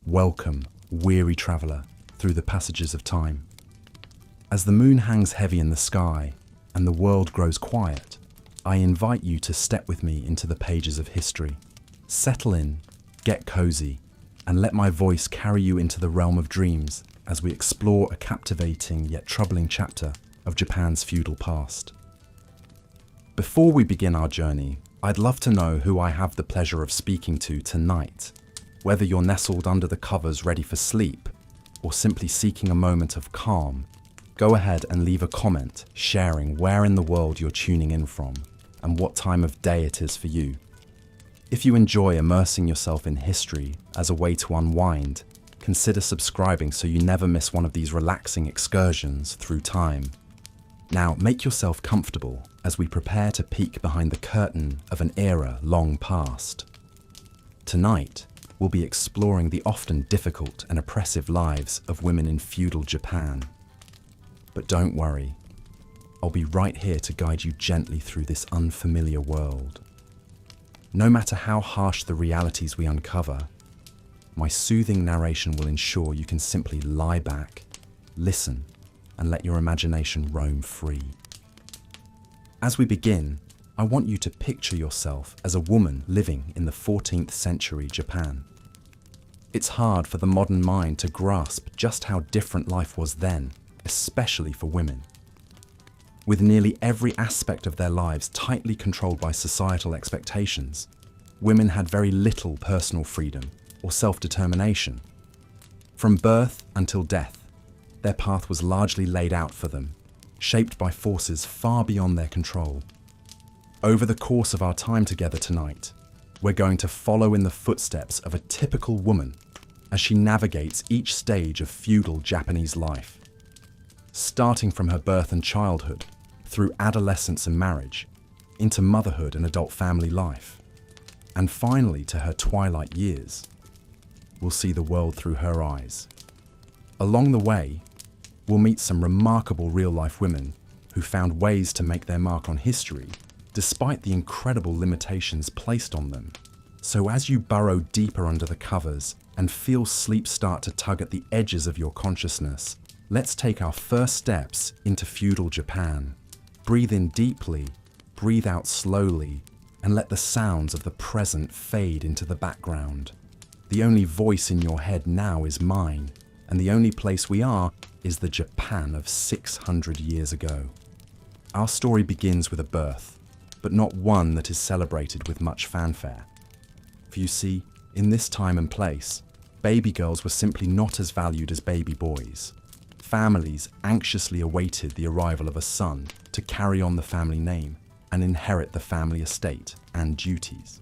Welcome, weary traveller, through the passages of time. As the moon hangs heavy in the sky and the world grows quiet, I invite you to step with me into the pages of history. Settle in, get cozy, and let my voice carry you into the realm of dreams as we explore a captivating yet troubling chapter of Japan's feudal past. Before we begin our journey, I'd love to know who I have the pleasure of speaking to tonight. Whether you're nestled under the covers ready for sleep, or simply seeking a moment of calm, go ahead and leave a comment sharing where in the world you're tuning in from and what time of day it is for you. If you enjoy immersing yourself in history as a way to unwind, consider subscribing so you never miss one of these relaxing excursions through time. Now make yourself comfortable as we prepare to peek behind the curtain of an era long past. Tonight, we'll be exploring the often difficult and oppressive lives of women in feudal Japan. But don't worry, I'll be right here to guide you gently through this unfamiliar world. No matter how harsh the realities we uncover, my soothing narration will ensure you can simply lie back, listen, and let your imagination roam free. As we begin, I want you to picture yourself as a woman living in the 14th century Japan. It's hard for the modern mind to grasp just how different life was then, especially for women. With nearly every aspect of their lives tightly controlled by societal expectations, women had very little personal freedom or self-determination. From birth until death, their path was largely laid out for them, shaped by forces far beyond their control. Over the course of our time together tonight, we're going to follow in the footsteps of a typical woman as she navigates each stage of feudal Japanese life. Starting from her birth and childhood, through adolescence and marriage, into motherhood and adult family life, and finally to her twilight years. We'll see the world through her eyes. Along the way, we'll meet some remarkable real-life women who found ways to make their mark on history despite the incredible limitations placed on them. So as you burrow deeper under the covers and feel sleep start to tug at the edges of your consciousness, let's take our first steps into feudal Japan. Breathe in deeply, breathe out slowly, and let the sounds of the present fade into the background. The only voice in your head now is mine, and the only place we are is the Japan of 600 years ago. Our story begins with a birth, but not one that is celebrated with much fanfare. For you see, in this time and place, baby girls were simply not as valued as baby boys. Families anxiously awaited the arrival of a son to carry on the family name and inherit the family estate and duties.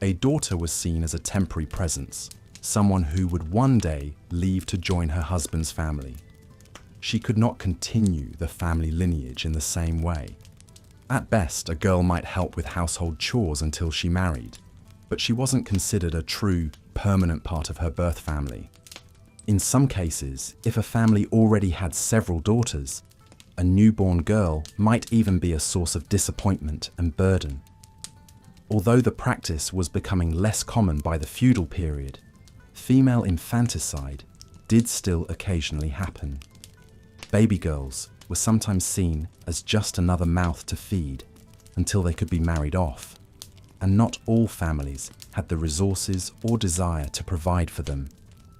A daughter was seen as a temporary presence, someone who would one day leave to join her husband's family. She could not continue the family lineage in the same way. At best, a girl might help with household chores until she married, but she wasn't considered a true, permanent part of her birth family. In some cases, if a family already had several daughters, a newborn girl might even be a source of disappointment and burden. Although the practice was becoming less common by the feudal period, female infanticide did still occasionally happen. Baby girls were sometimes seen as just another mouth to feed until they could be married off, and not all families had the resources or desire to provide for them,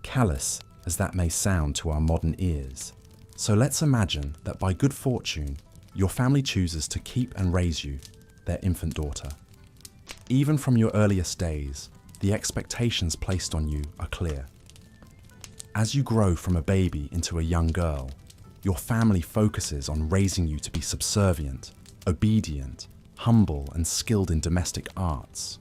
callous as that may sound to our modern ears. So let's imagine that by good fortune, your family chooses to keep and raise you, their infant daughter. Even from your earliest days, the expectations placed on you are clear. As you grow from a baby into a young girl, your family focuses on raising you to be subservient, obedient, humble, and skilled in domestic arts.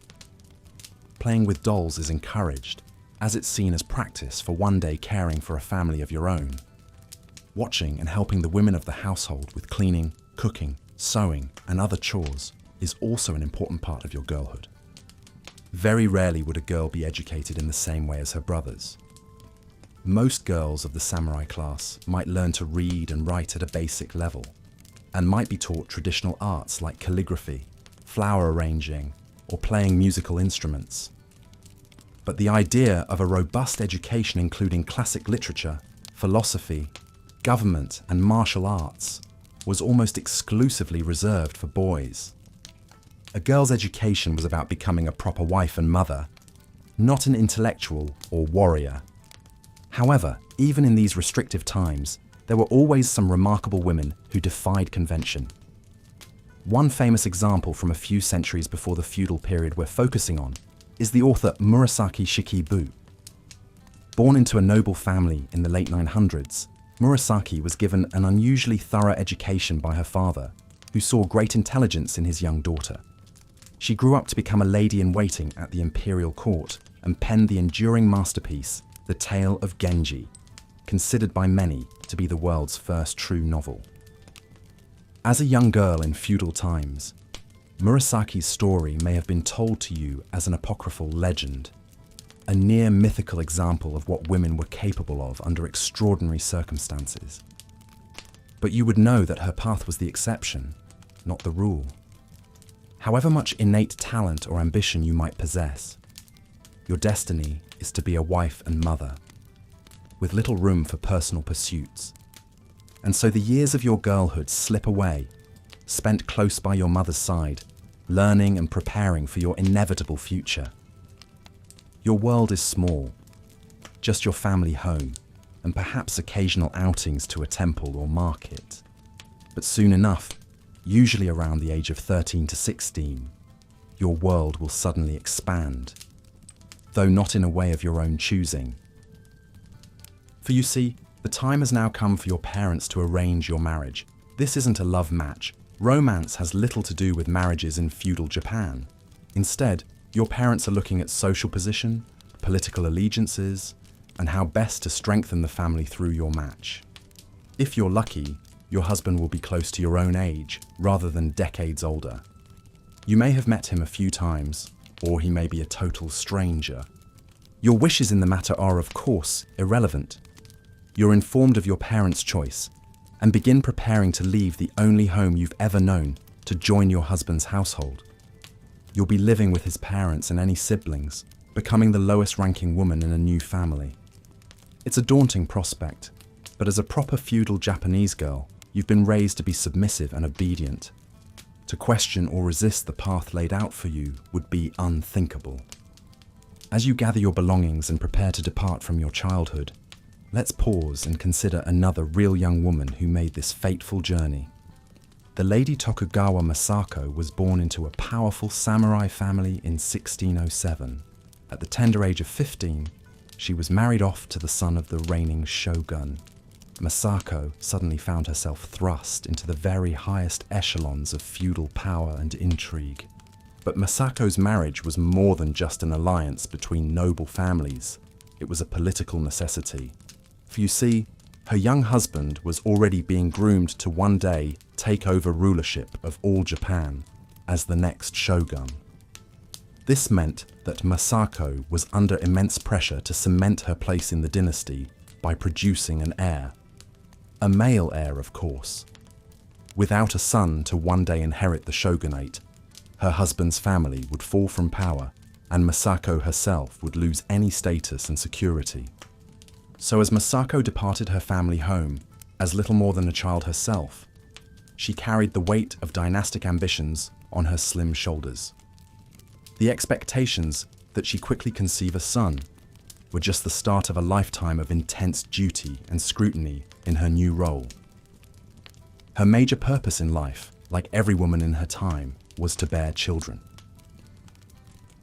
Playing with dolls is encouraged, as it's seen as practice for one day caring for a family of your own. Watching and helping the women of the household with cleaning, cooking, sewing, and other chores is also an important part of your girlhood. Very rarely would a girl be educated in the same way as her brothers. Most girls of the samurai class might learn to read and write at a basic level, and might be taught traditional arts like calligraphy, flower arranging, or playing musical instruments. But the idea of a robust education including classic literature, philosophy, government, and martial arts was almost exclusively reserved for boys. A girl's education was about becoming a proper wife and mother, not an intellectual or warrior. However, even in these restrictive times, there were always some remarkable women who defied convention. One famous example from a few centuries before the feudal period we're focusing on is the author Murasaki Shikibu. Born into a noble family in the late 900s, Murasaki was given an unusually thorough education by her father, who saw great intelligence in his young daughter. She grew up to become a lady-in-waiting at the imperial court and penned the enduring masterpiece, The Tale of Genji, considered by many to be the world's first true novel. As a young girl in feudal times, Murasaki's story may have been told to you as an apocryphal legend, a near mythical example of what women were capable of under extraordinary circumstances. But you would know that her path was the exception, not the rule. However much innate talent or ambition you might possess, your destiny is to be a wife and mother, with little room for personal pursuits. And so the years of your girlhood slip away, spent close by your mother's side, learning and preparing for your inevitable future. Your world is small, just your family home, and perhaps occasional outings to a temple or market. But soon enough, usually around the age of 13 to 16, your world will suddenly expand, though not in a way of your own choosing. For you see, the time has now come for your parents to arrange your marriage. This isn't a love match. Romance has little to do with marriages in feudal Japan. Instead, your parents are looking at social position, political allegiances, and how best to strengthen the family through your match. If you're lucky, your husband will be close to your own age, rather than decades older. You may have met him a few times, or he may be a total stranger. Your wishes in the matter are, of course, irrelevant. You're informed of your parents' choice, and begin preparing to leave the only home you've ever known to join your husband's household. You'll be living with his parents and any siblings, becoming the lowest-ranking woman in a new family. It's a daunting prospect, but as a proper feudal Japanese girl, you've been raised to be submissive and obedient. To question or resist the path laid out for you would be unthinkable. As you gather your belongings and prepare to depart from your childhood, let's pause and consider another real young woman who made this fateful journey. The Lady Tokugawa Masako was born into a powerful samurai family in 1607. At the tender age of 15, she was married off to the son of the reigning shogun. Masako suddenly found herself thrust into the very highest echelons of feudal power and intrigue. But Masako's marriage was more than just an alliance between noble families. It was a political necessity. For you see, her young husband was already being groomed to one day take over rulership of all Japan as the next shogun. This meant that Masako was under immense pressure to cement her place in the dynasty by producing an heir. A male heir, of course. Without a son to one day inherit the shogunate, her husband's family would fall from power, and Masako herself would lose any status and security. So as Masako departed her family home, as little more than a child herself, she carried the weight of dynastic ambitions on her slim shoulders. The expectations that she quickly conceive a son were just the start of a lifetime of intense duty and scrutiny in her new role. Her major purpose in life, like every woman in her time, was to bear children.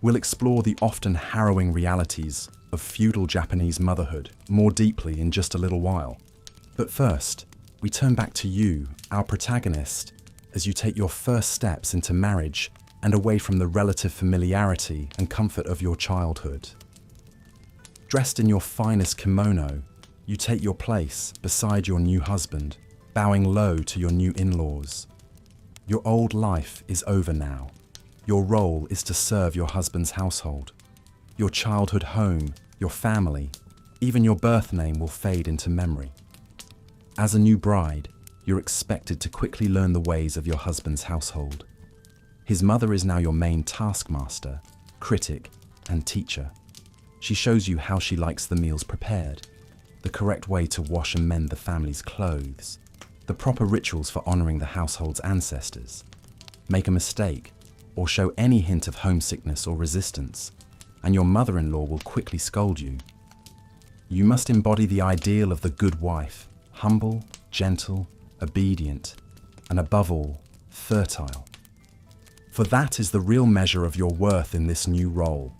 We'll explore the often harrowing realities of feudal Japanese motherhood more deeply in just a little while. But first, we turn back to you, our protagonist, as you take your first steps into marriage and away from the relative familiarity and comfort of your childhood. Dressed in your finest kimono, you take your place beside your new husband, bowing low to your new in-laws. Your old life is over now. Your role is to serve your husband's household. Your childhood home, your family, even your birth name will fade into memory. As a new bride, you're expected to quickly learn the ways of your husband's household. His mother is now your main taskmaster, critic, and teacher. She shows you how she likes the meals prepared, the correct way to wash and mend the family's clothes, the proper rituals for honoring the household's ancestors. Make a mistake, or show any hint of homesickness or resistance, and your mother-in-law will quickly scold you. You must embody the ideal of the good wife, humble, gentle, obedient, and above all, fertile. For that is the real measure of your worth in this new role,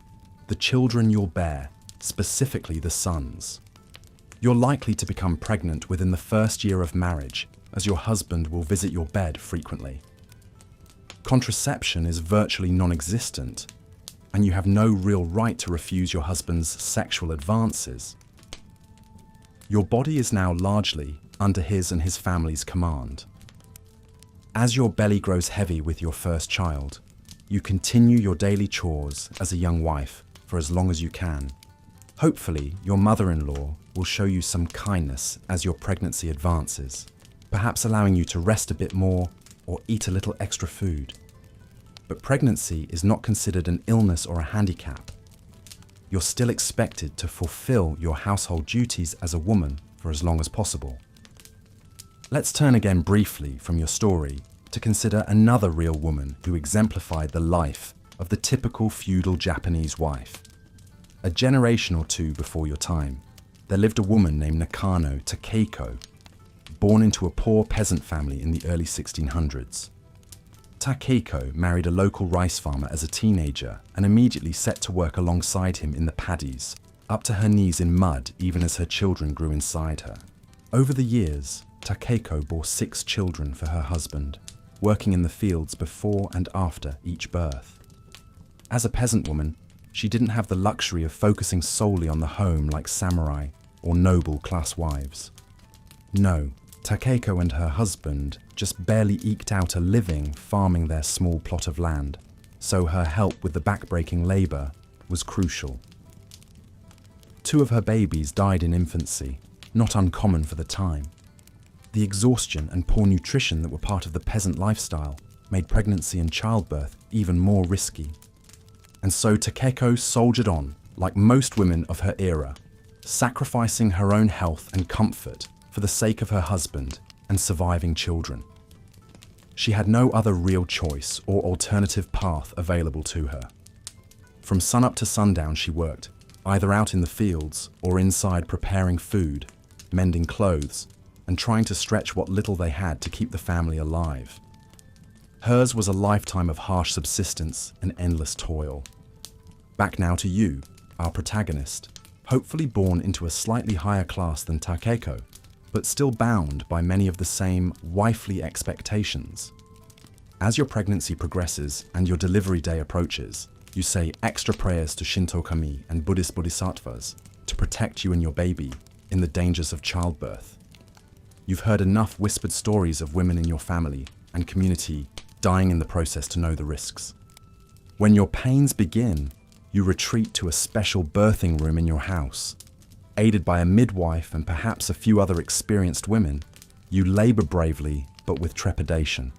the children you'll bear, specifically the sons. You're likely to become pregnant within the first year of marriage, as your husband will visit your bed frequently. Contraception is virtually non-existent, and you have no real right to refuse your husband's sexual advances. Your body is now largely under his and his family's command. As your belly grows heavy with your first child, you continue your daily chores as a young wife for as long as you can. Hopefully, your mother-in-law will show you some kindness as your pregnancy advances, perhaps allowing you to rest a bit more or eat a little extra food. But pregnancy is not considered an illness or a handicap. You're still expected to fulfill your household duties as a woman for as long as possible. Let's turn again briefly from your story to consider another real woman who exemplified the life of the typical feudal Japanese wife. A generation or two before your time, there lived a woman named Nakano Takeiko, born into a poor peasant family in the early 1600s. Takeiko married a local rice farmer as a teenager and immediately set to work alongside him in the paddies, up to her knees in mud even as her children grew inside her. Over the years, Takeiko bore 6 children for her husband, working in the fields before and after each birth. As a peasant woman, she didn't have the luxury of focusing solely on the home like samurai or noble class wives. No, Takeiko and her husband just barely eked out a living farming their small plot of land, so her help with the backbreaking labor was crucial. 2 of her babies died in infancy, not uncommon for the time. The exhaustion and poor nutrition that were part of the peasant lifestyle made pregnancy and childbirth even more risky. And so Takeiko soldiered on, like most women of her era, sacrificing her own health and comfort for the sake of her husband and surviving children. She had no other real choice or alternative path available to her. From sunup to sundown she worked, either out in the fields or inside preparing food, mending clothes, and trying to stretch what little they had to keep the family alive. Hers was a lifetime of harsh subsistence and endless toil. Back now to you, our protagonist, hopefully born into a slightly higher class than Takeiko, but still bound by many of the same wifely expectations. As your pregnancy progresses and your delivery day approaches, you say extra prayers to Shinto kami and Buddhist bodhisattvas to protect you and your baby in the dangers of childbirth. You've heard enough whispered stories of women in your family and community dying in the process to know the risks. When your pains begin, you retreat to a special birthing room in your house. Aided by a midwife and perhaps a few other experienced women, you labor bravely but with trepidation.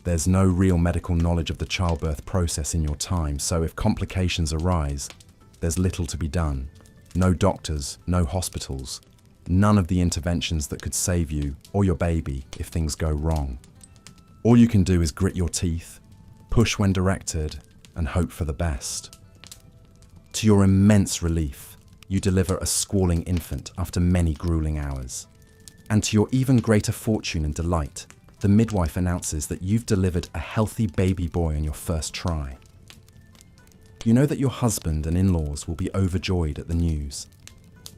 There's no real medical knowledge of the childbirth process in your time, so if complications arise, there's little to be done. No doctors, no hospitals, none of the interventions that could save you or your baby if things go wrong. All you can do is grit your teeth, push when directed, and hope for the best. To your immense relief, you deliver a squalling infant after many grueling hours. And to your even greater fortune and delight, the midwife announces that you've delivered a healthy baby boy on your first try. You know that your husband and in-laws will be overjoyed at the news.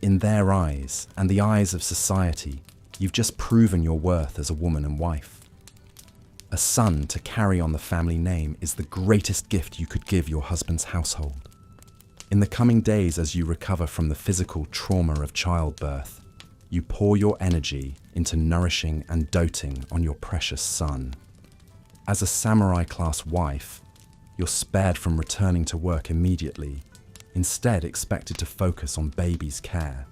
In their eyes, and the eyes of society, you've just proven your worth as a woman and wife. A son to carry on the family name is the greatest gift you could give your husband's household. In the coming days, as you recover from the physical trauma of childbirth, you pour your energy into nourishing and doting on your precious son. As a samurai-class wife, you're spared from returning to work immediately, instead expected to focus on baby's care.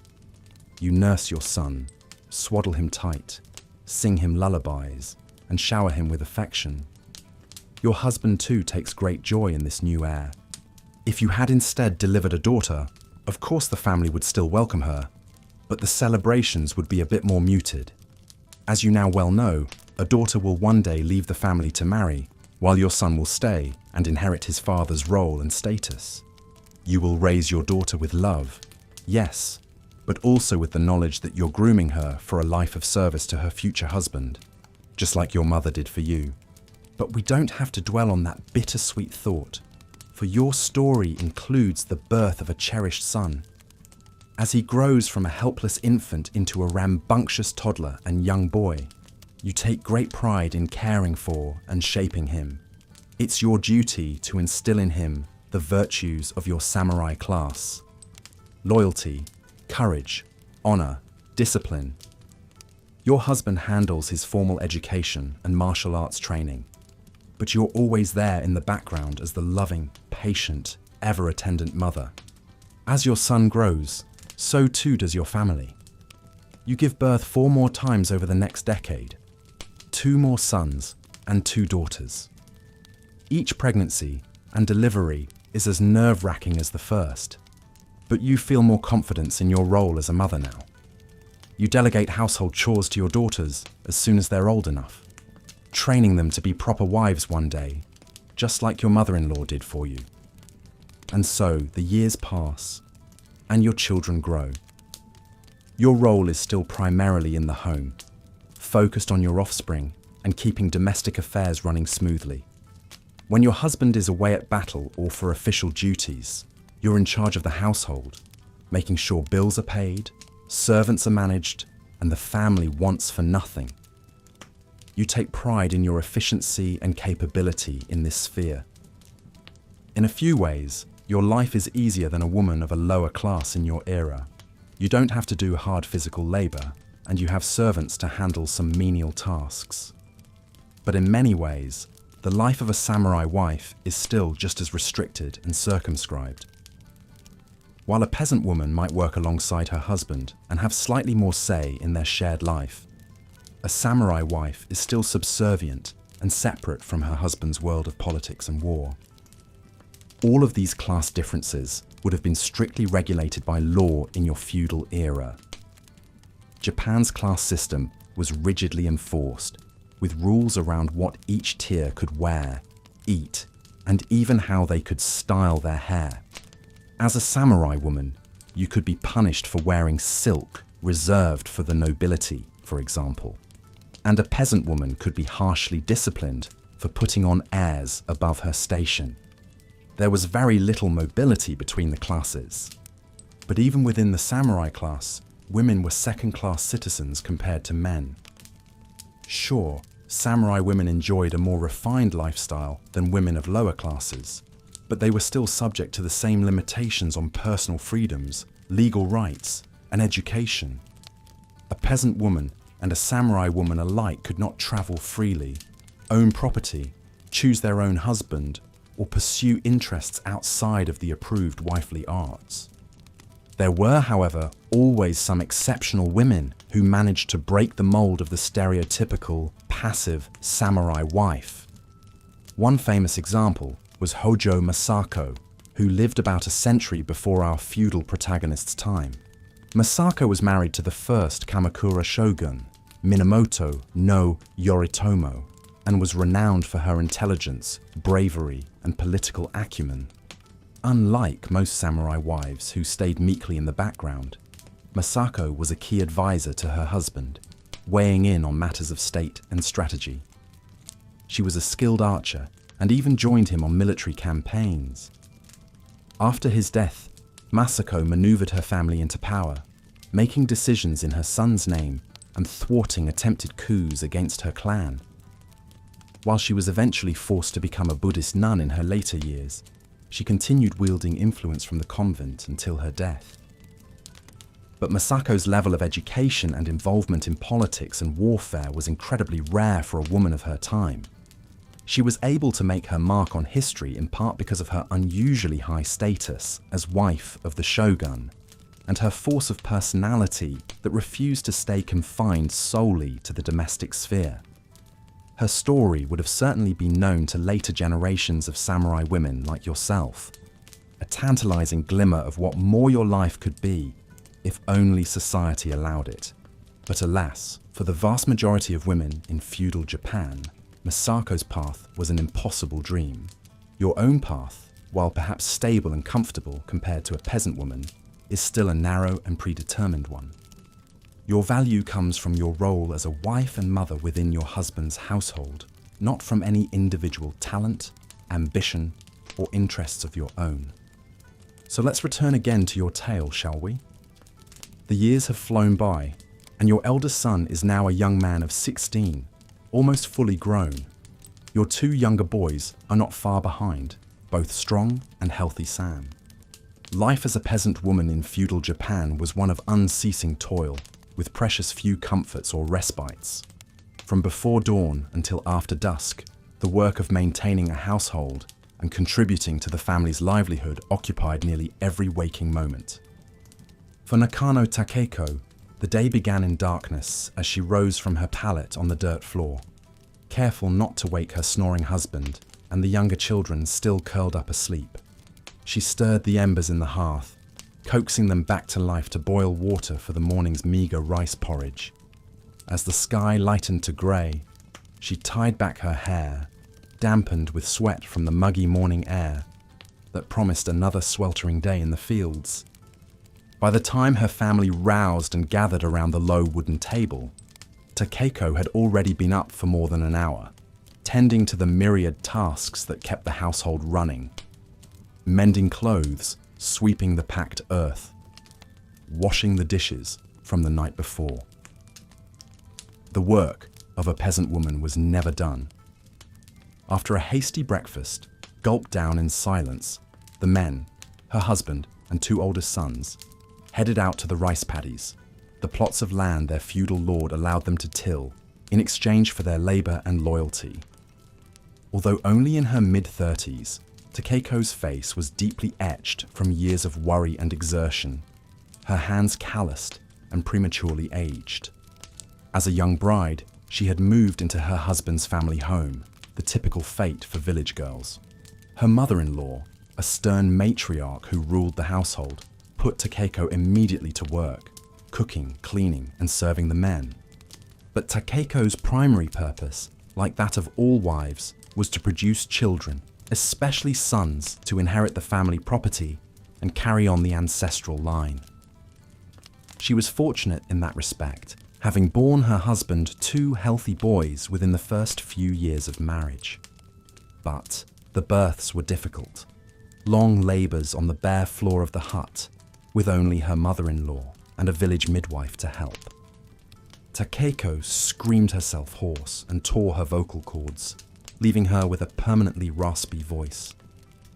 You nurse your son, swaddle him tight, sing him lullabies, and shower him with affection. Your husband too takes great joy in this new heir. If you had instead delivered a daughter, Of course, the family would still welcome her, but the celebrations would be a bit more muted. As you now well know, a daughter will one day leave the family to marry, while your son will stay and inherit his father's role and status. You will raise your daughter with love, yes, but also with the knowledge that you're grooming her for a life of service to her future husband, just like your mother did for you. But we don't have to dwell on that bittersweet thought, for your story includes the birth of a cherished son. As he grows from a helpless infant into a rambunctious toddler and young boy, you take great pride in caring for and shaping him. It's your duty to instill in him the virtues of your samurai class: loyalty, courage, honor, discipline. Your husband handles his formal education and martial arts training, but you're always there in the background as the loving, patient, ever-attendant mother. As your son grows, so too does your family. You give birth 4 more times over the next decade, 2 more sons and 2 daughters. Each pregnancy and delivery is as nerve-wracking as the first, but you feel more confidence in your role as a mother now. You delegate household chores to your daughters as soon as they're old enough, training them to be proper wives one day, just like your mother-in-law did for you. And so the years pass, and your children grow. Your role is still primarily in the home, focused on your offspring and keeping domestic affairs running smoothly. When your husband is away at battle or for official duties, you're in charge of the household, making sure bills are paid, servants are managed, and the family wants for nothing. You take pride in your efficiency and capability in this sphere. In a few ways, your life is easier than a woman of a lower class in your era. You don't have to do hard physical labor, and you have servants to handle some menial tasks. But in many ways, the life of a samurai wife is still just as restricted and circumscribed. While a peasant woman might work alongside her husband and have slightly more say in their shared life, a samurai wife is still subservient and separate from her husband's world of politics and war. All of these class differences would have been strictly regulated by law in your feudal era. Japan's class system was rigidly enforced, with rules around what each tier could wear, eat, and even how they could style their hair. As a samurai woman, you could be punished for wearing silk reserved for the nobility, for example. And a peasant woman could be harshly disciplined for putting on airs above her station. There was very little mobility between the classes. But even within the samurai class, women were second-class citizens compared to men. Sure, samurai women enjoyed a more refined lifestyle than women of lower classes, but they were still subject to the same limitations on personal freedoms, legal rights, and education. A peasant woman and a samurai woman alike could not travel freely, own property, choose their own husband, or pursue interests outside of the approved wifely arts. There were, however, always some exceptional women who managed to break the mold of the stereotypical, passive samurai wife. One famous example was Hojo Masako, who lived about a century before our feudal protagonist's time. Masako was married to the first Kamakura shogun, Minamoto no Yoritomo, and was renowned for her intelligence, bravery, and political acumen. Unlike most samurai wives who stayed meekly in the background, Masako was a key advisor to her husband, weighing in on matters of state and strategy. She was a skilled archer and even joined him on military campaigns. After his death, Masako maneuvered her family into power, making decisions in her son's name and thwarting attempted coups against her clan. While she was eventually forced to become a Buddhist nun in her later years, she continued wielding influence from the convent until her death. But Masako's level of education and involvement in politics and warfare was incredibly rare for a woman of her time. She was able to make her mark on history in part because of her unusually high status as wife of the shogun, and her force of personality that refused to stay confined solely to the domestic sphere. Her story would have certainly been known to later generations of samurai women like yourself. a tantalizing glimmer of what more your life could be if only society allowed it. But alas, for the vast majority of women in feudal Japan, Misako's path was an impossible dream. Your own path, while perhaps stable and comfortable compared to a peasant woman, is still a narrow and predetermined one. Your value comes from your role as a wife and mother within your husband's household, not from any individual talent, ambition, or interests of your own. So let's return again to your tale, shall we? The years have flown by, and your eldest son is now a young man of 16, almost fully grown. Your two younger boys are not far behind, both strong and healthy Sam. Life as a peasant woman in feudal Japan was one of unceasing toil, with precious few comforts or respites. From before dawn until after dusk, the work of maintaining a household and contributing to the family's livelihood occupied nearly every waking moment. For Nakano Takeko, the day began in darkness as she rose from her pallet on the dirt floor, careful not to wake her snoring husband and the younger children still curled up asleep. She stirred the embers in the hearth, coaxing them back to life to boil water for the morning's meager rice porridge. As the sky lightened to grey, she tied back her hair, dampened with sweat from the muggy morning air that promised another sweltering day in the fields. By the time her family roused and gathered around the low wooden table, Takeko had already been up for more than an hour, tending to the myriad tasks that kept the household running. Mending clothes, sweeping the packed earth, washing the dishes from the night before. The work of a peasant woman was never done. After a hasty breakfast, gulped down in silence, the men, her husband and two oldest sons, headed out to the rice paddies, the plots of land their feudal lord allowed them to till in exchange for their labour and loyalty. Although only in her mid-30s, Takeko's face was deeply etched from years of worry and exertion, her hands calloused and prematurely aged. As a young bride, she had moved into her husband's family home, the typical fate for village girls. Her mother-in-law, a stern matriarch who ruled the household, put Takeko immediately to work, cooking, cleaning, and serving the men. But Takeko's primary purpose, like that of all wives, was to produce children, especially sons, to inherit the family property and carry on the ancestral line. She was fortunate in that respect, having borne her husband two healthy boys within the first few years of marriage. But the births were difficult, long labours on the bare floor of the hut, with only her mother-in-law and a village midwife to help. Takeko screamed herself hoarse and tore her vocal cords, leaving her with a permanently raspy voice.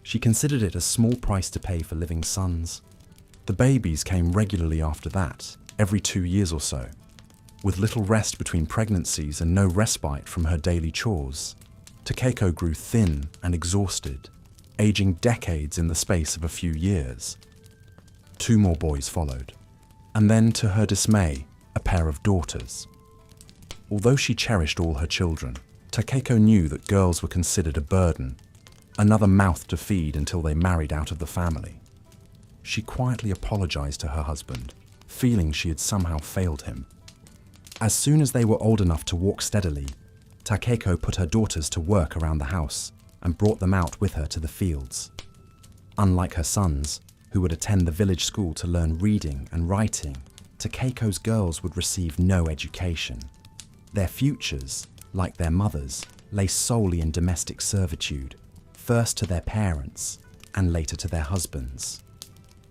She considered it a small price to pay for living sons. The babies came regularly after that, every 2 years or so, with little rest between pregnancies and no respite from her daily chores. Takeko grew thin and exhausted, aging decades in the space of a few years. 2 more boys followed, and then, to her dismay, a pair of daughters. Although she cherished all her children, Takeko knew that girls were considered a burden, another mouth to feed until they married out of the family. She quietly apologized to her husband, feeling she had somehow failed him. As soon as they were old enough to walk steadily, Takeko put her daughters to work around the house and brought them out with her to the fields. Unlike her sons, who would attend the village school to learn reading and writing, Takeko's girls would receive no education. Their futures, like their mothers, lay solely in domestic servitude, first to their parents and later to their husbands.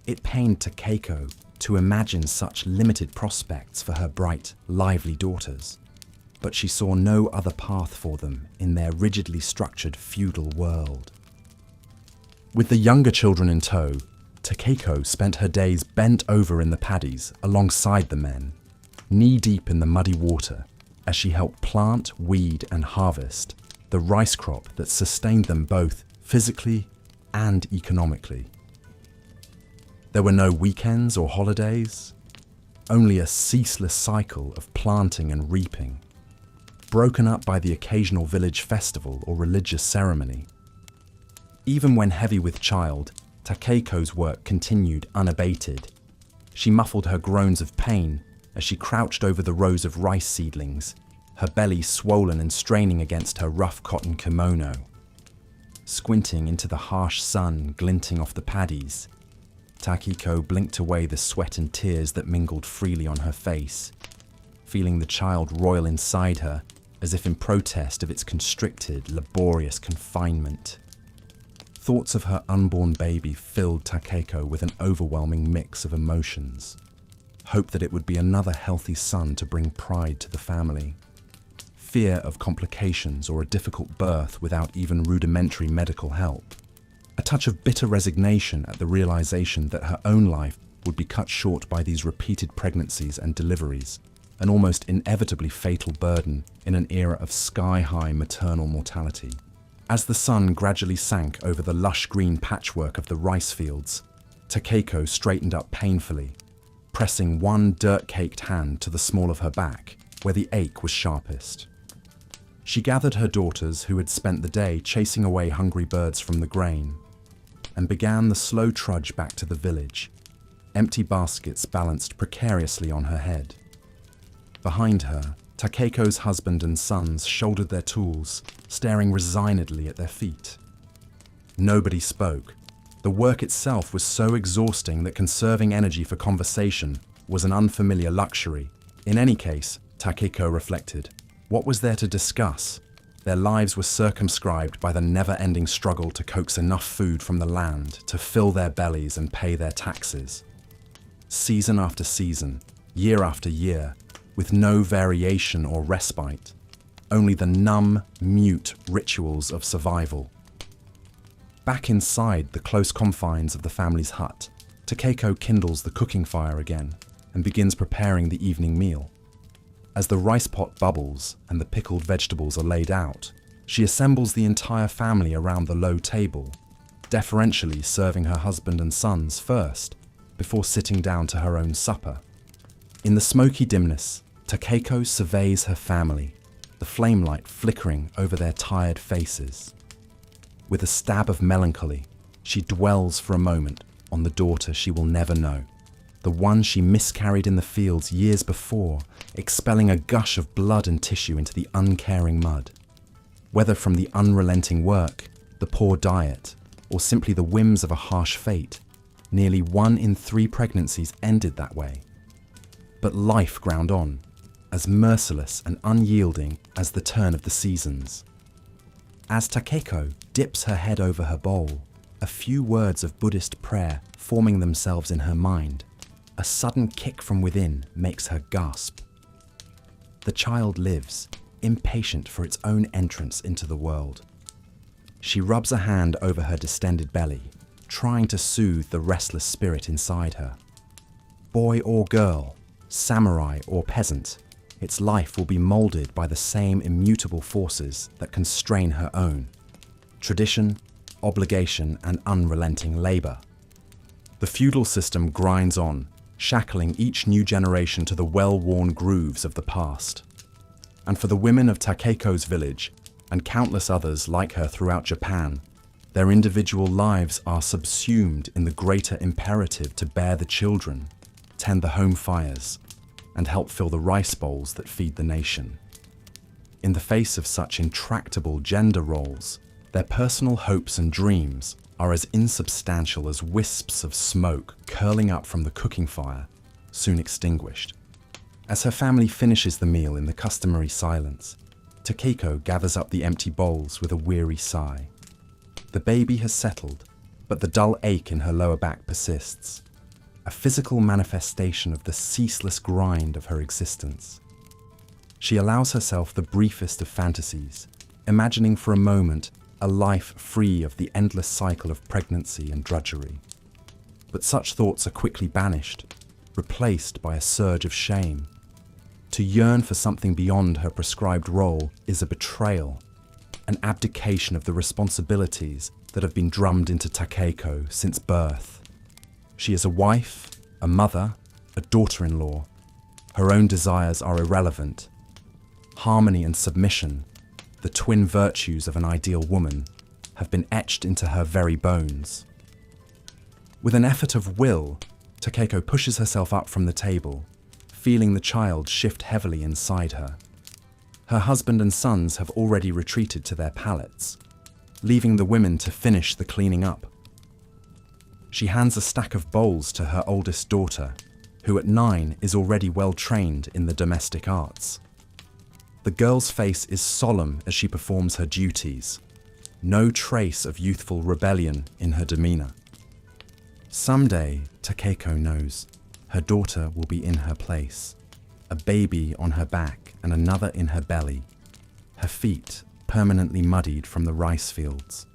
It pained Takeko to imagine such limited prospects for her bright, lively daughters, but she saw no other path for them in their rigidly structured feudal world. With the younger children in tow, Takeko spent her days bent over in the paddies alongside the men, knee-deep in the muddy water, as she helped plant, weed and harvest the rice crop that sustained them both physically and economically. There were no weekends or holidays, only a ceaseless cycle of planting and reaping, broken up by the occasional village festival or religious ceremony. Even when heavy with child, Takeiko's work continued unabated. She muffled her groans of pain as she crouched over the rows of rice seedlings, her belly swollen and straining against her rough cotton kimono. Squinting into the harsh sun glinting off the paddies, Takiko blinked away the sweat and tears that mingled freely on her face, feeling the child roil inside her as if in protest of its constricted, laborious confinement. Thoughts of her unborn baby filled Takeko with an overwhelming mix of emotions. Hope that it would be another healthy son to bring pride to the family. Fear of complications or a difficult birth without even rudimentary medical help. A touch of bitter resignation at the realization that her own life would be cut short by these repeated pregnancies and deliveries, an almost inevitably fatal burden in an era of sky-high maternal mortality. As the sun gradually sank over the lush green patchwork of the rice fields, Takeko straightened up painfully, pressing one dirt-caked hand to the small of her back, where the ache was sharpest. She gathered her daughters, who had spent the day chasing away hungry birds from the grain, and began the slow trudge back to the village, empty baskets balanced precariously on her head. Behind her, Takeiko's husband and sons shouldered their tools, staring resignedly at their feet. Nobody spoke. The work itself was so exhausting that conserving energy for conversation was an unfamiliar luxury. In any case, Takeko reflected, what was there to discuss? Their lives were circumscribed by the never-ending struggle to coax enough food from the land to fill their bellies and pay their taxes. Season after season, year after year, with no variation or respite, only the numb, mute rituals of survival. Back inside the close confines of the family's hut, Takeko kindles the cooking fire again and begins preparing the evening meal. As the rice pot bubbles and the pickled vegetables are laid out, she assembles the entire family around the low table, deferentially serving her husband and sons first, before sitting down to her own supper. In the smoky dimness, Takeko surveys her family, the flame light flickering over their tired faces. With a stab of melancholy, she dwells for a moment on the daughter she will never know, the one she miscarried in the fields years before, expelling a gush of blood and tissue into the uncaring mud. Whether from the unrelenting work, the poor diet, or simply the whims of a harsh fate, nearly 1 in 3 pregnancies ended that way. But life ground on, as merciless and unyielding as the turn of the seasons. As Takeko dips her head over her bowl, a few words of Buddhist prayer forming themselves in her mind, a sudden kick from within makes her gasp. The child lives, impatient for its own entrance into the world. She rubs a hand over her distended belly, trying to soothe the restless spirit inside her. Boy or girl, samurai or peasant, its life will be molded by the same immutable forces that constrain her own: tradition, obligation, and unrelenting labor. The feudal system grinds on, shackling each new generation to the well-worn grooves of the past. And for the women of Takeiko's village, and countless others like her throughout Japan, their individual lives are subsumed in the greater imperative to bear the children, tend the home fires, and help fill the rice bowls that feed the nation. In the face of such intractable gender roles, their personal hopes and dreams are as insubstantial as wisps of smoke curling up from the cooking fire, soon extinguished. As her family finishes the meal in the customary silence, Takeko gathers up the empty bowls with a weary sigh. The baby has settled, but the dull ache in her lower back persists, a physical manifestation of the ceaseless grind of her existence. She allows herself the briefest of fantasies, imagining for a moment a life free of the endless cycle of pregnancy and drudgery. But such thoughts are quickly banished, replaced by a surge of shame. To yearn for something beyond her prescribed role is a betrayal, an abdication of the responsibilities that have been drummed into Takeko since birth. She is a wife, a mother, a daughter-in-law. Her own desires are irrelevant. Harmony and submission, the twin virtues of an ideal woman, have been etched into her very bones. With an effort of will, Takeko pushes herself up from the table, feeling the child shift heavily inside her. Her husband and sons have already retreated to their pallets, leaving the women to finish the cleaning up. She hands a stack of bowls to her oldest daughter, who at 9 is already well trained in the domestic arts. The girl's face is solemn as she performs her duties, no trace of youthful rebellion in her demeanor. Someday, Takeko knows, her daughter will be in her place, a baby on her back and another in her belly, her feet permanently muddied from the rice fields.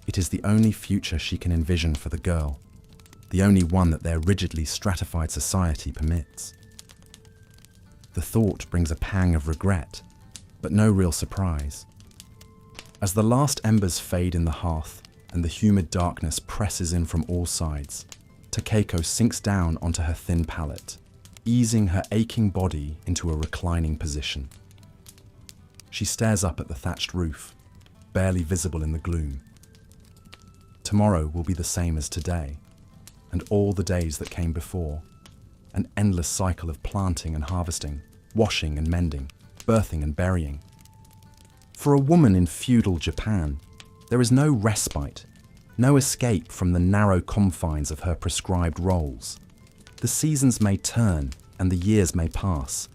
It is the only future she can envision for the girl, the only one that their rigidly stratified society permits. The thought brings a pang of regret, but no real surprise. As the last embers fade in the hearth and the humid darkness presses in from all sides, Takeko sinks down onto her thin pallet, easing her aching body into a reclining position. She stares up at the thatched roof, barely visible in the gloom. Tomorrow will be the same as today, and all the days that came before, an endless cycle of planting and harvesting, washing and mending, birthing and burying. For a woman in feudal Japan, there is no respite, no escape from the narrow confines of her prescribed roles. The seasons may turn and the years may pass,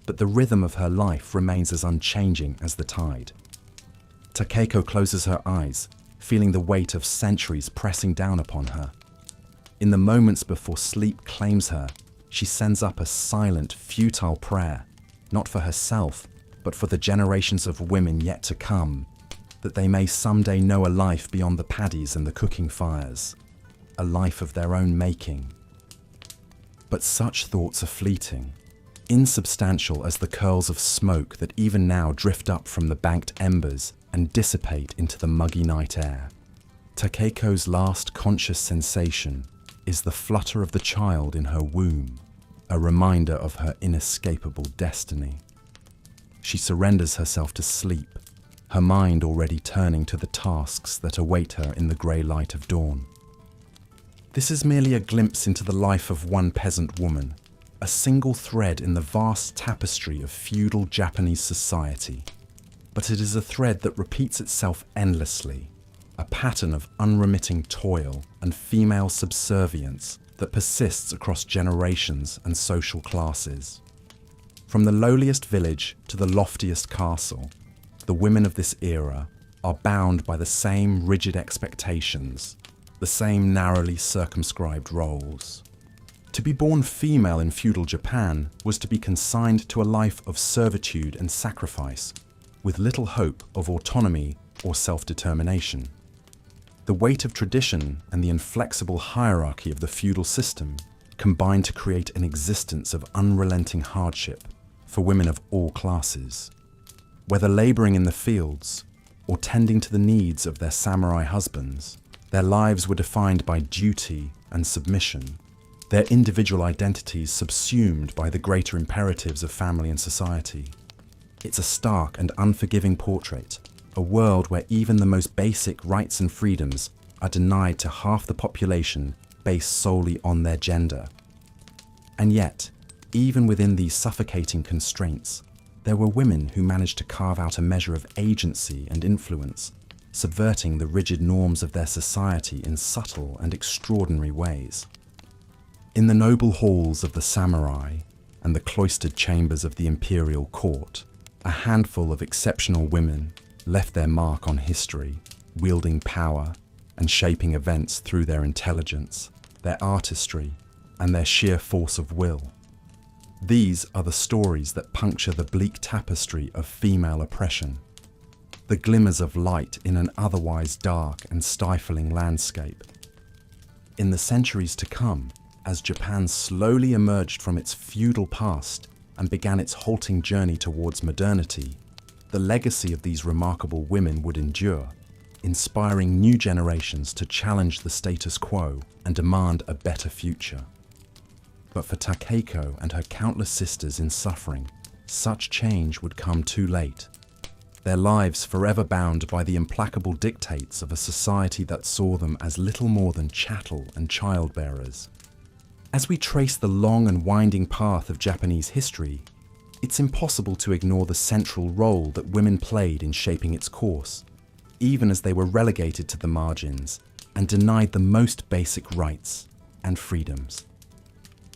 but the rhythm of her life remains as unchanging as the tide. Takeko closes her eyes, feeling the weight of centuries pressing down upon her. In the moments before sleep claims her, she sends up a silent, futile prayer, not for herself, but for the generations of women yet to come, that they may someday know a life beyond the paddies and the cooking fires, a life of their own making. But such thoughts are fleeting, insubstantial as the curls of smoke that even now drift up from the banked embers and dissipate into the muggy night air. Takeko's last conscious sensation is the flutter of the child in her womb, a reminder of her inescapable destiny. She surrenders herself to sleep, her mind already turning to the tasks that await her in the grey light of dawn. This is merely a glimpse into the life of one peasant woman, a single thread in the vast tapestry of feudal Japanese society. But it is a thread that repeats itself endlessly, a pattern of unremitting toil and female subservience that persists across generations and social classes. From the lowliest village to the loftiest castle, the women of this era are bound by the same rigid expectations, the same narrowly circumscribed roles. To be born female in feudal Japan was to be consigned to a life of servitude and sacrifice, with little hope of autonomy or self-determination. The weight of tradition and the inflexible hierarchy of the feudal system combined to create an existence of unrelenting hardship for women of all classes. Whether laboring in the fields or tending to the needs of their samurai husbands, their lives were defined by duty and submission, their individual identities subsumed by the greater imperatives of family and society. It's a stark and unforgiving portrait, a world where even the most basic rights and freedoms are denied to half the population based solely on their gender. And yet, even within these suffocating constraints, there were women who managed to carve out a measure of agency and influence, subverting the rigid norms of their society in subtle and extraordinary ways. In the noble halls of the samurai and the cloistered chambers of the imperial court, a handful of exceptional women left their mark on history, wielding power and shaping events through their intelligence, their artistry, and their sheer force of will. These are the stories that puncture the bleak tapestry of female oppression, the glimmers of light in an otherwise dark and stifling landscape. In the centuries to come, as Japan slowly emerged from its feudal past and began its halting journey towards modernity, the legacy of these remarkable women would endure, inspiring new generations to challenge the status quo and demand a better future. But for Takeko and her countless sisters in suffering, such change would come too late. their lives forever bound by the implacable dictates of a society that saw them as little more than chattel and childbearers. As we trace the long and winding path of Japanese history, it's impossible to ignore the central role that women played in shaping its course, even as they were relegated to the margins and denied the most basic rights and freedoms.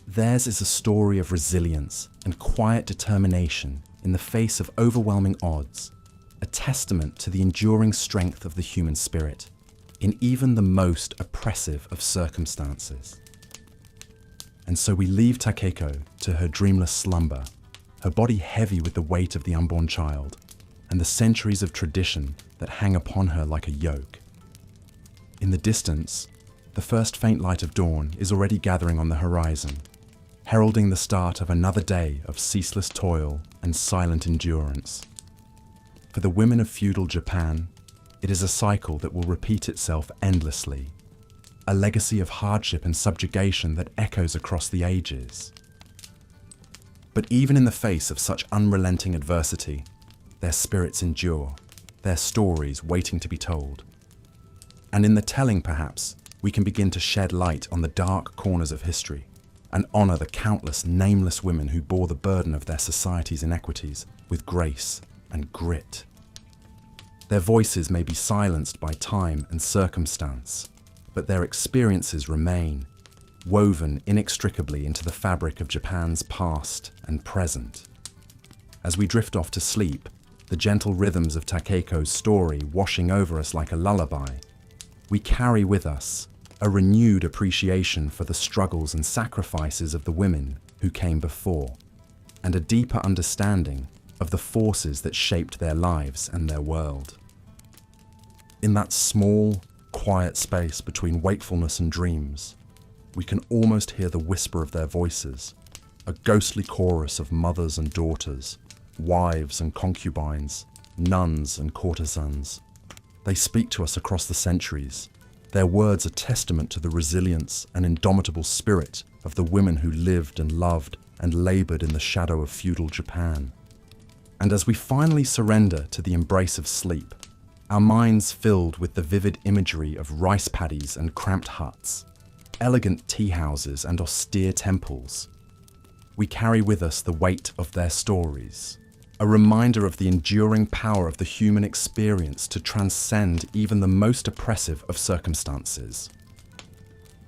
Theirs is a story of resilience and quiet determination in the face of overwhelming odds, a testament to the enduring strength of the human spirit in even the most oppressive of circumstances. And so we leave Takeko to her dreamless slumber, her body heavy with the weight of the unborn child and the centuries of tradition that hang upon her like a yoke. In the distance, the first faint light of dawn is already gathering on the horizon, heralding the start of another day of ceaseless toil and silent endurance. For the women of feudal Japan, it is a cycle that will repeat itself endlessly, a legacy of hardship and subjugation that echoes across the ages. But even in the face of such unrelenting adversity, their spirits endure, their stories waiting to be told. And in the telling, perhaps, we can begin to shed light on the dark corners of history and honor the countless nameless women who bore the burden of their society's inequities with grace and grit. Their voices may be silenced by time and circumstance, but their experiences remain, woven inextricably into the fabric of Japan's past and present. As we drift off to sleep, the gentle rhythms of Takeko's story washing over us like a lullaby, we carry with us a renewed appreciation for the struggles and sacrifices of the women who came before, and a deeper understanding of the forces that shaped their lives and their world. In that small, quiet space between wakefulness and dreams, we can almost hear the whisper of their voices, a ghostly chorus of mothers and daughters, wives and concubines, nuns and courtesans. They speak to us across the centuries. Their words are testament to the resilience and indomitable spirit of the women who lived and loved and labored in the shadow of feudal Japan. And as we finally surrender to the embrace of sleep, our minds filled with the vivid imagery of rice paddies and cramped huts, elegant tea houses and austere temples, we carry with us the weight of their stories, a reminder of the enduring power of the human experience to transcend even the most oppressive of circumstances.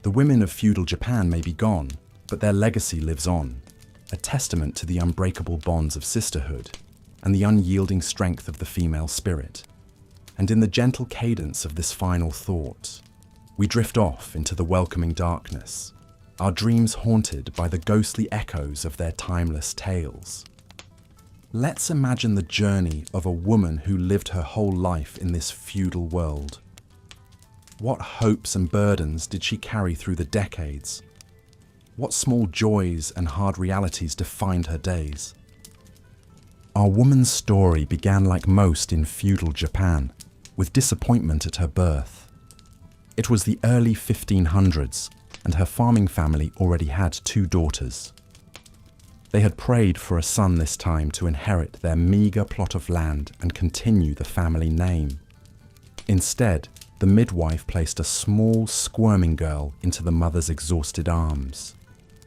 The women of feudal Japan may be gone, but their legacy lives on, a testament to the unbreakable bonds of sisterhood and the unyielding strength of the female spirit. And in the gentle cadence of this final thought, we drift off into the welcoming darkness, our dreams haunted by the ghostly echoes of their timeless tales. Let's imagine the journey of a woman who lived her whole life in this feudal world. What hopes and burdens did she carry through the decades? What small joys and hard realities defined her days? Our woman's story began like most in feudal Japan, with disappointment at her birth. It was the early 1500s, and her farming family already had 2 daughters. They had prayed for a son this time to inherit their meagre plot of land and continue the family name. Instead, the midwife placed a small, squirming girl into the mother's exhausted arms.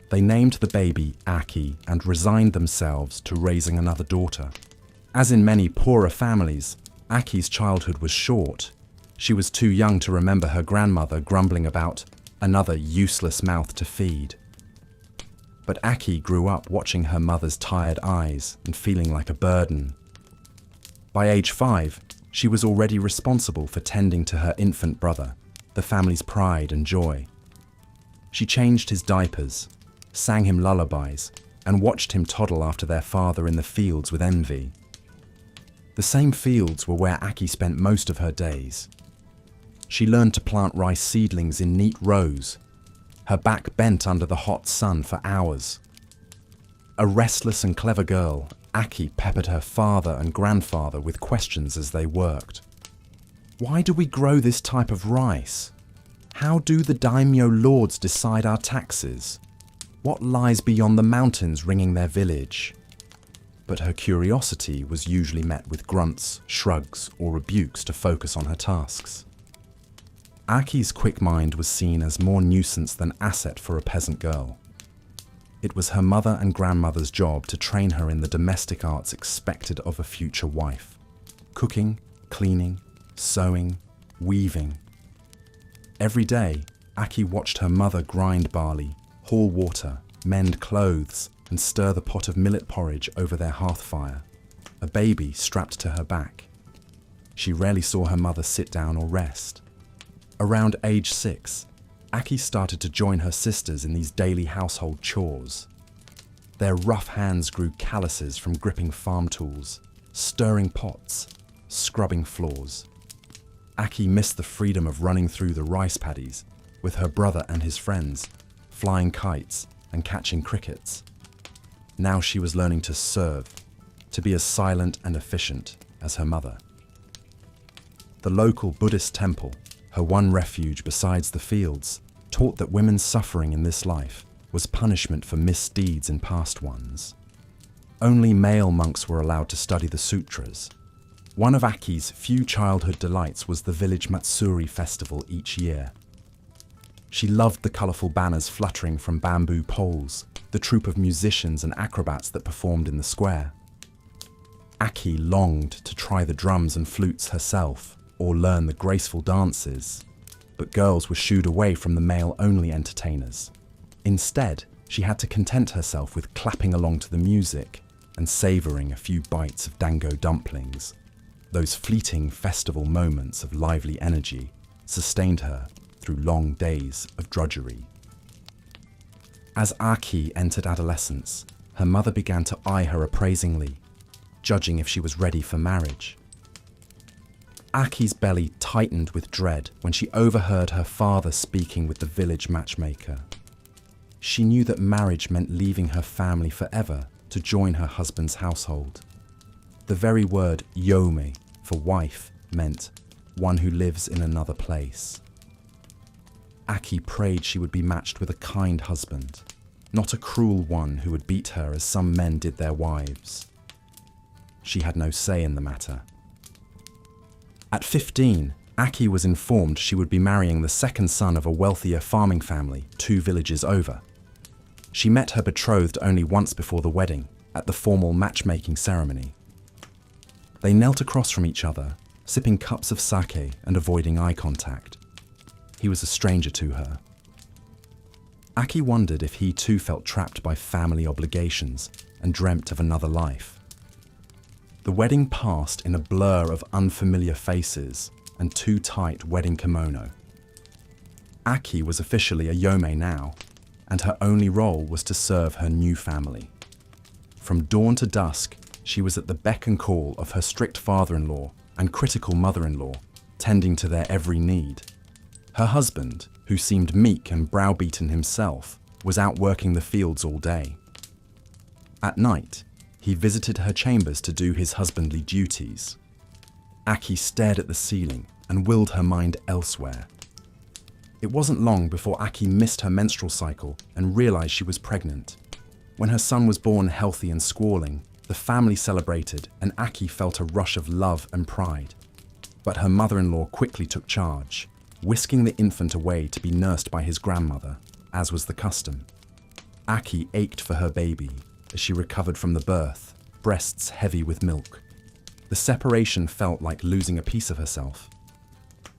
They named the baby Aki and resigned themselves to raising another daughter. As in many poorer families, Aki's childhood was short. She was too young to remember her grandmother grumbling about another useless mouth to feed. But Aki grew up watching her mother's tired eyes and feeling like a burden. By age 5, she was already responsible for tending to her infant brother, the family's pride and joy. She changed his diapers, sang him lullabies, and watched him toddle after their father in the fields with envy. The same fields were where Aki spent most of her days. She learned to plant rice seedlings in neat rows, her back bent under the hot sun for hours. A restless and clever girl, Aki peppered her father and grandfather with questions as they worked. Why do we grow this type of rice? How do the daimyo lords decide our taxes? What lies beyond the mountains ringing their village? but her curiosity was usually met with grunts, shrugs, or rebukes to focus on her tasks. Aki's quick mind was seen as more nuisance than asset for a peasant girl. It was her mother and grandmother's job to train her in the domestic arts expected of a future wife: cooking, cleaning, sewing, weaving. Every day, Aki watched her mother grind barley, haul water, mend clothes, and stir the pot of millet porridge over their hearth fire, a baby strapped to her back. She rarely saw her mother sit down or rest. Around age 6, Aki started to join her sisters in these daily household chores. Their rough hands grew calluses from gripping farm tools, stirring pots, scrubbing floors. Aki missed the freedom of running through the rice paddies with her brother and his friends, flying kites and catching crickets. Now she was learning to serve, to be as silent and efficient as her mother. The local Buddhist temple, her one refuge besides the fields, taught that women's suffering in this life was punishment for misdeeds in past ones. Only male monks were allowed to study the sutras. One of Aki's few childhood delights was the village Matsuri festival each year. She loved the colourful banners fluttering from bamboo poles, the troupe of musicians and acrobats that performed in the square. Aki longed to try the drums and flutes herself, or learn the graceful dances, but girls were shooed away from the male-only entertainers. Instead, she had to content herself with clapping along to the music and savouring a few bites of dango dumplings. Those fleeting festival moments of lively energy sustained her through long days of drudgery. As Aki entered adolescence, her mother began to eye her appraisingly, judging if she was ready for marriage. Aki's belly tightened with dread when she overheard her father speaking with the village matchmaker. She knew that marriage meant leaving her family forever to join her husband's household. The very word yome for wife meant one who lives in another place. Aki prayed she would be matched with a kind husband, not a cruel one who would beat her as some men did their wives. She had no say in the matter. At 15, Aki was informed she would be marrying the second son of a wealthier farming family 2 villages over. She met her betrothed only once before the wedding, at the formal matchmaking ceremony. They knelt across from each other, sipping cups of sake and avoiding eye contact. He was a stranger to her. Aki wondered if he too felt trapped by family obligations and dreamt of another life. The wedding passed in a blur of unfamiliar faces and too tight wedding kimono. Aki was officially a yome now, and her only role was to serve her new family. From dawn to dusk, she was at the beck and call of her strict father-in-law and critical mother-in-law, tending to their every need. Her husband, who seemed meek and browbeaten himself, was out working the fields all day. At night, he visited her chambers to do his husbandly duties. Aki stared at the ceiling and willed her mind elsewhere. It wasn't long before Aki missed her menstrual cycle and realized she was pregnant. When her son was born healthy and squalling, the family celebrated and Aki felt a rush of love and pride. But her mother-in-law quickly took charge, whisking the infant away to be nursed by his grandmother, as was the custom. Aki ached for her baby as she recovered from the birth, breasts heavy with milk. The separation felt like losing a piece of herself.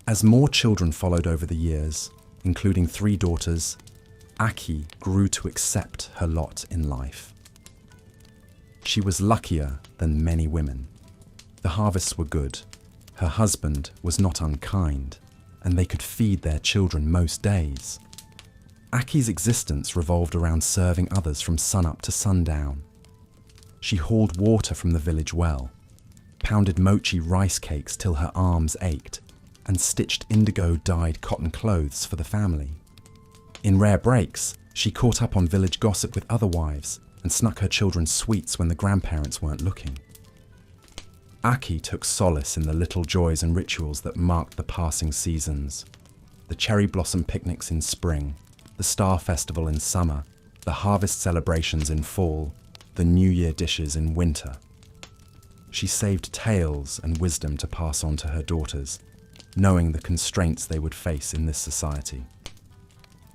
As more children followed over the years, including 3 daughters, Aki grew to accept her lot in life. She was luckier than many women. The harvests were good, her husband was not unkind, and they could feed their children most days. Aki's existence revolved around serving others from sunup to sundown. She hauled water from the village well, pounded mochi rice cakes till her arms ached, and stitched indigo-dyed cotton clothes for the family. In rare breaks, she caught up on village gossip with other wives and snuck her children sweets when the grandparents weren't looking. Aki took solace in the little joys and rituals that marked the passing seasons. The cherry blossom picnics in spring, the Star Festival in summer, the harvest celebrations in fall, the New Year dishes in winter. She saved tales and wisdom to pass on to her daughters, knowing the constraints they would face in this society.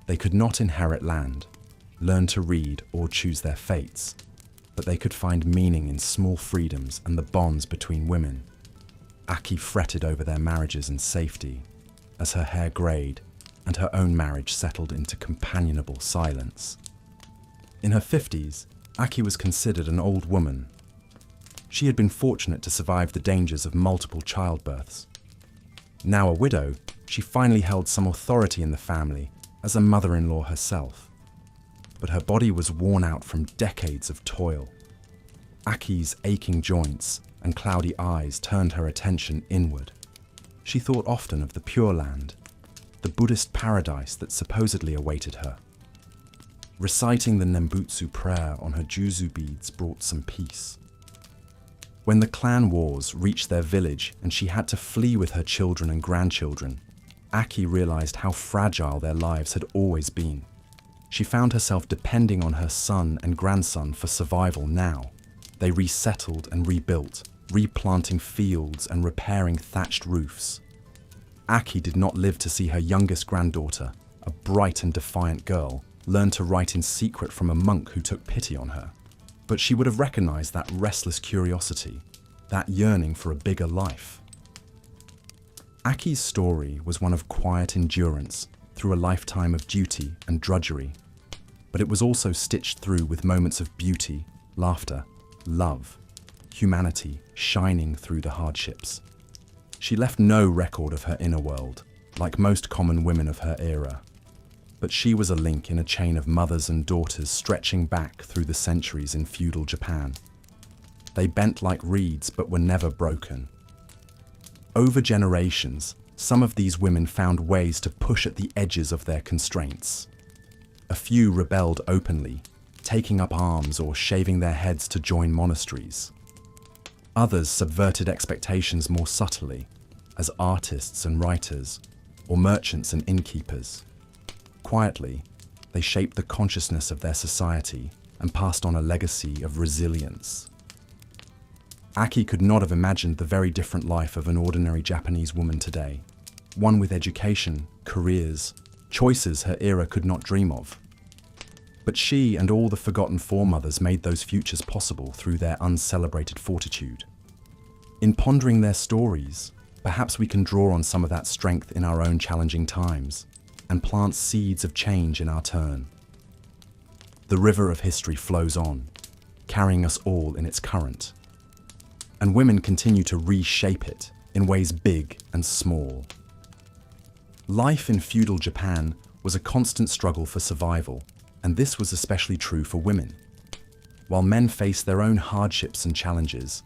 They could not inherit land, learn to read, or choose their fates, but they could find meaning in small freedoms and the bonds between women. Aki fretted over their marriages and safety as her hair greyed and her own marriage settled into companionable silence. In her 50s, Aki was considered an old woman. She had been fortunate to survive the dangers of multiple childbirths. Now a widow, she finally held some authority in the family as a mother-in-law herself. But her body was worn out from decades of toil. Aki's aching joints and cloudy eyes turned her attention inward. She thought often of the Pure Land, the Buddhist paradise that supposedly awaited her. Reciting the Nembutsu prayer on her juzu beads brought some peace. When the clan wars reached their village and she had to flee with her children and grandchildren, Aki realized how fragile their lives had always been. She found herself depending on her son and grandson for survival now. They resettled and rebuilt, replanting fields and repairing thatched roofs. Aki did not live to see her youngest granddaughter, a bright and defiant girl, learn to write in secret from a monk who took pity on her. But she would have recognized that restless curiosity, that yearning for a bigger life. Aki's story was one of quiet endurance through a lifetime of duty and drudgery, but it was also stitched through with moments of beauty, laughter, love, humanity shining through the hardships. She left no record of her inner world, like most common women of her era. But she was a link in a chain of mothers and daughters stretching back through the centuries in feudal Japan. They bent like reeds but were never broken. Over generations, some of these women found ways to push at the edges of their constraints. A few rebelled openly, taking up arms or shaving their heads to join monasteries. Others subverted expectations more subtly, as artists and writers, or merchants and innkeepers. Quietly, they shaped the consciousness of their society and passed on a legacy of resilience. Aki could not have imagined the very different life of an ordinary Japanese woman today, one with education, careers, choices her era could not dream of. But she and all the forgotten foremothers made those futures possible through their uncelebrated fortitude. In pondering their stories, perhaps we can draw on some of that strength in our own challenging times and plant seeds of change in our turn. The river of history flows on, carrying us all in its current. And women continue to reshape it in ways big and small. Life in feudal Japan was a constant struggle for survival, and this was especially true for women. While men faced their own hardships and challenges,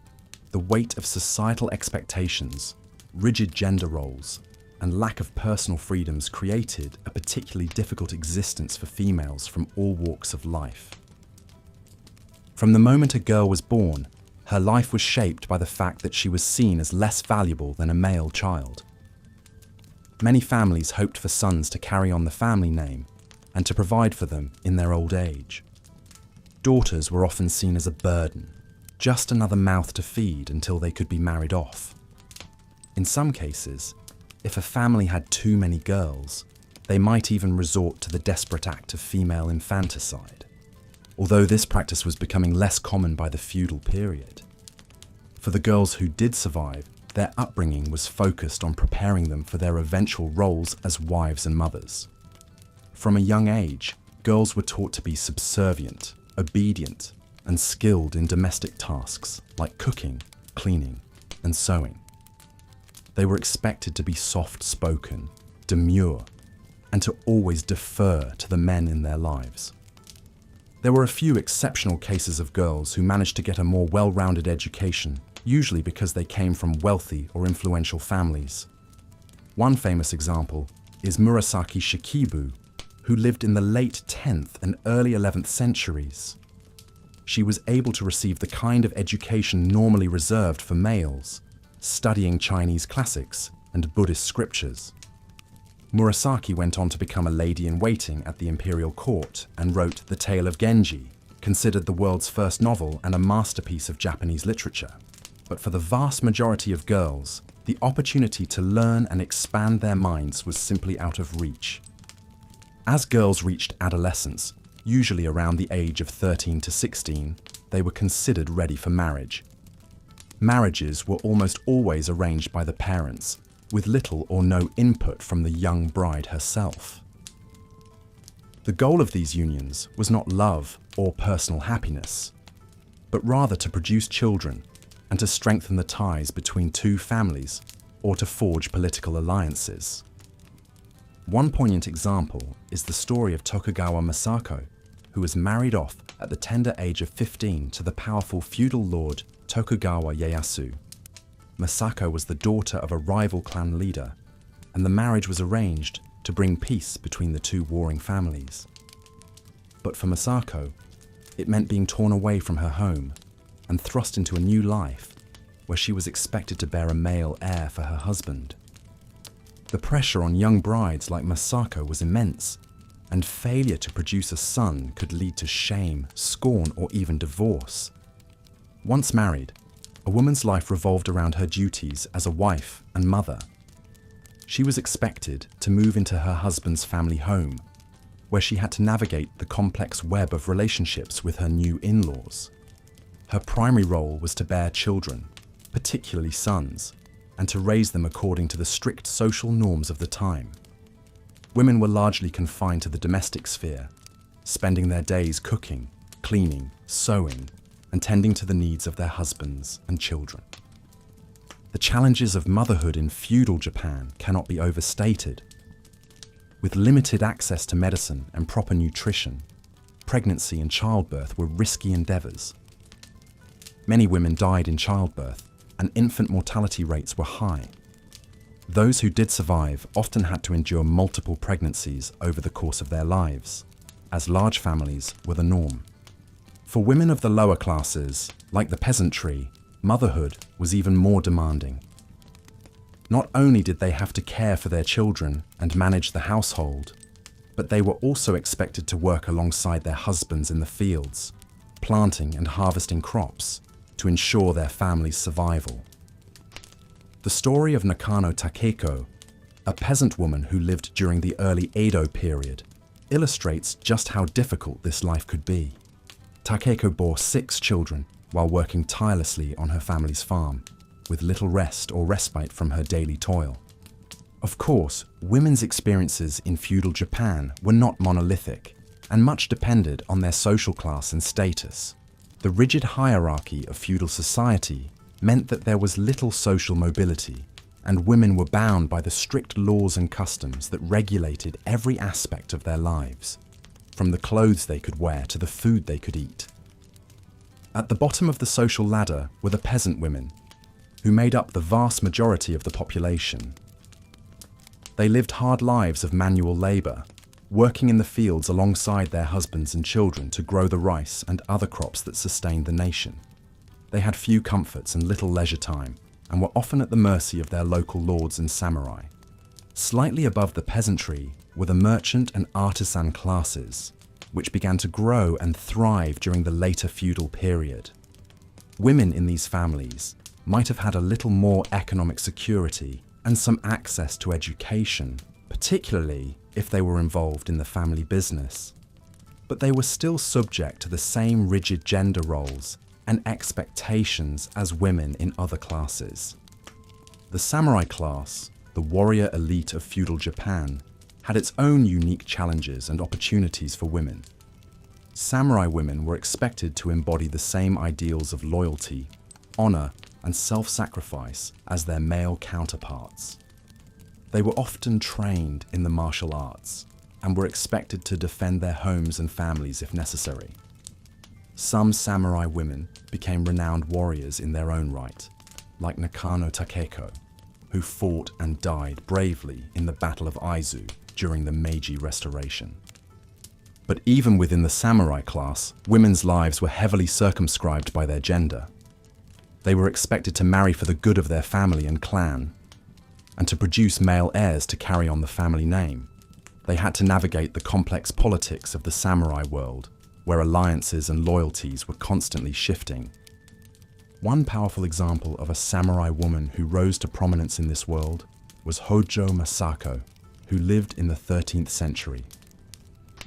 the weight of societal expectations, rigid gender roles, and lack of personal freedoms created a particularly difficult existence for females from all walks of life. From the moment a girl was born, her life was shaped by the fact that she was seen as less valuable than a male child. Many families hoped for sons to carry on the family name and to provide for them in their old age. Daughters were often seen as a burden, just another mouth to feed until they could be married off. In some cases, if a family had too many girls, they might even resort to the desperate act of female infanticide, although this practice was becoming less common by the feudal period. For the girls who did survive, their upbringing was focused on preparing them for their eventual roles as wives and mothers. From a young age, girls were taught to be subservient, obedient, and skilled in domestic tasks like cooking, cleaning, and sewing. They were expected to be soft-spoken, demure, and to always defer to the men in their lives. There were a few exceptional cases of girls who managed to get a more well-rounded education, usually because they came from wealthy or influential families. One famous example is Murasaki Shikibu, who lived in the late 10th and early 11th centuries. She was able to receive the kind of education normally reserved for males, studying Chinese classics and Buddhist scriptures. Murasaki went on to become a lady-in-waiting at the imperial court and wrote The Tale of Genji, considered the world's first novel and a masterpiece of Japanese literature. But for the vast majority of girls, the opportunity to learn and expand their minds was simply out of reach. As girls reached adolescence, usually around the age of 13 to 16, they were considered ready for marriage. Marriages were almost always arranged by the parents, with little or no input from the young bride herself. The goal of these unions was not love or personal happiness, but rather to produce children and to strengthen the ties between two families or to forge political alliances. One poignant example is the story of Tokugawa Masako, who was married off at the tender age of 15 to the powerful feudal lord Tokugawa Ieyasu. Masako was the daughter of a rival clan leader, and the marriage was arranged to bring peace between the two warring families. But for Masako, it meant being torn away from her home and thrust into a new life where she was expected to bear a male heir for her husband. The pressure on young brides like Masako was immense, and failure to produce a son could lead to shame, scorn, or even divorce. Once married, a woman's life revolved around her duties as a wife and mother. She was expected to move into her husband's family home, where she had to navigate the complex web of relationships with her new in-laws. Her primary role was to bear children, particularly sons, and to raise them according to the strict social norms of the time. Women were largely confined to the domestic sphere, spending their days cooking, cleaning, sewing, and tending to the needs of their husbands and children. The challenges of motherhood in feudal Japan cannot be overstated. With limited access to medicine and proper nutrition, pregnancy and childbirth were risky endeavors. Many women died in childbirth, and infant mortality rates were high. Those who did survive often had to endure multiple pregnancies over the course of their lives, as large families were the norm. For women of the lower classes, like the peasantry, motherhood was even more demanding. Not only did they have to care for their children and manage the household, but they were also expected to work alongside their husbands in the fields, planting and harvesting crops to ensure their family's survival. The story of Nakano Takeko, a peasant woman who lived during the early Edo period, illustrates just how difficult this life could be. Takeko bore 6 children while working tirelessly on her family's farm, with little rest or respite from her daily toil. Of course, women's experiences in feudal Japan were not monolithic, and much depended on their social class and status. The rigid hierarchy of feudal society meant that there was little social mobility, and women were bound by the strict laws and customs that regulated every aspect of their lives, from the clothes they could wear to the food they could eat. At the bottom of the social ladder were the peasant women, who made up the vast majority of the population. They lived hard lives of manual labor, working in the fields alongside their husbands and children to grow the rice and other crops that sustained the nation. They had few comforts and little leisure time, and were often at the mercy of their local lords and samurai. Slightly above the peasantry were the merchant and artisan classes, which began to grow and thrive during the later feudal period. Women in these families might have had a little more economic security and some access to education, particularly if they were involved in the family business. But they were still subject to the same rigid gender roles and expectations as women in other classes. The samurai class, the warrior elite of feudal Japan, had its own unique challenges and opportunities for women. Samurai women were expected to embody the same ideals of loyalty, honor, and self-sacrifice as their male counterparts. They were often trained in the martial arts and were expected to defend their homes and families if necessary. Some samurai women became renowned warriors in their own right, like Nakano Takeko, who fought and died bravely in the Battle of Aizu during the Meiji Restoration. But even within the samurai class, women's lives were heavily circumscribed by their gender. They were expected to marry for the good of their family and clan, and to produce male heirs to carry on the family name. They had to navigate the complex politics of the samurai world, where alliances and loyalties were constantly shifting. One powerful example of a samurai woman who rose to prominence in this world was Hojo Masako, who lived in the 13th century.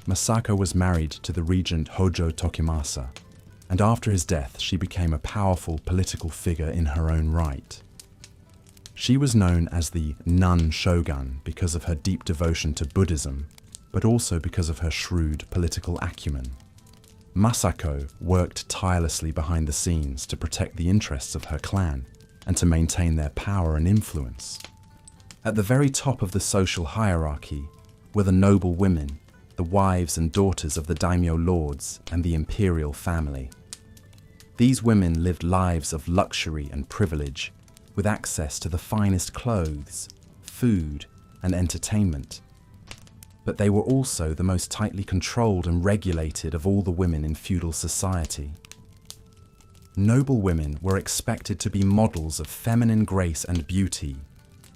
Masako was married to the regent Hojo Tokimasa, and after his death she became a powerful political figure in her own right. She was known as the nun shogun because of her deep devotion to Buddhism, but also because of her shrewd political acumen. Masako worked tirelessly behind the scenes to protect the interests of her clan and to maintain their power and influence. At the very top of the social hierarchy were the noble women, the wives and daughters of the daimyo lords and the imperial family. These women lived lives of luxury and privilege, with access to the finest clothes, food, and entertainment. But they were also the most tightly controlled and regulated of all the women in feudal society. Noble women were expected to be models of feminine grace and beauty,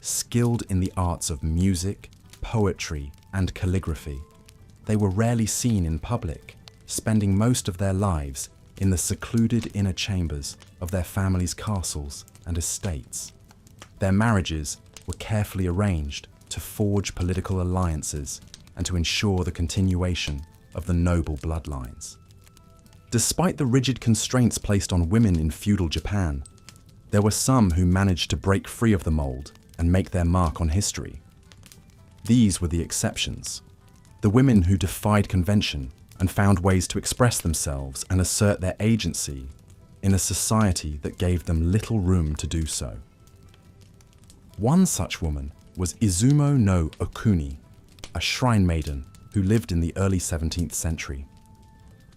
skilled in the arts of music, poetry, and calligraphy. They were rarely seen in public, spending most of their lives in the secluded inner chambers of their families' castles and estates. Their marriages were carefully arranged to forge political alliances and to ensure the continuation of the noble bloodlines. Despite the rigid constraints placed on women in feudal Japan, there were some who managed to break free of the mold and make their mark on history. These were the exceptions, the women who defied convention and found ways to express themselves and assert their agency in a society that gave them little room to do so. One such woman was Izumo no Okuni, a shrine maiden who lived in the early 17th century.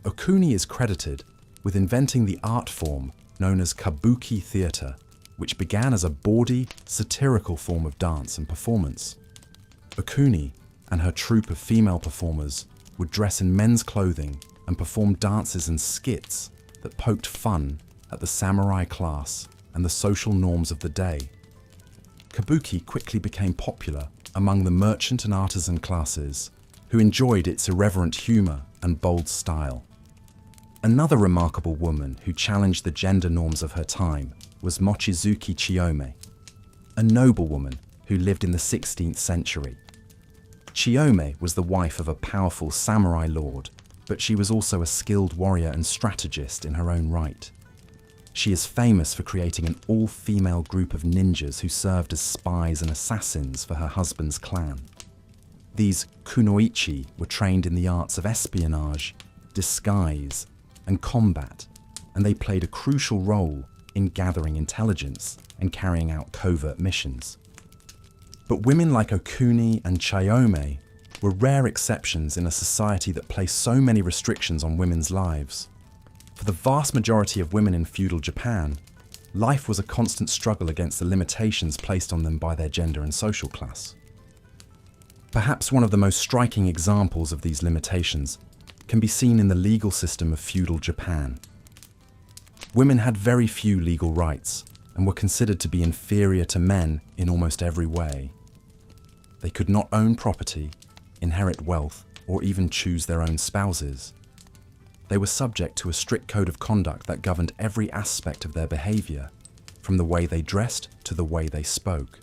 Okuni is credited with inventing the art form known as kabuki theatre, which began as a bawdy, satirical form of dance and performance. Okuni and her troupe of female performers would dress in men's clothing and perform dances and skits that poked fun at the samurai class and the social norms of the day. Kabuki quickly became popular among the merchant and artisan classes, who enjoyed its irreverent humor and bold style. Another remarkable woman who challenged the gender norms of her time was Mochizuki Chiyome, a noble woman who lived in the 16th century. Chiyome was the wife of a powerful samurai lord, but she was also a skilled warrior and strategist in her own right. She is famous for creating an all-female group of ninjas who served as spies and assassins for her husband's clan. These kunoichi were trained in the arts of espionage, disguise, and combat, and they played a crucial role in gathering intelligence and carrying out covert missions. But women like Okuni and Chiyome were rare exceptions in a society that placed so many restrictions on women's lives. For the vast majority of women in feudal Japan, life was a constant struggle against the limitations placed on them by their gender and social class. Perhaps one of the most striking examples of these limitations can be seen in the legal system of feudal Japan. Women had very few legal rights and were considered to be inferior to men in almost every way. They could not own property, inherit wealth, or even choose their own spouses. They were subject to a strict code of conduct that governed every aspect of their behavior, from the way they dressed to the way they spoke.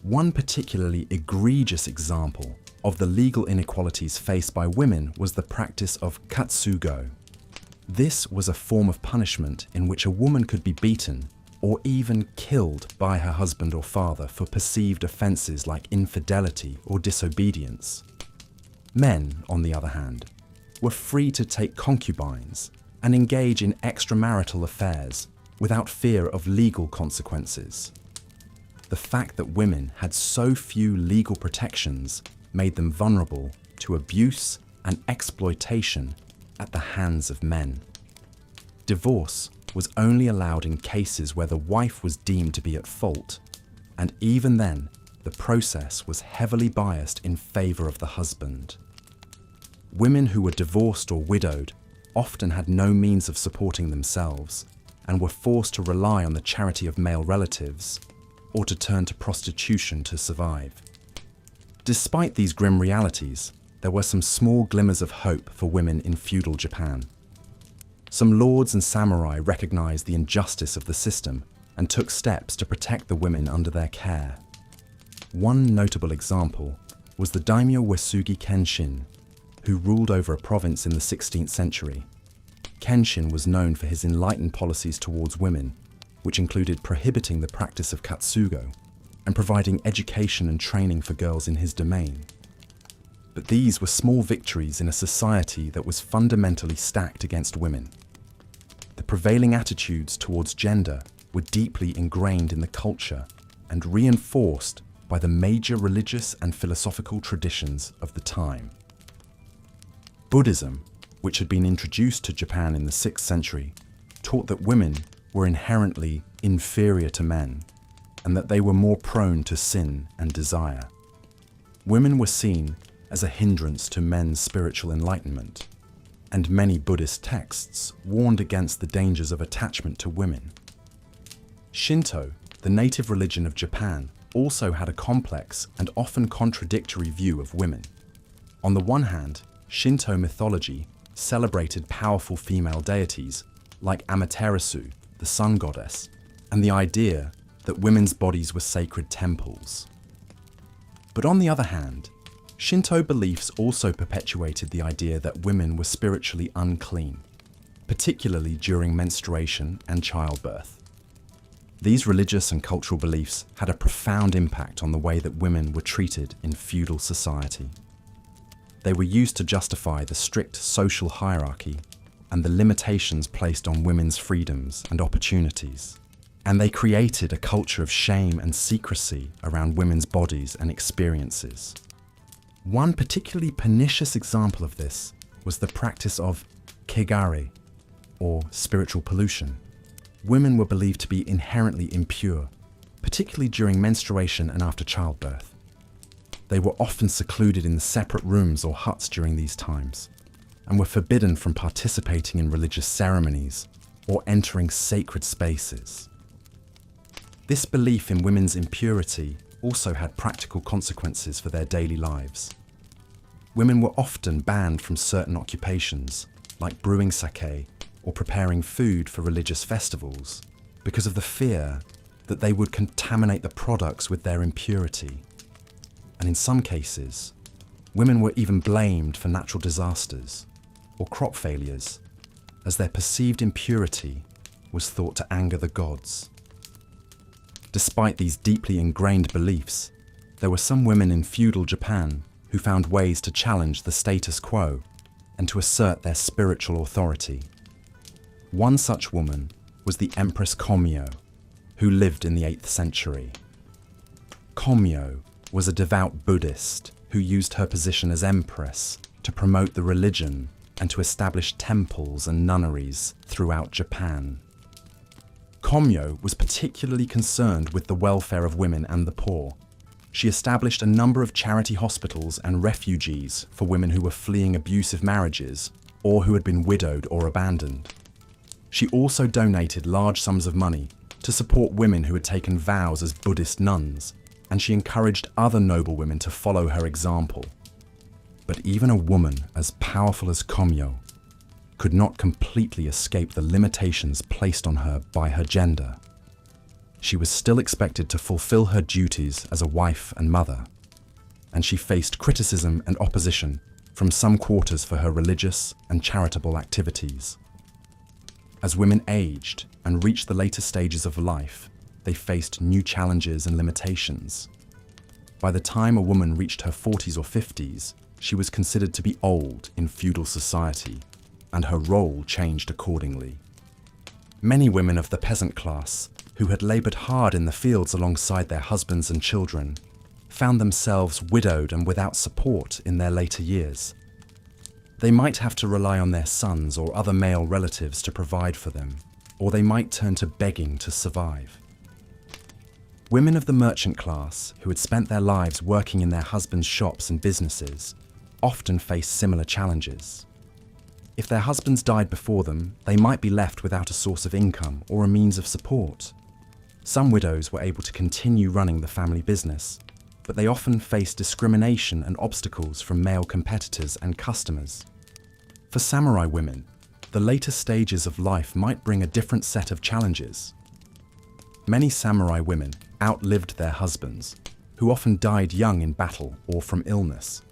One particularly egregious example of the legal inequalities faced by women was the practice of katsugo. This was a form of punishment in which a woman could be beaten or even killed by her husband or father for perceived offences like infidelity or disobedience. Men, on the other hand, were free to take concubines and engage in extramarital affairs without fear of legal consequences. The fact that women had so few legal protections made them vulnerable to abuse and exploitation at the hands of men. Divorce was only allowed in cases where the wife was deemed to be at fault, and even then, the process was heavily biased in favour of the husband. Women who were divorced or widowed often had no means of supporting themselves and were forced to rely on the charity of male relatives or to turn to prostitution to survive. Despite these grim realities, there were some small glimmers of hope for women in feudal Japan. Some lords and samurai recognized the injustice of the system and took steps to protect the women under their care. One notable example was the daimyo Uesugi Kenshin, who ruled over a province in the 16th century. Kenshin was known for his enlightened policies towards women, which included prohibiting the practice of katsugo and providing education and training for girls in his domain. But these were small victories in a society that was fundamentally stacked against women. The prevailing attitudes towards gender were deeply ingrained in the culture and reinforced by the major religious and philosophical traditions of the time. Buddhism, which had been introduced to Japan in the 6th century, taught that women were inherently inferior to men and that they were more prone to sin and desire. Women were seen as a hindrance to men's spiritual enlightenment, and many Buddhist texts warned against the dangers of attachment to women. Shinto, the native religion of Japan, also had a complex and often contradictory view of women. On the one hand, Shinto mythology celebrated powerful female deities like Amaterasu, the sun goddess, and the idea that women's bodies were sacred temples. But on the other hand, Shinto beliefs also perpetuated the idea that women were spiritually unclean, particularly during menstruation and childbirth. These religious and cultural beliefs had a profound impact on the way that women were treated in feudal society. They were used to justify the strict social hierarchy and the limitations placed on women's freedoms and opportunities. And they created a culture of shame and secrecy around women's bodies and experiences. One particularly pernicious example of this was the practice of kegare, or spiritual pollution. Women were believed to be inherently impure, particularly during menstruation and after childbirth. They were often secluded in separate rooms or huts during these times, and were forbidden from participating in religious ceremonies or entering sacred spaces. This belief in women's impurity also had practical consequences for their daily lives. Women were often banned from certain occupations, like brewing sake or preparing food for religious festivals, because of the fear that they would contaminate the products with their impurity. And in some cases, women were even blamed for natural disasters or crop failures, as their perceived impurity was thought to anger the gods. Despite these deeply ingrained beliefs, there were some women in feudal Japan who found ways to challenge the status quo and to assert their spiritual authority. One such woman was the Empress Komyo, who lived in the 8th century. Komyo was a devout Buddhist who used her position as empress to promote the religion and to establish temples and nunneries throughout Japan. Komyo was particularly concerned with the welfare of women and the poor. She established a number of charity hospitals and refuges for women who were fleeing abusive marriages or who had been widowed or abandoned. She also donated large sums of money to support women who had taken vows as Buddhist nuns, and she encouraged other noblewomen to follow her example. But even a woman as powerful as Komyo could not completely escape the limitations placed on her by her gender. She was still expected to fulfill her duties as a wife and mother, and she faced criticism and opposition from some quarters for her religious and charitable activities. As women aged and reached the later stages of life, they faced new challenges and limitations. By the time a woman reached her 40s or 50s, she was considered to be old in feudal society, and her role changed accordingly. Many women of the peasant class, who had laboured hard in the fields alongside their husbands and children, found themselves widowed and without support in their later years. They might have to rely on their sons or other male relatives to provide for them, or they might turn to begging to survive. Women of the merchant class, who had spent their lives working in their husbands' shops and businesses, often faced similar challenges. If their husbands died before them, they might be left without a source of income or a means of support. Some widows were able to continue running the family business, but they often faced discrimination and obstacles from male competitors and customers. For samurai women, the later stages of life might bring a different set of challenges. Many samurai women outlived their husbands, who often died young in battle or from illness.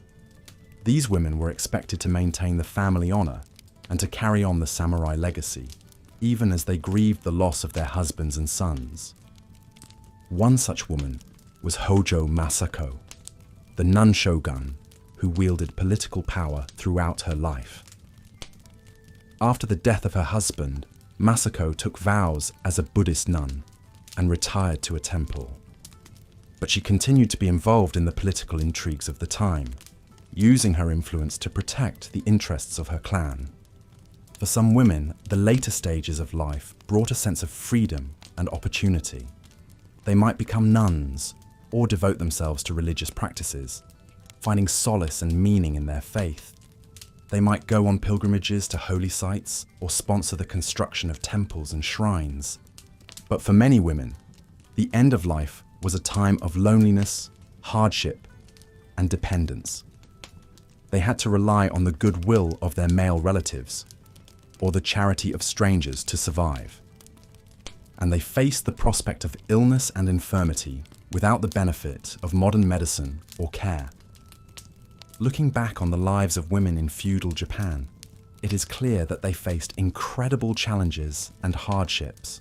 These women were expected to maintain the family honor and to carry on the samurai legacy, even as they grieved the loss of their husbands and sons. One such woman was Hojo Masako, the nun shogun who wielded political power throughout her life. After the death of her husband, Masako took vows as a Buddhist nun and retired to a temple. But she continued to be involved in the political intrigues of the time, using her influence to protect the interests of her clan. For some women, the later stages of life brought a sense of freedom and opportunity. They might become nuns or devote themselves to religious practices, finding solace and meaning in their faith. They might go on pilgrimages to holy sites or sponsor the construction of temples and shrines. But for many women, the end of life was a time of loneliness, hardship, and dependence. They had to rely on the goodwill of their male relatives or the charity of strangers to survive. And they faced the prospect of illness and infirmity without the benefit of modern medicine or care. Looking back on the lives of women in feudal Japan, it is clear that they faced incredible challenges and hardships.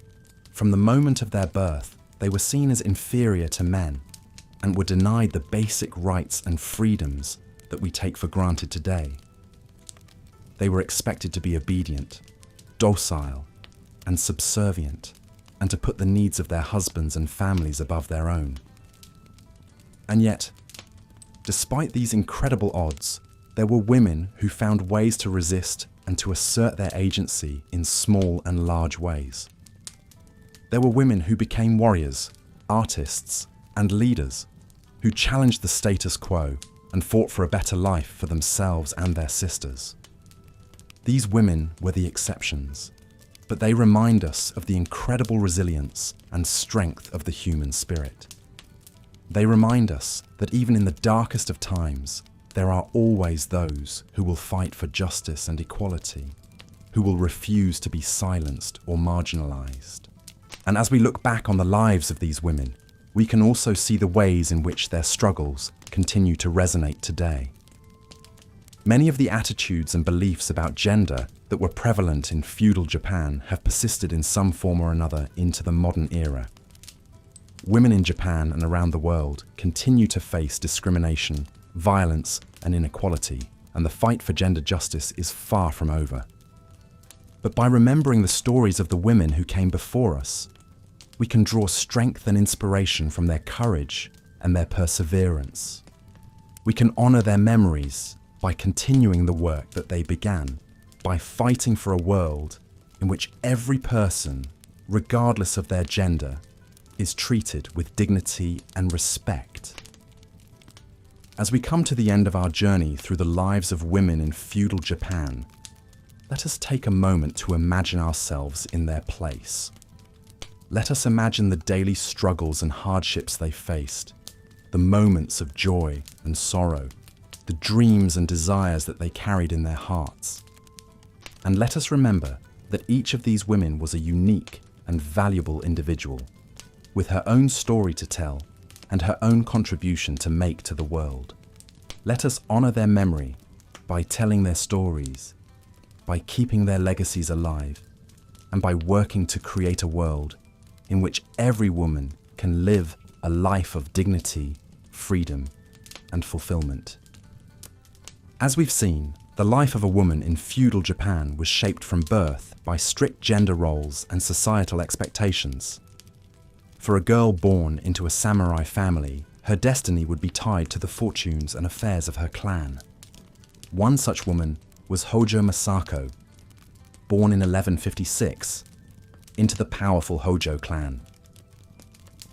From the moment of their birth, they were seen as inferior to men and were denied the basic rights and freedoms that we take for granted today. They were expected to be obedient, docile, and subservient, and to put the needs of their husbands and families above their own. And yet, despite these incredible odds, there were women who found ways to resist and to assert their agency in small and large ways. There were women who became warriors, artists, and leaders, who challenged the status quo and fought for a better life for themselves and their sisters. These women were the exceptions, but they remind us of the incredible resilience and strength of the human spirit. They remind us that even in the darkest of times, there are always those who will fight for justice and equality, who will refuse to be silenced or marginalized. And as we look back on the lives of these women, we can also see the ways in which their struggles continue to resonate today. Many of the attitudes and beliefs about gender that were prevalent in feudal Japan have persisted in some form or another into the modern era. Women in Japan and around the world continue to face discrimination, violence, and inequality, and the fight for gender justice is far from over. But by remembering the stories of the women who came before us, we can draw strength and inspiration from their courage and their perseverance. We can honor their memories by continuing the work that they began, by fighting for a world in which every person, regardless of their gender, is treated with dignity and respect. As we come to the end of our journey through the lives of women in feudal Japan, let us take a moment to imagine ourselves in their place. Let us imagine the daily struggles and hardships they faced, the moments of joy and sorrow, the dreams and desires that they carried in their hearts. And let us remember that each of these women was a unique and valuable individual, with her own story to tell and her own contribution to make to the world. Let us honor their memory by telling their stories, by keeping their legacies alive, and by working to create a world in which every woman can live a life of dignity, freedom, and fulfillment. As we've seen, the life of a woman in feudal Japan was shaped from birth by strict gender roles and societal expectations. For a girl born into a samurai family, her destiny would be tied to the fortunes and affairs of her clan. One such woman was Hojo Masako, born in 1156, into the powerful Hojo clan.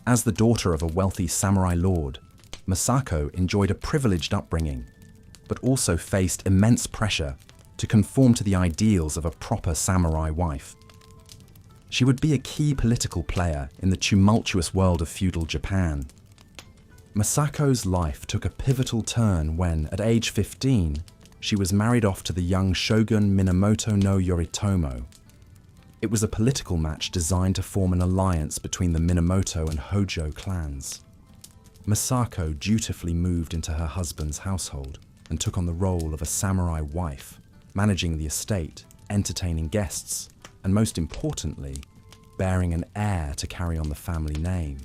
As the daughter of a wealthy samurai lord, Masako enjoyed a privileged upbringing, but also faced immense pressure to conform to the ideals of a proper samurai wife. She would be a key political player in the tumultuous world of feudal Japan. Masako's life took a pivotal turn when, at age 15, she was married off to the young shogun Minamoto no Yoritomo. It was a political match designed to form an alliance between the Minamoto and Hojo clans. Masako dutifully moved into her husband's household and took on the role of a samurai wife, managing the estate, entertaining guests, and most importantly, bearing an heir to carry on the family name.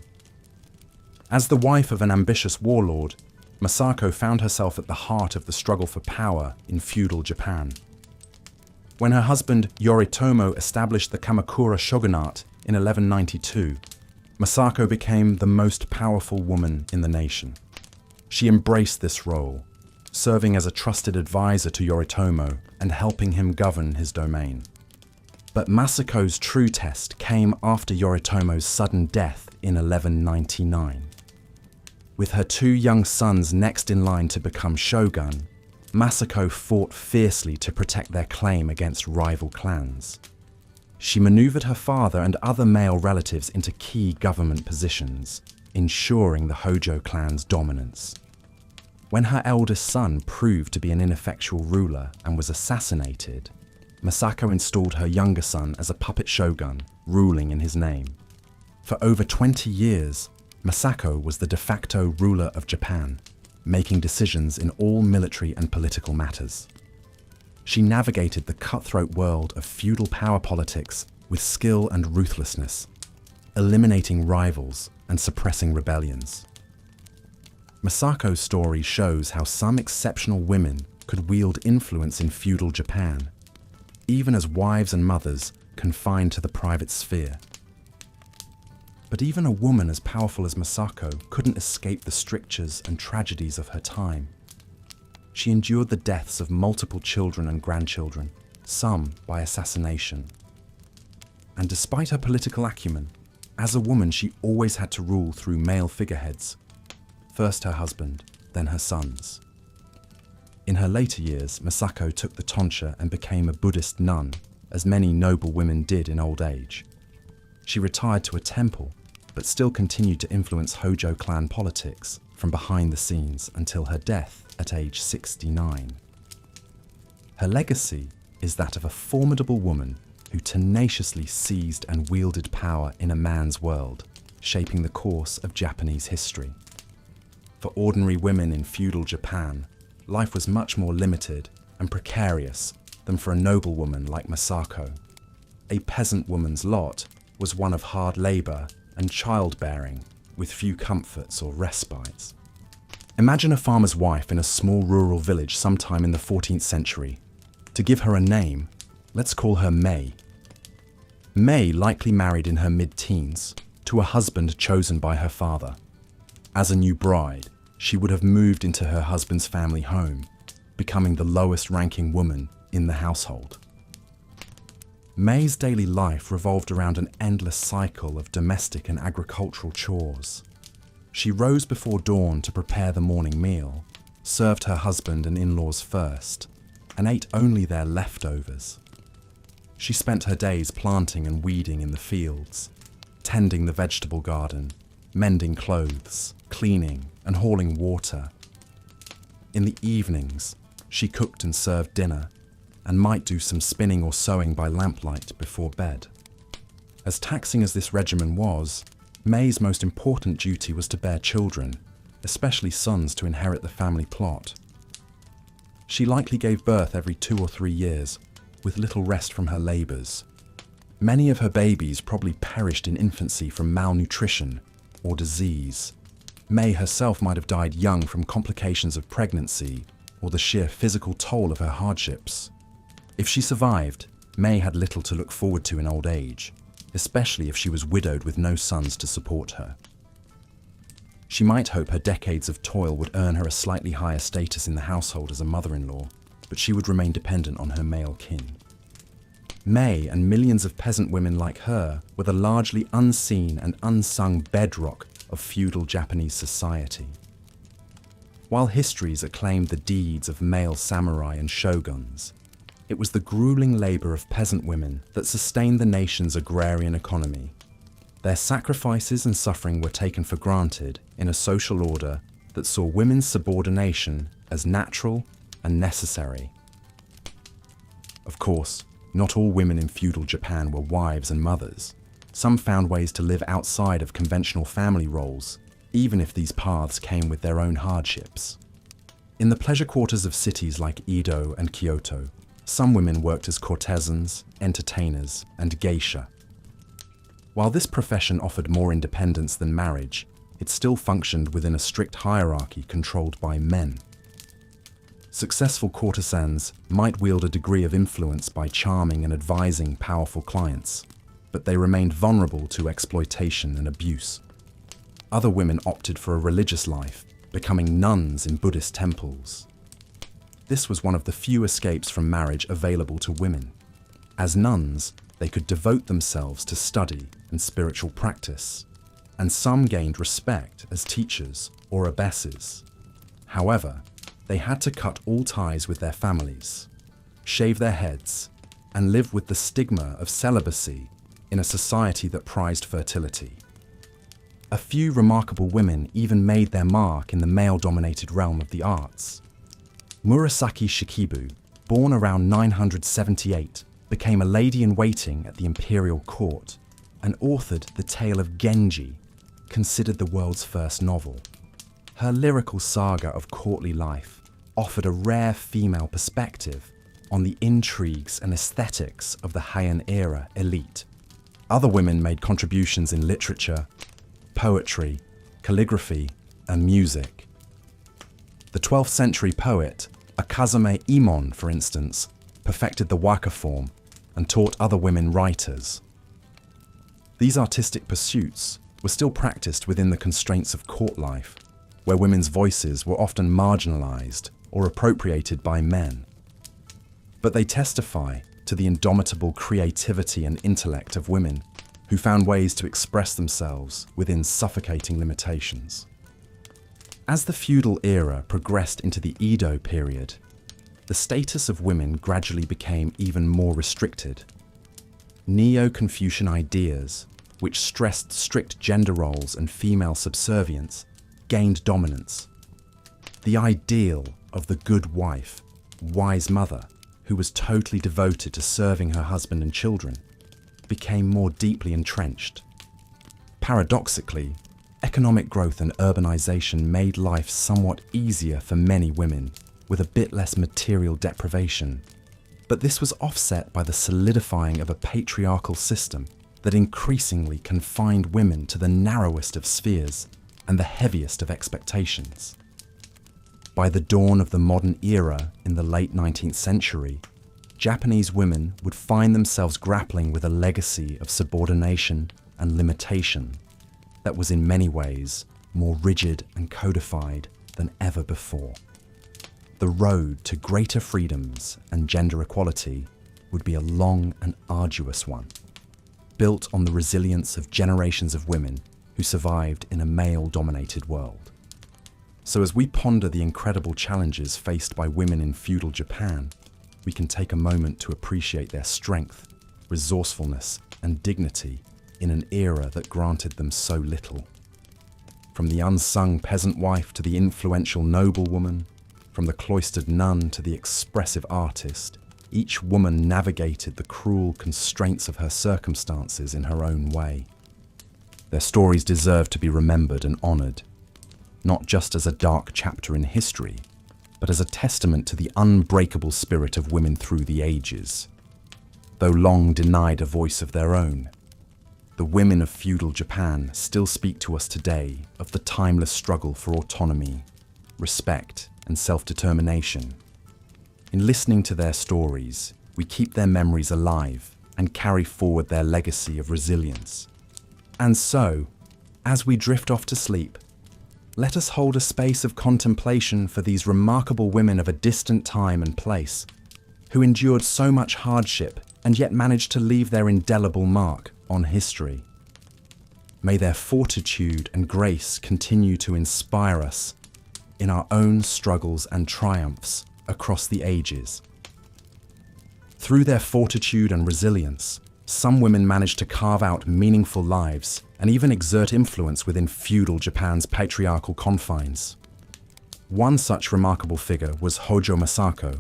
As the wife of an ambitious warlord, Masako found herself at the heart of the struggle for power in feudal Japan. When her husband Yoritomo established the Kamakura shogunate in 1192, Masako became the most powerful woman in the nation. She embraced this role, serving as a trusted advisor to Yoritomo and helping him govern his domain. But Masako's true test came after Yoritomo's sudden death in 1199. With her 2 young sons next in line to become shogun, Masako fought fiercely to protect their claim against rival clans. She maneuvered her father and other male relatives into key government positions, ensuring the Hojo clan's dominance. When her eldest son proved to be an ineffectual ruler and was assassinated, Masako installed her younger son as a puppet shogun, ruling in his name. For over 20 years, Masako was the de facto ruler of Japan, making decisions in all military and political matters. She navigated the cutthroat world of feudal power politics with skill and ruthlessness, eliminating rivals and suppressing rebellions. Masako's story shows how some exceptional women could wield influence in feudal Japan, even as wives and mothers confined to the private sphere. But even a woman as powerful as Masako couldn't escape the strictures and tragedies of her time. She endured the deaths of multiple children and grandchildren, some by assassination. And despite her political acumen, as a woman she always had to rule through male figureheads, first her husband, then her sons. In her later years, Masako took the tonsure and became a Buddhist nun, as many noble women did in old age. She retired to a temple, but still continued to influence Hojo clan politics from behind the scenes until her death at age 69. Her legacy is that of a formidable woman who tenaciously seized and wielded power in a man's world, shaping the course of Japanese history. For ordinary women in feudal Japan, life was much more limited and precarious than for a noblewoman like Masako. A peasant woman's lot was one of hard labour and childbearing, with few comforts or respites. Imagine a farmer's wife in a small rural village sometime in the 14th century. To give her a name, let's call her May. May likely married in her mid-teens to a husband chosen by her father. As a new bride, she would have moved into her husband's family home, becoming the lowest-ranking woman in the household. May's daily life revolved around an endless cycle of domestic and agricultural chores. She rose before dawn to prepare the morning meal, served her husband and in-laws first, and ate only their leftovers. She spent her days planting and weeding in the fields, tending the vegetable garden, mending clothes, cleaning and hauling water. In the evenings, she cooked and served dinner, and might do some spinning or sewing by lamplight before bed. As taxing as this regimen was, May's most important duty was to bear children, especially sons to inherit the family plot. She likely gave birth every 2 or 3 years, with little rest from her labours. Many of her babies probably perished in infancy from malnutrition or disease. May herself might have died young from complications of pregnancy or the sheer physical toll of her hardships. If she survived, May had little to look forward to in old age, especially if she was widowed with no sons to support her. She might hope her decades of toil would earn her a slightly higher status in the household as a mother-in-law, but she would remain dependent on her male kin. May and millions of peasant women like her were the largely unseen and unsung bedrock of feudal Japanese society. While histories acclaimed the deeds of male samurai and shoguns, it was the grueling labour of peasant women that sustained the nation's agrarian economy. Their sacrifices and suffering were taken for granted in a social order that saw women's subordination as natural and necessary. Of course, not all women in feudal Japan were wives and mothers. Some found ways to live outside of conventional family roles, even if these paths came with their own hardships. In the pleasure quarters of cities like Edo and Kyoto, some women worked as courtesans, entertainers, and geisha. While this profession offered more independence than marriage, it still functioned within a strict hierarchy controlled by men. Successful courtesans might wield a degree of influence by charming and advising powerful clients, but they remained vulnerable to exploitation and abuse. Other women opted for a religious life, becoming nuns in Buddhist temples. This was one of the few escapes from marriage available to women. As nuns, they could devote themselves to study and spiritual practice, and some gained respect as teachers or abbesses. However, they had to cut all ties with their families, shave their heads, and live with the stigma of celibacy in a society that prized fertility. A few remarkable women even made their mark in the male-dominated realm of the arts. Murasaki Shikibu, born around 978, became a lady-in-waiting at the imperial court and authored the tale of Genji, considered the world's first novel. Her lyrical saga of courtly life offered a rare female perspective on the intrigues and aesthetics of the Heian era elite. Other women made contributions in literature, poetry, calligraphy, and music. The 12th century poet Akazame Imon, for instance, perfected the waka form and taught other women writers. These artistic pursuits were still practiced within the constraints of court life, where women's voices were often marginalized or appropriated by men. But they testify to the indomitable creativity and intellect of women who found ways to express themselves within suffocating limitations. As the feudal era progressed into the Edo period, the status of women gradually became even more restricted. Neo-Confucian ideas, which stressed strict gender roles and female subservience, gained dominance. The ideal of the good wife, wise mother, who was totally devoted to serving her husband and children, became more deeply entrenched. Paradoxically, economic growth and urbanization made life somewhat easier for many women, with a bit less material deprivation. But this was offset by the solidifying of a patriarchal system that increasingly confined women to the narrowest of spheres and the heaviest of expectations. By the dawn of the modern era in the late 19th century, Japanese women would find themselves grappling with a legacy of subordination and limitation that was in many ways more rigid and codified than ever before. The road to greater freedoms and gender equality would be a long and arduous one, built on the resilience of generations of women who survived in a male-dominated world. So as we ponder the incredible challenges faced by women in feudal Japan, we can take a moment to appreciate their strength, resourcefulness, and dignity in an era that granted them so little. From the unsung peasant wife to the influential noblewoman, from the cloistered nun to the expressive artist, each woman navigated the cruel constraints of her circumstances in her own way. Their stories deserve to be remembered and honored, not just as a dark chapter in history, but as a testament to the unbreakable spirit of women through the ages. Though long denied a voice of their own, the women of feudal Japan still speak to us today of the timeless struggle for autonomy, respect, and self-determination. In listening to their stories, we keep their memories alive and carry forward their legacy of resilience. And so, as we drift off to sleep, let us hold a space of contemplation for these remarkable women of a distant time and place, who endured so much hardship and yet managed to leave their indelible mark on history. May their fortitude and grace continue to inspire us in our own struggles and triumphs across the ages. Through their fortitude and resilience, some women managed to carve out meaningful lives and even exert influence within feudal Japan's patriarchal confines. One such remarkable figure was Hojo Masako,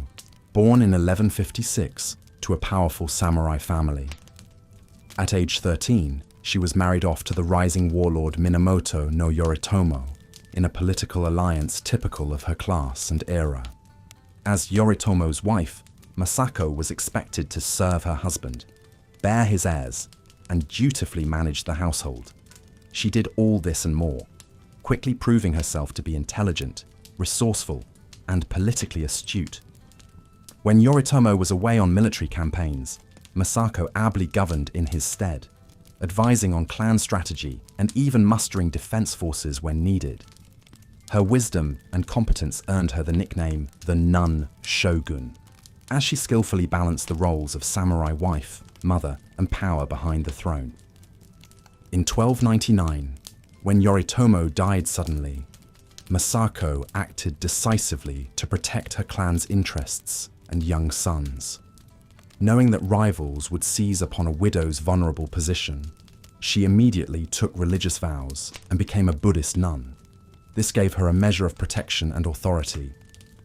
born in 1156 to a powerful samurai family. At age 13, she was married off to the rising warlord Minamoto no Yoritomo in a political alliance typical of her class and era. As Yoritomo's wife, Masako was expected to serve her husband, bear his heirs, and dutifully manage the household. She did all this and more, quickly proving herself to be intelligent, resourceful, and politically astute. When Yoritomo was away on military campaigns, Masako ably governed in his stead, advising on clan strategy and even mustering defense forces when needed. Her wisdom and competence earned her the nickname the Nun Shogun, as she skillfully balanced the roles of samurai wife, mother, and power behind the throne. In 1299, when Yoritomo died suddenly, Masako acted decisively to protect her clan's interests and young sons. Knowing that rivals would seize upon a widow's vulnerable position, she immediately took religious vows and became a Buddhist nun. This gave her a measure of protection and authority,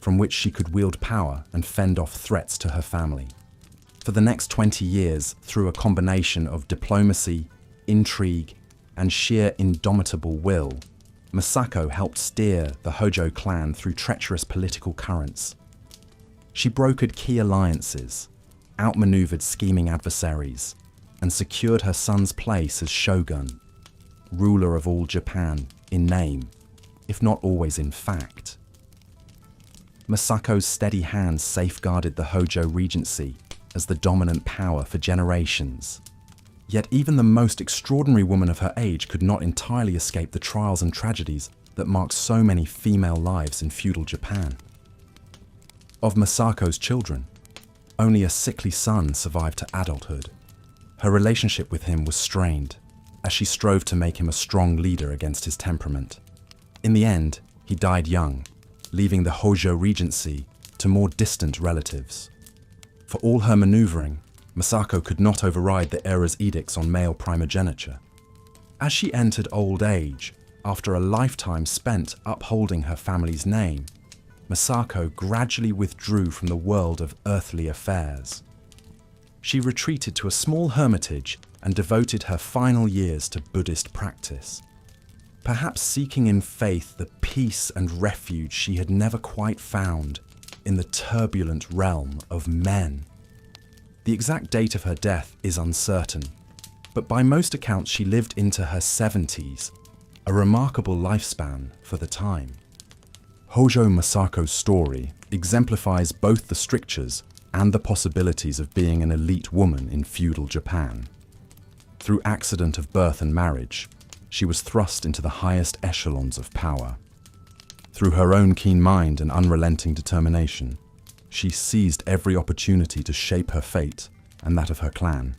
from which she could wield power and fend off threats to her family. For the next 20 years, through a combination of diplomacy, intrigue, and sheer indomitable will, Masako helped steer the Hojo clan through treacherous political currents. She brokered key alliances, outmaneuvered scheming adversaries, and secured her son's place as shogun, ruler of all Japan in name, if not always in fact. Masako's steady hand safeguarded the Hojo regency as the dominant power for generations. Yet even the most extraordinary woman of her age could not entirely escape the trials and tragedies that marked so many female lives in feudal Japan. Of Masako's children, only a sickly son survived to adulthood. Her relationship with him was strained, as she strove to make him a strong leader against his temperament. In the end, he died young, leaving the Hojo regency to more distant relatives. For all her maneuvering, Masako could not override the era's edicts on male primogeniture. As she entered old age, after a lifetime spent upholding her family's name, Masako gradually withdrew from the world of earthly affairs. She retreated to a small hermitage and devoted her final years to Buddhist practice, perhaps seeking in faith the peace and refuge she had never quite found in the turbulent realm of men. The exact date of her death is uncertain, but by most accounts she lived into her 70s, a remarkable lifespan for the time. Hojo Masako's story exemplifies both the strictures and the possibilities of being an elite woman in feudal Japan. Through accident of birth and marriage, she was thrust into the highest echelons of power. Through her own keen mind and unrelenting determination, she seized every opportunity to shape her fate and that of her clan.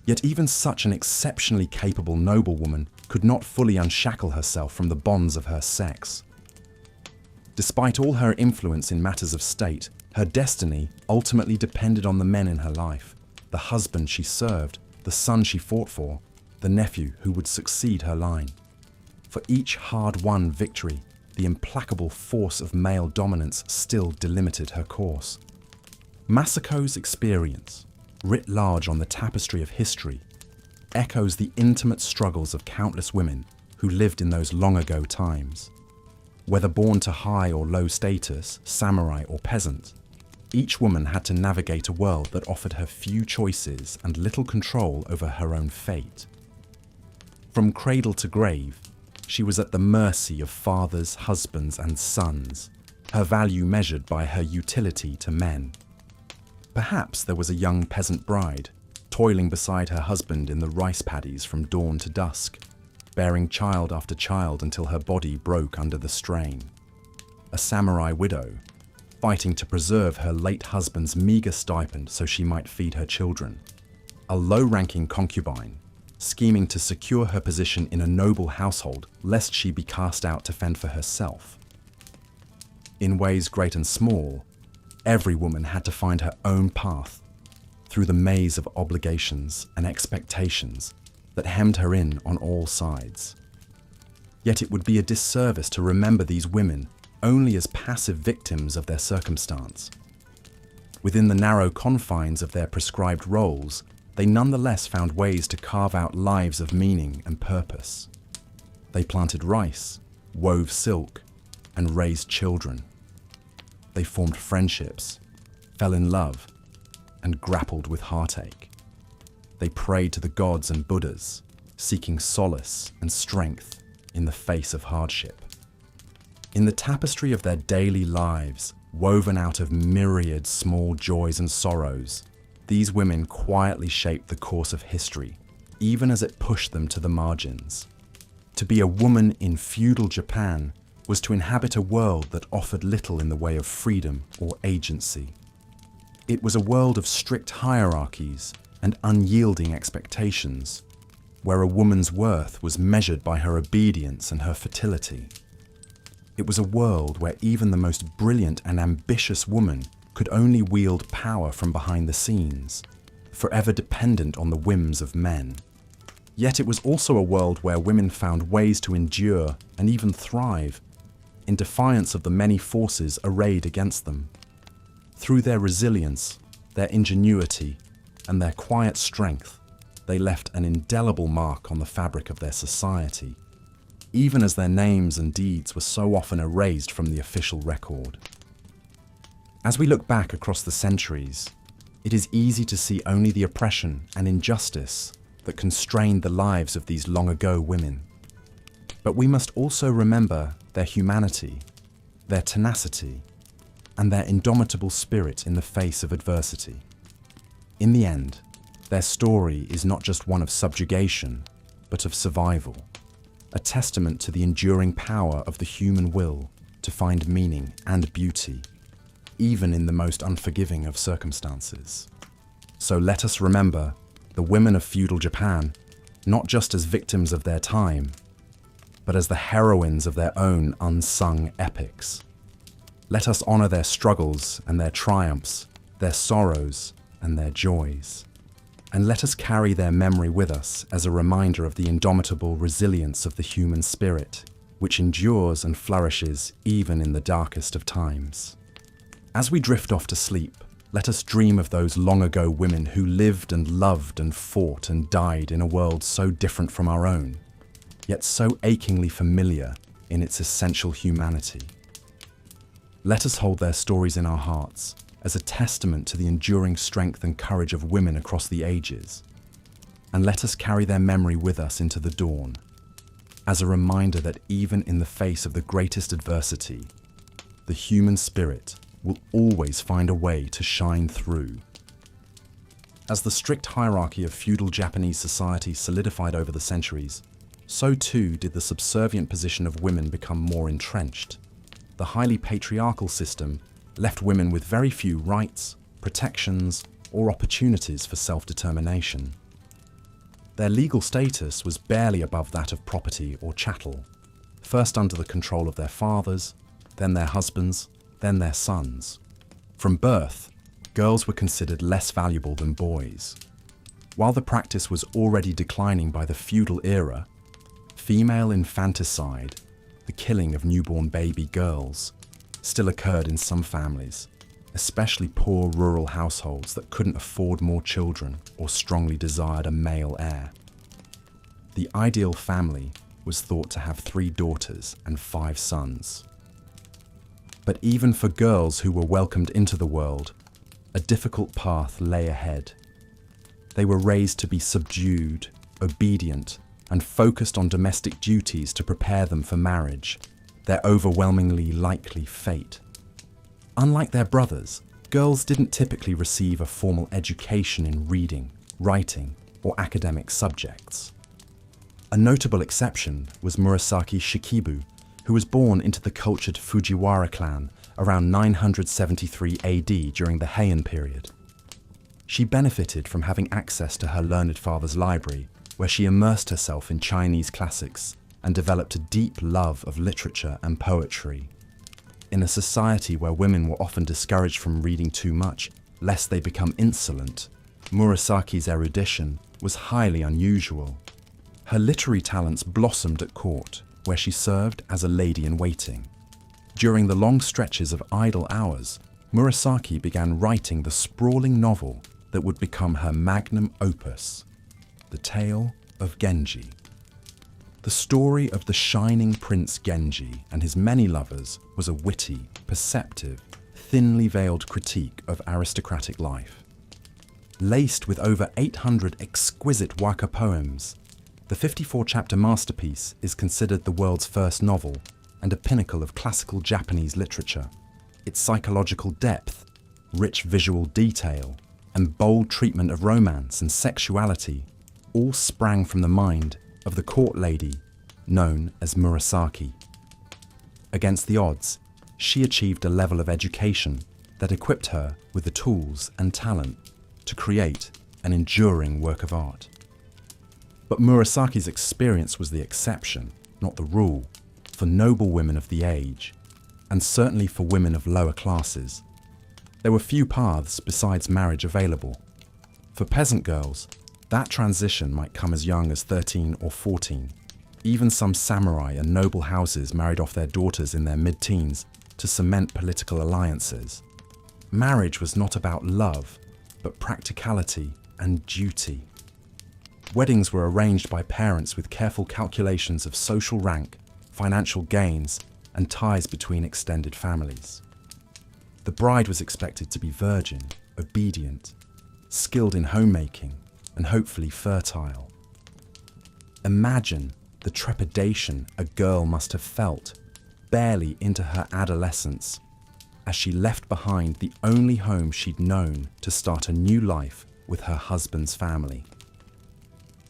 Yet even such an exceptionally capable noblewoman could not fully unshackle herself from the bonds of her sex. Despite all her influence in matters of state, her destiny ultimately depended on the men in her life, the husband she served, the son she fought for, the nephew who would succeed her line. For each hard-won victory, the implacable force of male dominance still delimited her course. Masako's experience, writ large on the tapestry of history, echoes the intimate struggles of countless women who lived in those long-ago times. Whether born to high or low status, samurai or peasant, each woman had to navigate a world that offered her few choices and little control over her own fate. From cradle to grave, she was at the mercy of fathers, husbands, and sons, her value measured by her utility to men. Perhaps there was a young peasant bride, toiling beside her husband in the rice paddies from dawn to dusk, bearing child after child until her body broke under the strain. A samurai widow, fighting to preserve her late husband's meager stipend so she might feed her children. A low-ranking concubine, scheming to secure her position in a noble household lest she be cast out to fend for herself. In ways great and small, every woman had to find her own path through the maze of obligations and expectations that hemmed her in on all sides. Yet it would be a disservice to remember these women only as passive victims of their circumstance. Within the narrow confines of their prescribed roles, they nonetheless found ways to carve out lives of meaning and purpose. They planted rice, wove silk, and raised children. They formed friendships, fell in love, and grappled with heartache. They prayed to the gods and Buddhas, seeking solace and strength in the face of hardship. In the tapestry of their daily lives, woven out of myriad small joys and sorrows, these women quietly shaped the course of history, even as it pushed them to the margins. To be a woman in feudal Japan was to inhabit a world that offered little in the way of freedom or agency. It was a world of strict hierarchies and unyielding expectations, where a woman's worth was measured by her obedience and her fertility. It was a world where even the most brilliant and ambitious woman could only wield power from behind the scenes, forever dependent on the whims of men. Yet it was also a world where women found ways to endure and even thrive, in defiance of the many forces arrayed against them. Through their resilience, their ingenuity, and their quiet strength, they left an indelible mark on the fabric of their society, even as their names and deeds were so often erased from the official record. As we look back across the centuries, it is easy to see only the oppression and injustice that constrained the lives of these long-ago women. But we must also remember their humanity, their tenacity, and their indomitable spirit in the face of adversity. In the end, their story is not just one of subjugation, but of survival, a testament to the enduring power of the human will to find meaning and beauty, even in the most unforgiving of circumstances. So let us remember the women of feudal Japan, not just as victims of their time, but as the heroines of their own unsung epics. Let us honor their struggles and their triumphs, their sorrows and their joys. And let us carry their memory with us as a reminder of the indomitable resilience of the human spirit, which endures and flourishes even in the darkest of times. As we drift off to sleep, let us dream of those long-ago women who lived and loved and fought and died in a world so different from our own, yet so achingly familiar in its essential humanity. Let us hold their stories in our hearts as a testament to the enduring strength and courage of women across the ages, and let us carry their memory with us into the dawn, as a reminder that even in the face of the greatest adversity, the human spirit will always find a way to shine through. As the strict hierarchy of feudal Japanese society solidified over the centuries, so too did the subservient position of women become more entrenched. The highly patriarchal system left women with very few rights, protections, or opportunities for self-determination. Their legal status was barely above that of property or chattel, first under the control of their fathers, then their husbands, then their sons. From birth, girls were considered less valuable than boys. While the practice was already declining by the feudal era, female infanticide, the killing of newborn baby girls, still occurred in some families, especially poor rural households that couldn't afford more children or strongly desired a male heir. The ideal family was thought to have 3 daughters and 5 sons. But even for girls who were welcomed into the world, a difficult path lay ahead. They were raised to be subdued, obedient, and focused on domestic duties to prepare them for marriage, their overwhelmingly likely fate. Unlike their brothers, girls didn't typically receive a formal education in reading, writing, or academic subjects. A notable exception was Murasaki Shikibu, who was born into the cultured Fujiwara clan around 973 AD during the Heian period. She benefited from having access to her learned father's library, where she immersed herself in Chinese classics and developed a deep love of literature and poetry. In a society where women were often discouraged from reading too much, lest they become insolent, Murasaki's erudition was highly unusual. Her literary talents blossomed at court, where she served as a lady-in-waiting. During the long stretches of idle hours, Murasaki began writing the sprawling novel that would become her magnum opus, The Tale of Genji. The story of the shining Prince Genji and his many lovers was a witty, perceptive, thinly veiled critique of aristocratic life. Laced with over 800 exquisite waka poems, the 54-chapter masterpiece is considered the world's first novel and a pinnacle of classical Japanese literature. Its psychological depth, rich visual detail, and bold treatment of romance and sexuality all sprang from the mind of the court lady known as Murasaki. Against the odds, she achieved a level of education that equipped her with the tools and talent to create an enduring work of art. But Murasaki's experience was the exception, not the rule, for noble women of the age, and certainly for women of lower classes. There were few paths besides marriage available. For peasant girls, that transition might come as young as 13 or 14. Even some samurai and noble houses married off their daughters in their mid-teens to cement political alliances. Marriage was not about love, but practicality and duty. Weddings were arranged by parents with careful calculations of social rank, financial gains, and ties between extended families. The bride was expected to be virgin, obedient, skilled in homemaking, and hopefully fertile. Imagine the trepidation a girl must have felt barely into her adolescence as she left behind the only home she'd known to start a new life with her husband's family.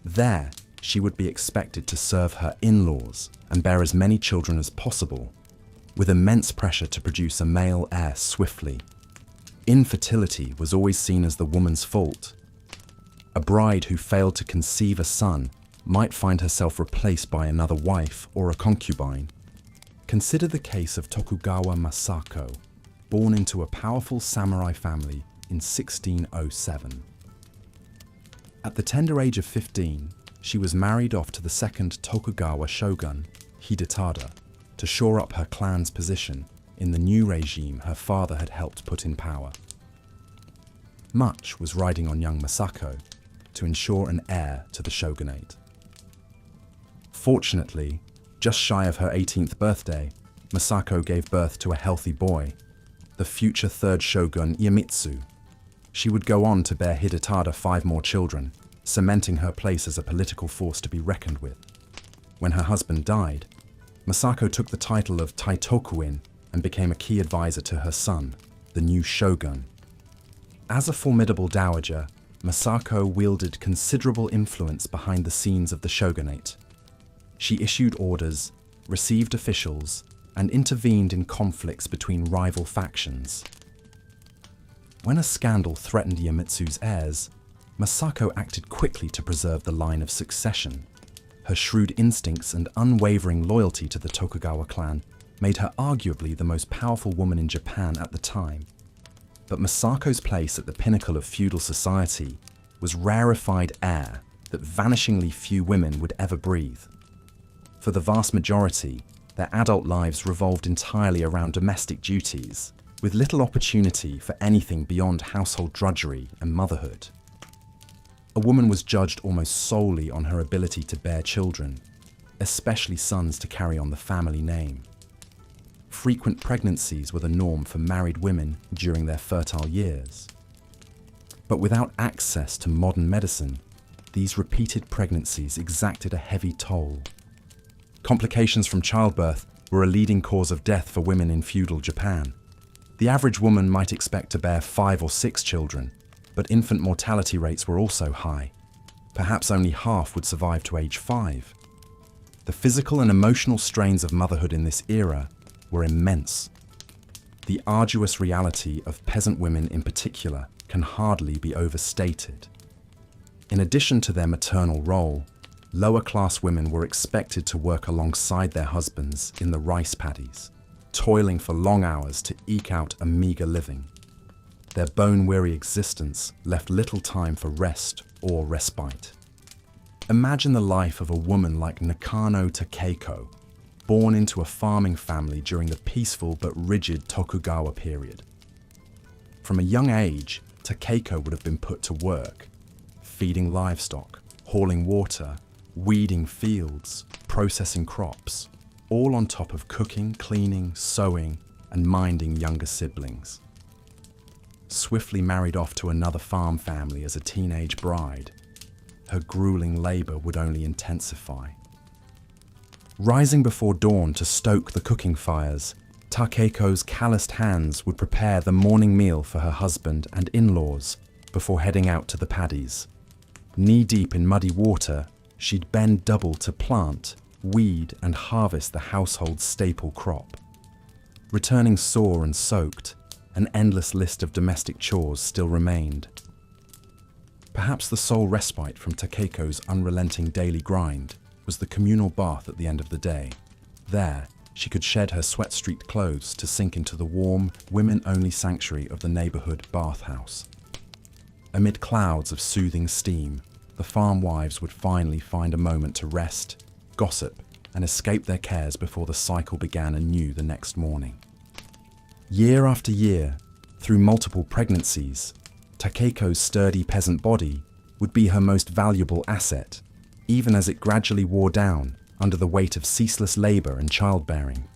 There, she would be expected to serve her in-laws and bear as many children as possible, with immense pressure to produce a male heir swiftly. Infertility was always seen as the woman's fault. A bride who failed to conceive a son might find herself replaced by another wife or a concubine. Consider the case of Tokugawa Masako, born into a powerful samurai family in 1607. At the tender age of 15, she was married off to the second Tokugawa shogun, Hidetada, to shore up her clan's position in the new regime her father had helped put in power. Much was riding on young Masako to ensure an heir to the shogunate. Fortunately, just shy of her 18th birthday, Masako gave birth to a healthy boy, the future third shogun Iemitsu. She would go on to bear Hidetada 5 more children, cementing her place as a political force to be reckoned with. When her husband died, Masako took the title of Taitokuin and became a key advisor to her son, the new shogun. As a formidable dowager, Masako wielded considerable influence behind the scenes of the shogunate. She issued orders, received officials, and intervened in conflicts between rival factions. When a scandal threatened Iemitsu's heirs, Masako acted quickly to preserve the line of succession. Her shrewd instincts and unwavering loyalty to the Tokugawa clan made her arguably the most powerful woman in Japan at the time. But Masako's place at the pinnacle of feudal society was rarefied air that vanishingly few women would ever breathe. For the vast majority, their adult lives revolved entirely around domestic duties, with little opportunity for anything beyond household drudgery and motherhood. A woman was judged almost solely on her ability to bear children, especially sons to carry on the family name. Frequent pregnancies were the norm for married women during their fertile years. But without access to modern medicine, these repeated pregnancies exacted a heavy toll. Complications from childbirth were a leading cause of death for women in feudal Japan. The average woman might expect to bear 5 or 6 children, but infant mortality rates were also high. Perhaps only half would survive to age 5. The physical and emotional strains of motherhood in this era were immense. The arduous reality of peasant women in particular can hardly be overstated. In addition to their maternal role, lower-class women were expected to work alongside their husbands in the rice paddies, toiling for long hours to eke out a meager living. Their bone-weary existence left little time for rest or respite. Imagine the life of a woman like Nakano Takeko, born into a farming family during the peaceful but rigid Tokugawa period. From a young age, Takeko would have been put to work, feeding livestock, hauling water, weeding fields, processing crops, all on top of cooking, cleaning, sewing, and minding younger siblings. Swiftly married off to another farm family as a teenage bride, her grueling labor would only intensify. Rising before dawn to stoke the cooking fires, Takeko's calloused hands would prepare the morning meal for her husband and in-laws before heading out to the paddies. Knee-deep in muddy water, she'd bend double to plant, weed, and harvest the household's staple crop. Returning sore and soaked, an endless list of domestic chores still remained. Perhaps the sole respite from Takeko's unrelenting daily grind was the communal bath at the end of the day. There, she could shed her sweat-streaked clothes to sink into the warm, women-only sanctuary of the neighborhood bathhouse. Amid clouds of soothing steam, the farm wives would finally find a moment to rest, gossip, and escape their cares before the cycle began anew the next morning. Year after year, through multiple pregnancies, Takeko's sturdy peasant body would be her most valuable asset, even as it gradually wore down under the weight of ceaseless labor and childbearing.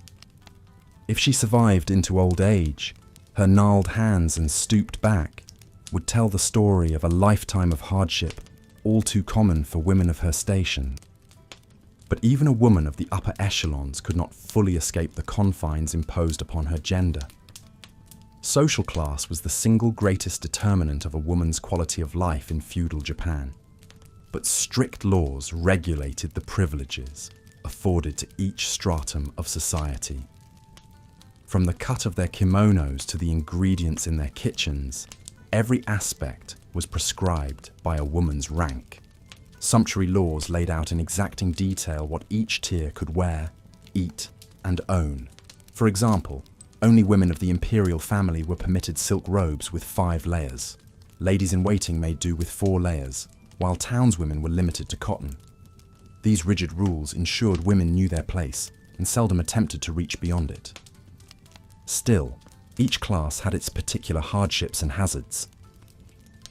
If she survived into old age, her gnarled hands and stooped back would tell the story of a lifetime of hardship all too common for women of her station. But even a woman of the upper echelons could not fully escape the confines imposed upon her gender. Social class was the single greatest determinant of a woman's quality of life in feudal Japan. But strict laws regulated the privileges afforded to each stratum of society. From the cut of their kimonos to the ingredients in their kitchens, every aspect was prescribed by a woman's rank. Sumptuary laws laid out in exacting detail what each tier could wear, eat, and own. For example, only women of the imperial family were permitted silk robes with 5 layers. Ladies-in-waiting made do with 4 layers, while townswomen were limited to cotton. These rigid rules ensured women knew their place and seldom attempted to reach beyond it. Still, each class had its particular hardships and hazards.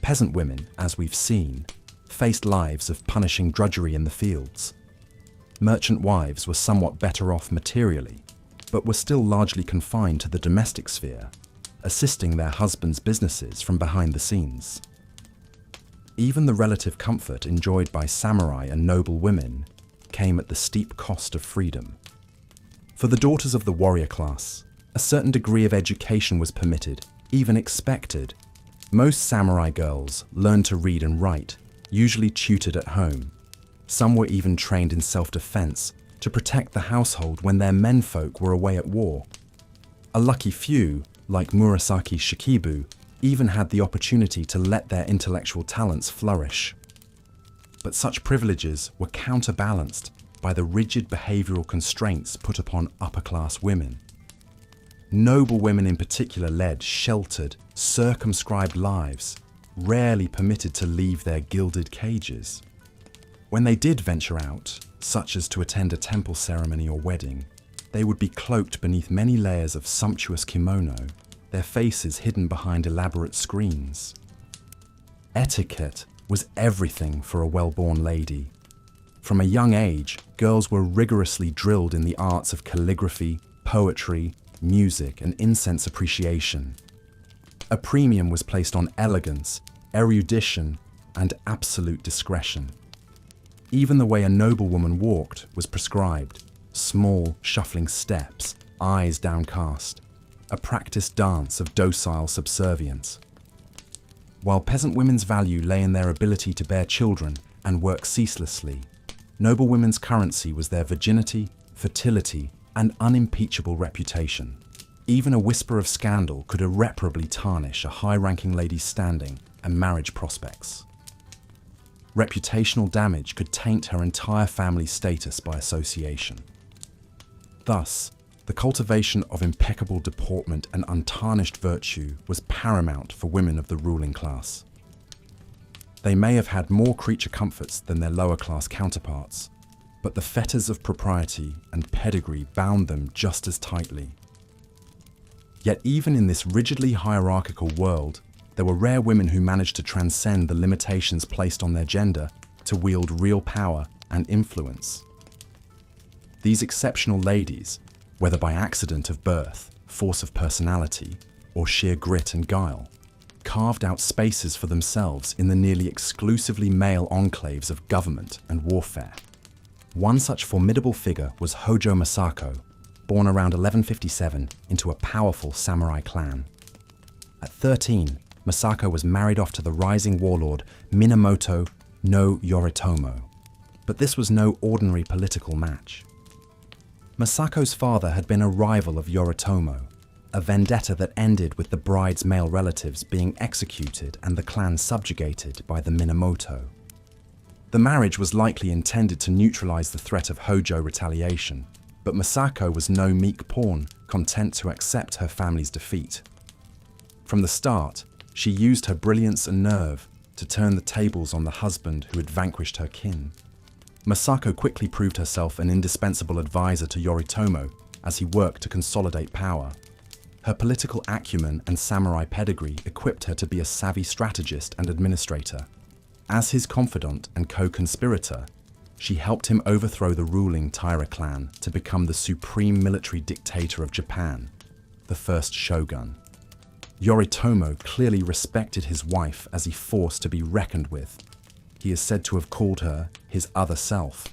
Peasant women, as we've seen, faced lives of punishing drudgery in the fields. Merchant wives were somewhat better off materially, but were still largely confined to the domestic sphere, assisting their husbands' businesses from behind the scenes. Even the relative comfort enjoyed by samurai and noble women came at the steep cost of freedom. For the daughters of the warrior class, a certain degree of education was permitted, even expected. Most samurai girls learned to read and write, usually tutored at home. Some were even trained in self-defense to protect the household when their menfolk were away at war. A lucky few, like Murasaki Shikibu, even had the opportunity to let their intellectual talents flourish. But such privileges were counterbalanced by the rigid behavioral constraints put upon upper-class women. Noble women in particular led sheltered, circumscribed lives, rarely permitted to leave their gilded cages. When they did venture out, such as to attend a temple ceremony or wedding, they would be cloaked beneath many layers of sumptuous kimono, their faces hidden behind elaborate screens. Etiquette was everything for a well-born lady. From a young age, girls were rigorously drilled in the arts of calligraphy, poetry, music, and incense appreciation. A premium was placed on elegance, erudition, and absolute discretion. Even the way a noblewoman walked was prescribed: small, shuffling steps, eyes downcast, a practiced dance of docile subservience. While peasant women's value lay in their ability to bear children and work ceaselessly, noble women's currency was their virginity, fertility, and unimpeachable reputation. Even a whisper of scandal could irreparably tarnish a high-ranking lady's standing and marriage prospects. Reputational damage could taint her entire family's status by association. Thus, the cultivation of impeccable deportment and untarnished virtue was paramount for women of the ruling class. They may have had more creature comforts than their lower class counterparts, but the fetters of propriety and pedigree bound them just as tightly. Yet even in this rigidly hierarchical world, there were rare women who managed to transcend the limitations placed on their gender to wield real power and influence. These exceptional ladies, whether by accident of birth, force of personality, or sheer grit and guile, carved out spaces for themselves in the nearly exclusively male enclaves of government and warfare. One such formidable figure was Hojo Masako, born around 1157 into a powerful samurai clan. At 13, Masako was married off to the rising warlord Minamoto no Yoritomo. But this was no ordinary political match. Masako's father had been a rival of Yoritomo, a vendetta that ended with the bride's male relatives being executed and the clan subjugated by the Minamoto. The marriage was likely intended to neutralize the threat of Hojo retaliation, but Masako was no meek pawn, content to accept her family's defeat. From the start, she used her brilliance and nerve to turn the tables on the husband who had vanquished her kin. Masako quickly proved herself an indispensable advisor to Yoritomo as he worked to consolidate power. Her political acumen and samurai pedigree equipped her to be a savvy strategist and administrator. As his confidant and co-conspirator, she helped him overthrow the ruling Taira clan to become the supreme military dictator of Japan, the first shogun. Yoritomo clearly respected his wife as a force to be reckoned with. He is said to have called her his other self.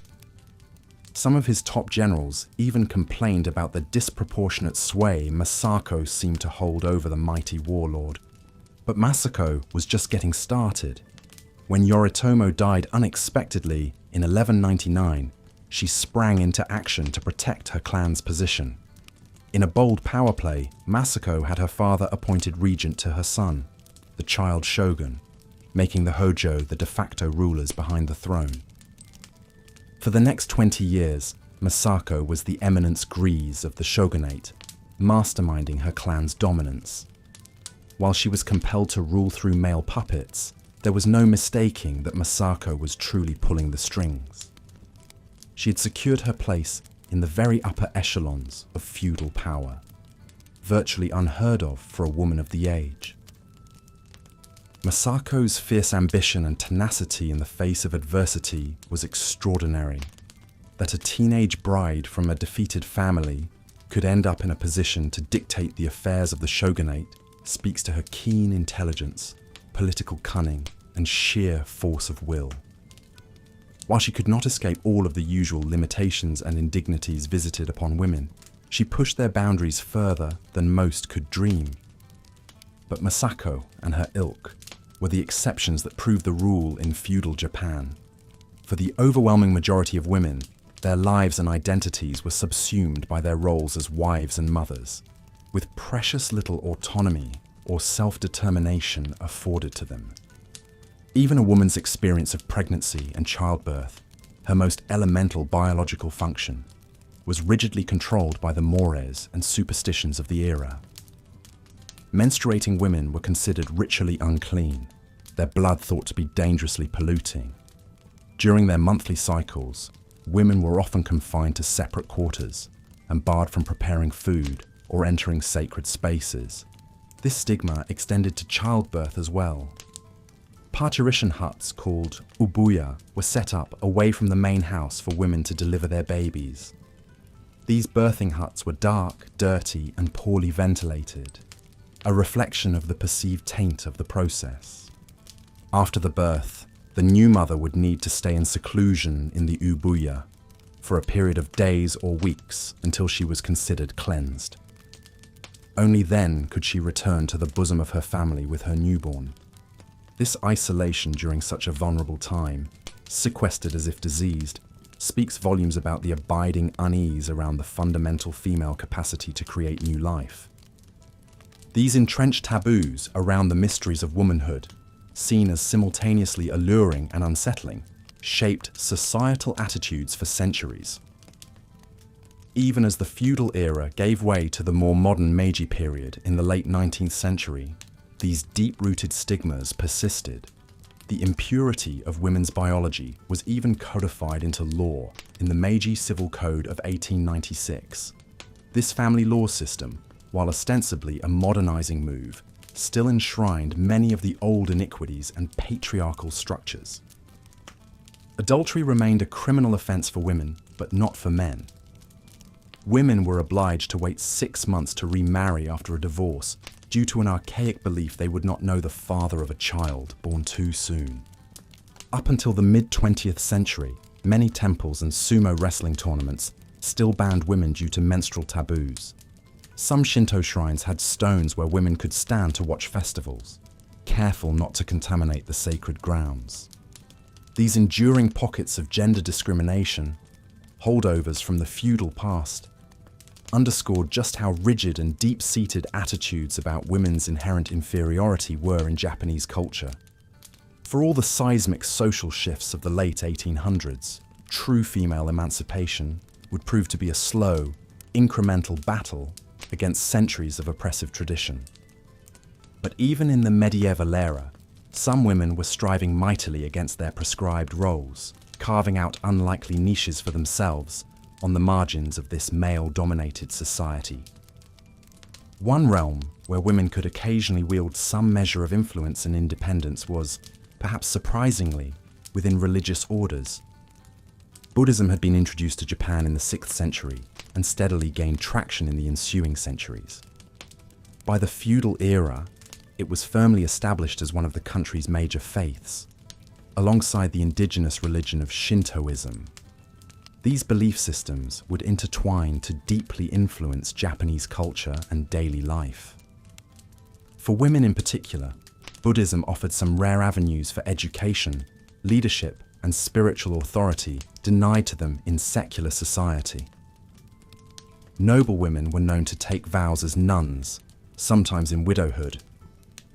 Some of his top generals even complained about the disproportionate sway Masako seemed to hold over the mighty warlord. But Masako was just getting started. When Yoritomo died unexpectedly in 1199, she sprang into action to protect her clan's position. In a bold power play, Masako had her father appointed regent to her son, the child shogun, making the Hojo the de facto rulers behind the throne. For the next 20 years, Masako was the eminence grise of the shogunate, masterminding her clan's dominance. While she was compelled to rule through male puppets, there was no mistaking that Masako was truly pulling the strings. She had secured her place in the very upper echelons of feudal power, virtually unheard of for a woman of the age. Masako's fierce ambition and tenacity in the face of adversity was extraordinary. That a teenage bride from a defeated family could end up in a position to dictate the affairs of the shogunate speaks to her keen intelligence, political cunning, and sheer force of will. While she could not escape all of the usual limitations and indignities visited upon women, she pushed their boundaries further than most could dream. But Masako and her ilk were the exceptions that proved the rule in feudal Japan. For the overwhelming majority of women, their lives and identities were subsumed by their roles as wives and mothers, with precious little autonomy or self-determination afforded to them. Even a woman's experience of pregnancy and childbirth, her most elemental biological function, was rigidly controlled by the mores and superstitions of the era. Menstruating women were considered ritually unclean, their blood thought to be dangerously polluting. During their monthly cycles, women were often confined to separate quarters and barred from preparing food or entering sacred spaces. This stigma extended to childbirth as well. Parturition huts called ubuya were set up away from the main house for women to deliver their babies. These birthing huts were dark, dirty, and poorly ventilated, a reflection of the perceived taint of the process. After the birth, the new mother would need to stay in seclusion in the ubuya for a period of days or weeks until she was considered cleansed. Only then could she return to the bosom of her family with her newborn. This isolation during such a vulnerable time, sequestered as if diseased, speaks volumes about the abiding unease around the fundamental female capacity to create new life. These entrenched taboos around the mysteries of womanhood, seen as simultaneously alluring and unsettling, shaped societal attitudes for centuries. Even as the feudal era gave way to the more modern Meiji period in the late 19th century, these deep-rooted stigmas persisted. The impurity of women's biology was even codified into law in the Meiji Civil Code of 1896. This family law system, while ostensibly a modernizing move, still enshrined many of the old iniquities and patriarchal structures. Adultery remained a criminal offense for women, but not for men. Women were obliged to wait 6 months to remarry after a divorce due to an archaic belief they would not know the father of a child born too soon. Up until the mid-20th century, many temples and sumo wrestling tournaments still banned women due to menstrual taboos. Some Shinto shrines had stones where women could stand to watch festivals, careful not to contaminate the sacred grounds. These enduring pockets of gender discrimination, holdovers from the feudal past, underscored just how rigid and deep-seated attitudes about women's inherent inferiority were in Japanese culture. For all the seismic social shifts of the late 1800s, true female emancipation would prove to be a slow, incremental battle against centuries of oppressive tradition. But even in the medieval era, some women were striving mightily against their prescribed roles, carving out unlikely niches for themselves on the margins of this male-dominated society. One realm where women could occasionally wield some measure of influence and independence was, perhaps surprisingly, within religious orders. Buddhism had been introduced to Japan in the 6th century and steadily gained traction in the ensuing centuries. By the feudal era, it was firmly established as one of the country's major faiths, alongside the indigenous religion of Shintoism. These belief systems would intertwine to deeply influence Japanese culture and daily life. For women in particular, Buddhism offered some rare avenues for education, leadership, and spiritual authority denied to them in secular society. Noblewomen were known to take vows as nuns, sometimes in widowhood,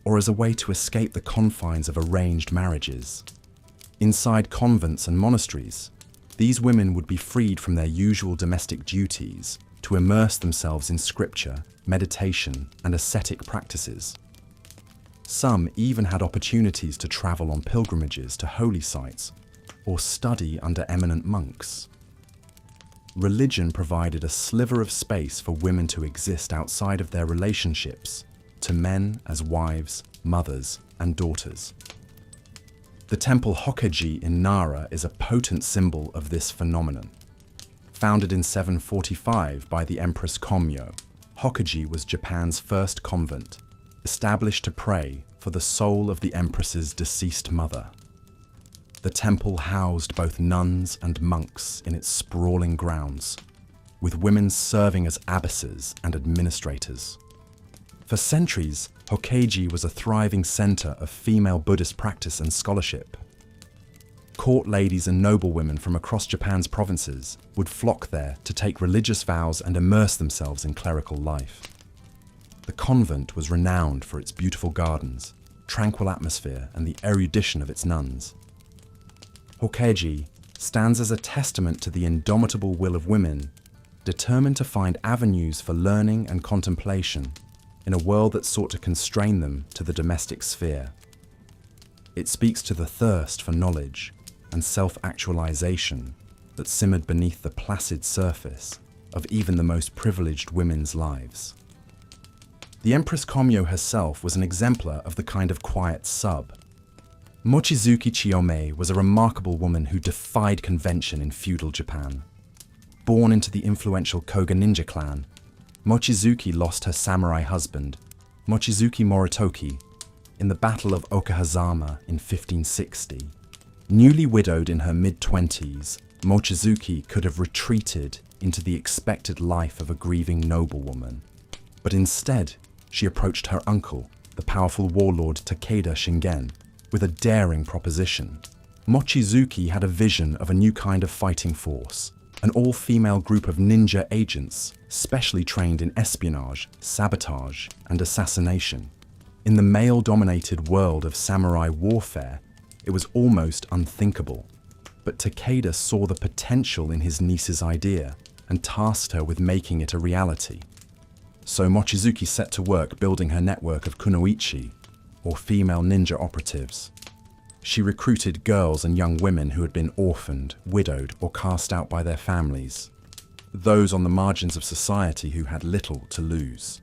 or as a way to escape the confines of arranged marriages. Inside convents and monasteries, these women would be freed from their usual domestic duties to immerse themselves in scripture, meditation, and ascetic practices. Some even had opportunities to travel on pilgrimages to holy sites or study under eminent monks. Religion provided a sliver of space for women to exist outside of their relationships to men as wives, mothers, and daughters. The temple Hokkaji in Nara is a potent symbol of this phenomenon. Founded in 745 by the Empress Komyo, Hokkaji was Japan's first convent, established to pray for the soul of the empress's deceased mother. The temple housed both nuns and monks in its sprawling grounds, with women serving as abbesses and administrators. For centuries, Hokkaji was a thriving center of female Buddhist practice and scholarship. Court ladies and noblewomen from across Japan's provinces would flock there to take religious vows and immerse themselves in clerical life. The convent was renowned for its beautiful gardens, tranquil atmosphere, and the erudition of its nuns. Hokkaji stands as a testament to the indomitable will of women, determined to find avenues for learning and contemplation in a world that sought to constrain them to the domestic sphere. It speaks to the thirst for knowledge and self-actualization that simmered beneath the placid surface of even the most privileged women's lives. The Empress Komyo herself was an exemplar of the kind of quiet sub. Mochizuki Chiyome was a remarkable woman who defied convention in feudal Japan. Born into the influential Koga ninja clan, Mochizuki lost her samurai husband, Mochizuki Moritoki, in the Battle of Okahazama in 1560. Newly widowed in her mid-20s, Mochizuki could have retreated into the expected life of a grieving noblewoman. But instead, she approached her uncle, the powerful warlord Takeda Shingen, with a daring proposition. Mochizuki had a vision of a new kind of fighting force, an all-female group of ninja agents, specially trained in espionage, sabotage, and assassination. In the male-dominated world of samurai warfare, it was almost unthinkable. But Takeda saw the potential in his niece's idea and tasked her with making it a reality. So Mochizuki set to work building her network of kunoichi, or female ninja operatives. She recruited girls and young women who had been orphaned, widowed, or cast out by their families, those on the margins of society who had little to lose.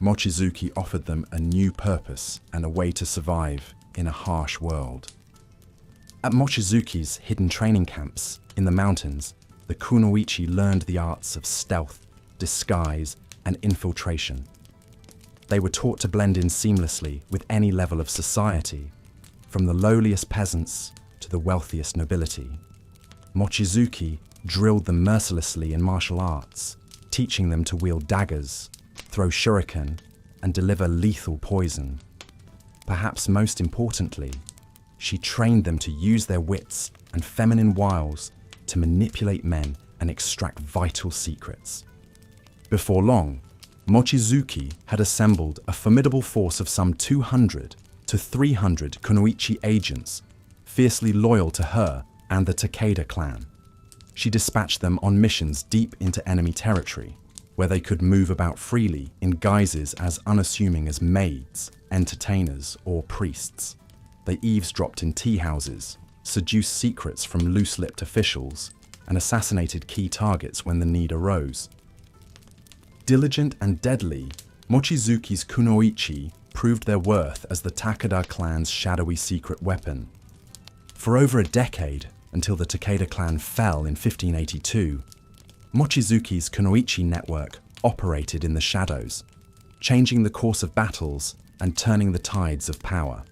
Mochizuki offered them a new purpose and a way to survive in a harsh world. At Mochizuki's hidden training camps in the mountains, the kunoichi learned the arts of stealth, disguise, and infiltration. They were taught to blend in seamlessly with any level of society, from the lowliest peasants to the wealthiest nobility. Mochizuki drilled them mercilessly in martial arts, teaching them to wield daggers, throw shuriken, and deliver lethal poison. Perhaps most importantly, she trained them to use their wits and feminine wiles to manipulate men and extract vital secrets. Before long, Mochizuki had assembled a formidable force of some 200 to 300 kunoichi agents, fiercely loyal to her and the Takeda clan. She dispatched them on missions deep into enemy territory, where they could move about freely in guises as unassuming as maids, entertainers, or priests. They eavesdropped in tea houses, seduced secrets from loose-lipped officials, and assassinated key targets when the need arose. Diligent and deadly, Mochizuki's kunoichi proved their worth as the Takeda clan's shadowy secret weapon. For over a decade, until the Takeda clan fell in 1582, Mochizuki's kunoichi network operated in the shadows, changing the course of battles and turning the tides of power.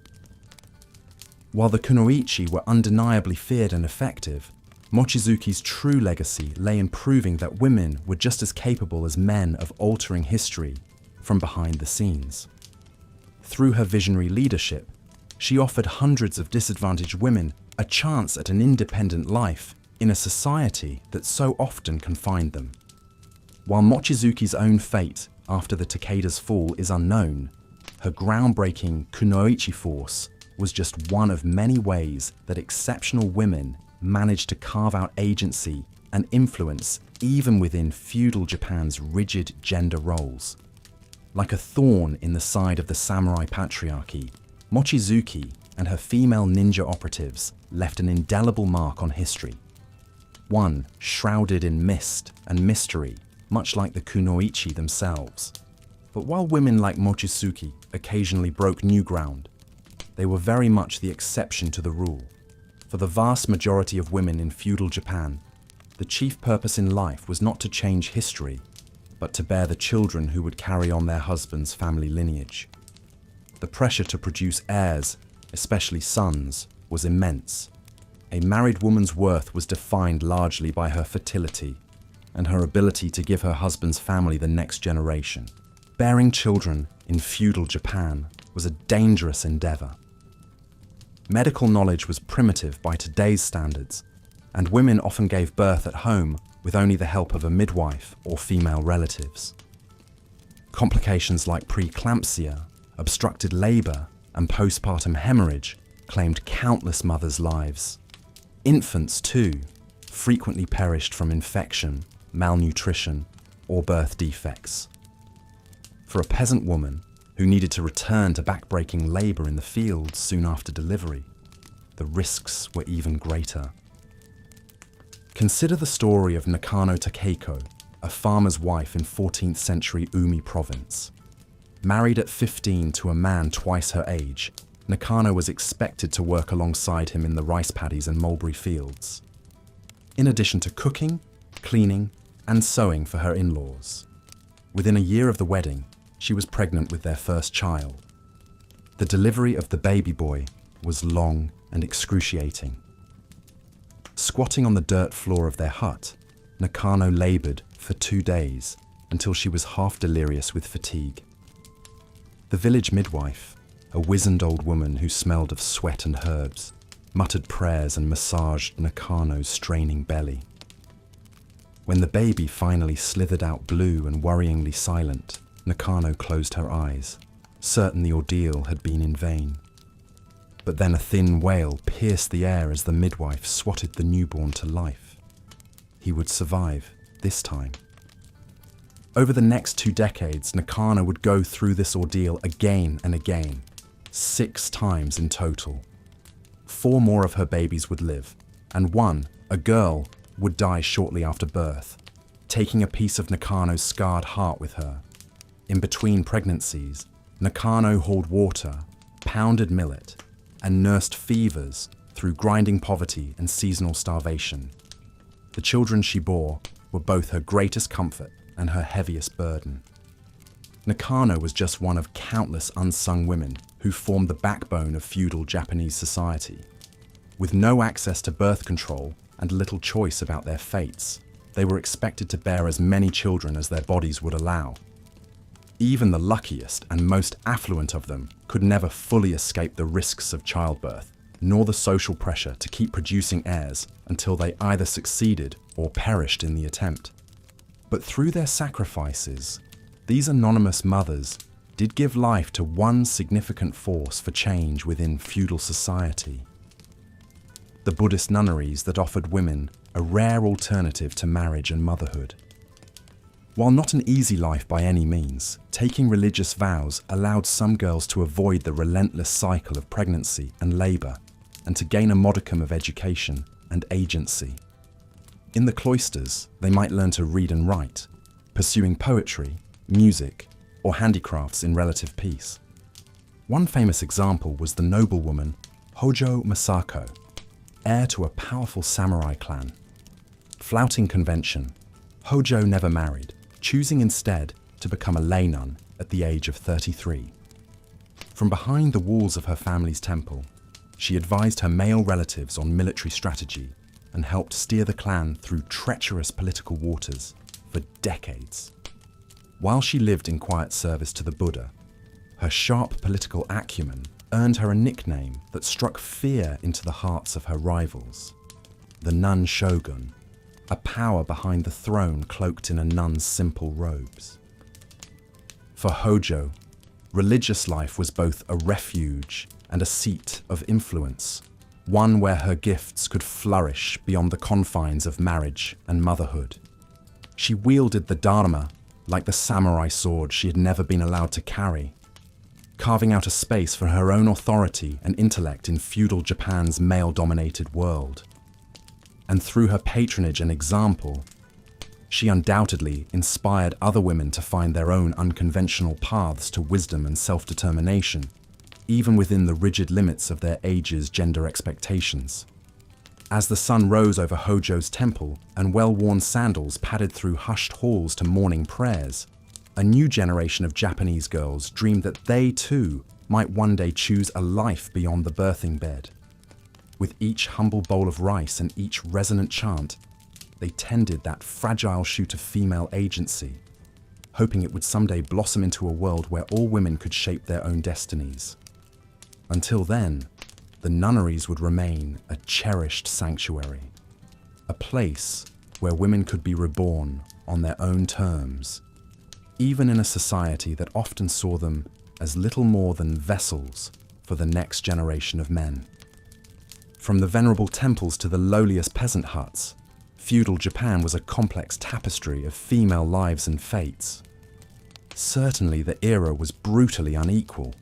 While the kunoichi were undeniably feared and effective, Mochizuki's true legacy lay in proving that women were just as capable as men of altering history from behind the scenes. Through her visionary leadership, she offered hundreds of disadvantaged women a chance at an independent life in a society that so often confined them. While Mochizuki's own fate after the Takeda's fall is unknown, her groundbreaking kunoichi force was just one of many ways that exceptional women managed to carve out agency and influence even within feudal Japan's rigid gender roles. Like a thorn in the side of the samurai patriarchy, Mochizuki and her female ninja operatives left an indelible mark on history. One shrouded in mist and mystery, much like the kunoichi themselves. But while women like Mochizuki occasionally broke new ground, they were very much the exception to the rule. For the vast majority of women in feudal Japan, the chief purpose in life was not to change history, but to bear the children who would carry on their husband's family lineage. The pressure to produce heirs, especially sons, was immense. A married woman's worth was defined largely by her fertility and her ability to give her husband's family the next generation. Bearing children in feudal Japan was a dangerous endeavor. Medical knowledge was primitive by today's standards, and women often gave birth at home with only the help of a midwife or female relatives. Complications like preeclampsia, obstructed labor, and postpartum hemorrhage claimed countless mothers' lives. Infants, too, frequently perished from infection, malnutrition, or birth defects. For a peasant woman who needed to return to backbreaking labor in the fields soon after delivery, the risks were even greater. Consider the story of Nakano Takeiko, a farmer's wife in 14th century Umi province. Married at 15 to a man twice her age, Nakano was expected to work alongside him in the rice paddies and mulberry fields, in addition to cooking, cleaning, and sewing for her in-laws. Within a year of the wedding, she was pregnant with their first child. The delivery of the baby boy was long and excruciating. Squatting on the dirt floor of their hut, Nakano labored for 2 days until she was half delirious with fatigue. The village midwife, a wizened old woman who smelled of sweat and herbs, muttered prayers and massaged Nakano's straining belly. When the baby finally slithered out blue and worryingly silent, Nakano closed her eyes, certain the ordeal had been in vain. But then a thin wail pierced the air as the midwife swatted the newborn to life. He would survive, this time. Over the next 2 decades, Nakano would go through this ordeal again and again, 6 times in total. 4 more of her babies would live, and one, a girl, would die shortly after birth, taking a piece of Nakano's scarred heart with her. In between pregnancies, Nakano hauled water, pounded millet, and nursed fevers through grinding poverty and seasonal starvation. The children she bore were both her greatest comfort and her heaviest burden. Nakano was just one of countless unsung women who formed the backbone of feudal Japanese society. With no access to birth control and little choice about their fates, they were expected to bear as many children as their bodies would allow. Even the luckiest and most affluent of them could never fully escape the risks of childbirth, nor the social pressure to keep producing heirs until they either succeeded or perished in the attempt. But through their sacrifices, these anonymous mothers did give life to one significant force for change within feudal society: the Buddhist nunneries that offered women a rare alternative to marriage and motherhood. While not an easy life by any means, taking religious vows allowed some girls to avoid the relentless cycle of pregnancy and labour, and to gain a modicum of education and agency. In the cloisters, they might learn to read and write, pursuing poetry, music, or handicrafts in relative peace. One famous example was the noblewoman Hojo Masako, heir to a powerful samurai clan. Flouting convention, Hojo never married, choosing instead to become a lay nun at the age of 33. From behind the walls of her family's temple, she advised her male relatives on military strategy and helped steer the clan through treacherous political waters for decades. While she lived in quiet service to the Buddha, her sharp political acumen earned her a nickname that struck fear into the hearts of her rivals: the nun shogun, a power behind the throne cloaked in a nun's simple robes. For Hojo, religious life was both a refuge and a seat of influence, one where her gifts could flourish beyond the confines of marriage and motherhood. She wielded the Dharma like the samurai sword she had never been allowed to carry, carving out a space for her own authority and intellect in feudal Japan's male-dominated world. And through her patronage and example, she undoubtedly inspired other women to find their own unconventional paths to wisdom and self-determination, even within the rigid limits of their age's gender expectations. As the sun rose over Hojo's temple and well-worn sandals padded through hushed halls to morning prayers, a new generation of Japanese girls dreamed that they too might one day choose a life beyond the birthing bed. With each humble bowl of rice and each resonant chant, they tended that fragile shoot of female agency, hoping it would someday blossom into a world where all women could shape their own destinies. Until then, the nunneries would remain a cherished sanctuary, a place where women could be reborn on their own terms, even in a society that often saw them as little more than vessels for the next generation of men. From the venerable temples to the lowliest peasant huts, feudal Japan was a complex tapestry of female lives and fates. Certainly the era was brutally unequal,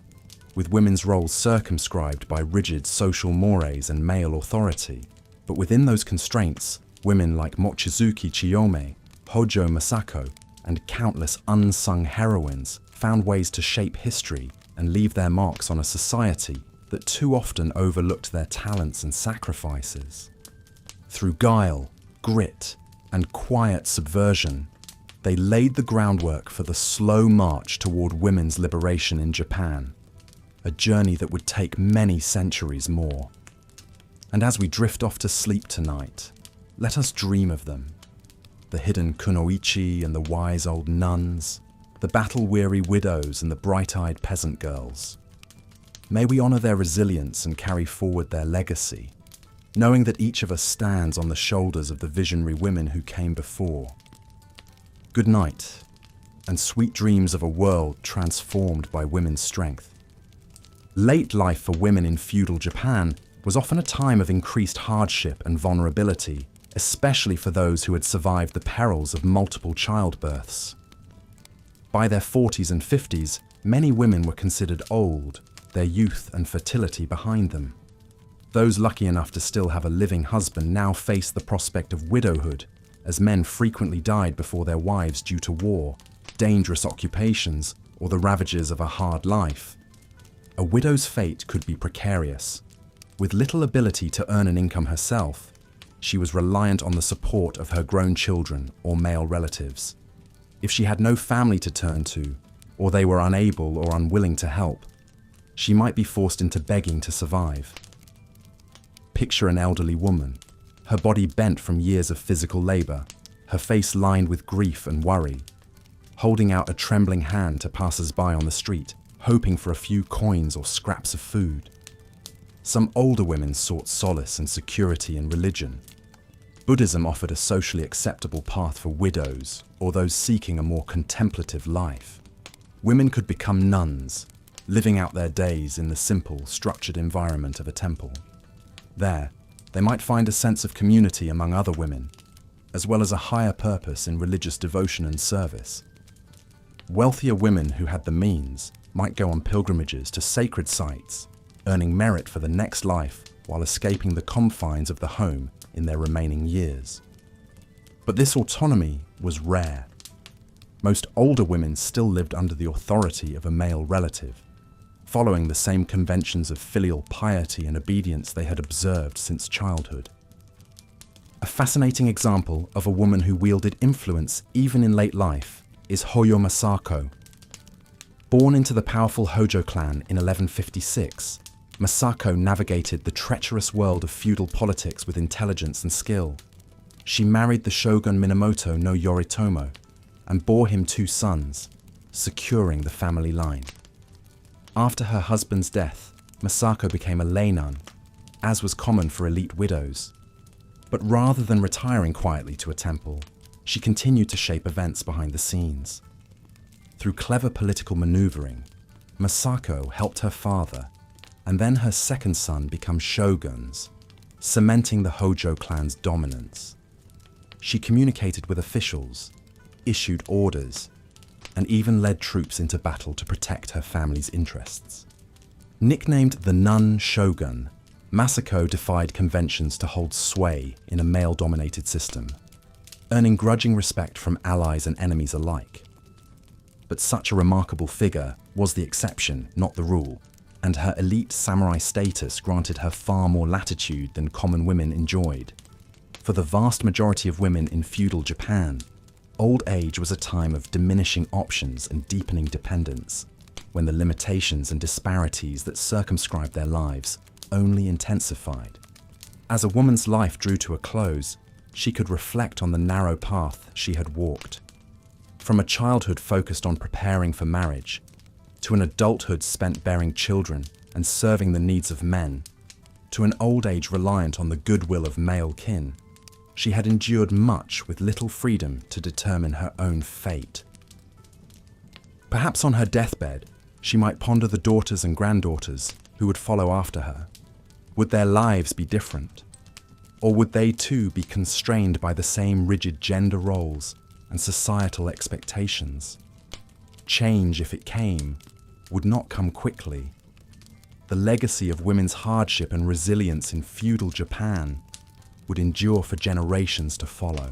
with women's roles circumscribed by rigid social mores and male authority. But within those constraints, women like Mochizuki Chiyome, Hojo Masako, and countless unsung heroines found ways to shape history and leave their marks on a society that too often overlooked their talents and sacrifices. Through guile, grit, and quiet subversion, they laid the groundwork for the slow march toward women's liberation in Japan, a journey that would take many centuries more. And as we drift off to sleep tonight, let us dream of them: the hidden kunoichi and the wise old nuns, the battle-weary widows and the bright-eyed peasant girls. May we honor their resilience and carry forward their legacy, knowing that each of us stands on the shoulders of the visionary women who came before. Good night, and sweet dreams of a world transformed by women's strength. Late life for women in feudal Japan was often a time of increased hardship and vulnerability, especially for those who had survived the perils of multiple childbirths. By their 40s and 50s, many women were considered old, their youth and fertility behind them. Those lucky enough to still have a living husband now face the prospect of widowhood, as men frequently died before their wives due to war, dangerous occupations, or the ravages of a hard life. A widow's fate could be precarious. With little ability to earn an income herself, she was reliant on the support of her grown children or male relatives. If she had no family to turn to, or they were unable or unwilling to help, she might be forced into begging to survive. Picture an elderly woman, her body bent from years of physical labor, her face lined with grief and worry, holding out a trembling hand to passers-by on the street, hoping for a few coins or scraps of food. Some older women sought solace and security in religion. Buddhism offered a socially acceptable path for widows or those seeking a more contemplative life. Women could become nuns, living out their days in the simple, structured environment of a temple. There, they might find a sense of community among other women, as well as a higher purpose in religious devotion and service. Wealthier women who had the means might go on pilgrimages to sacred sites, earning merit for the next life while escaping the confines of the home in their remaining years. But this autonomy was rare. Most older women still lived under the authority of a male relative, following the same conventions of filial piety and obedience they had observed since childhood. A fascinating example of a woman who wielded influence even in late life is Hoyo Masako. Born into the powerful Hojo clan in 1156, Masako navigated the treacherous world of feudal politics with intelligence and skill. She married the shogun Minamoto no Yoritomo and bore him 2 sons, securing the family line. After her husband's death, Masako became a lay nun, as was common for elite widows. But rather than retiring quietly to a temple, she continued to shape events behind the scenes. Through clever political maneuvering, Masako helped her father and then her second son become shoguns, cementing the Hojo clan's dominance. She communicated with officials, issued orders, and even led troops into battle to protect her family's interests. Nicknamed the Nun Shogun, Masako defied conventions to hold sway in a male-dominated system, earning grudging respect from allies and enemies alike. But such a remarkable figure was the exception, not the rule, and her elite samurai status granted her far more latitude than common women enjoyed. For the vast majority of women in feudal Japan, old age was a time of diminishing options and deepening dependence, when the limitations and disparities that circumscribed their lives only intensified. As a woman's life drew to a close, she could reflect on the narrow path she had walked. From a childhood focused on preparing for marriage, to an adulthood spent bearing children and serving the needs of men, to an old age reliant on the goodwill of male kin, she had endured much with little freedom to determine her own fate. Perhaps on her deathbed, she might ponder the daughters and granddaughters who would follow after her. Would their lives be different? Or would they too be constrained by the same rigid gender roles and societal expectations? Change, if it came, would not come quickly. The legacy of women's hardship and resilience in feudal Japan would endure for generations to follow.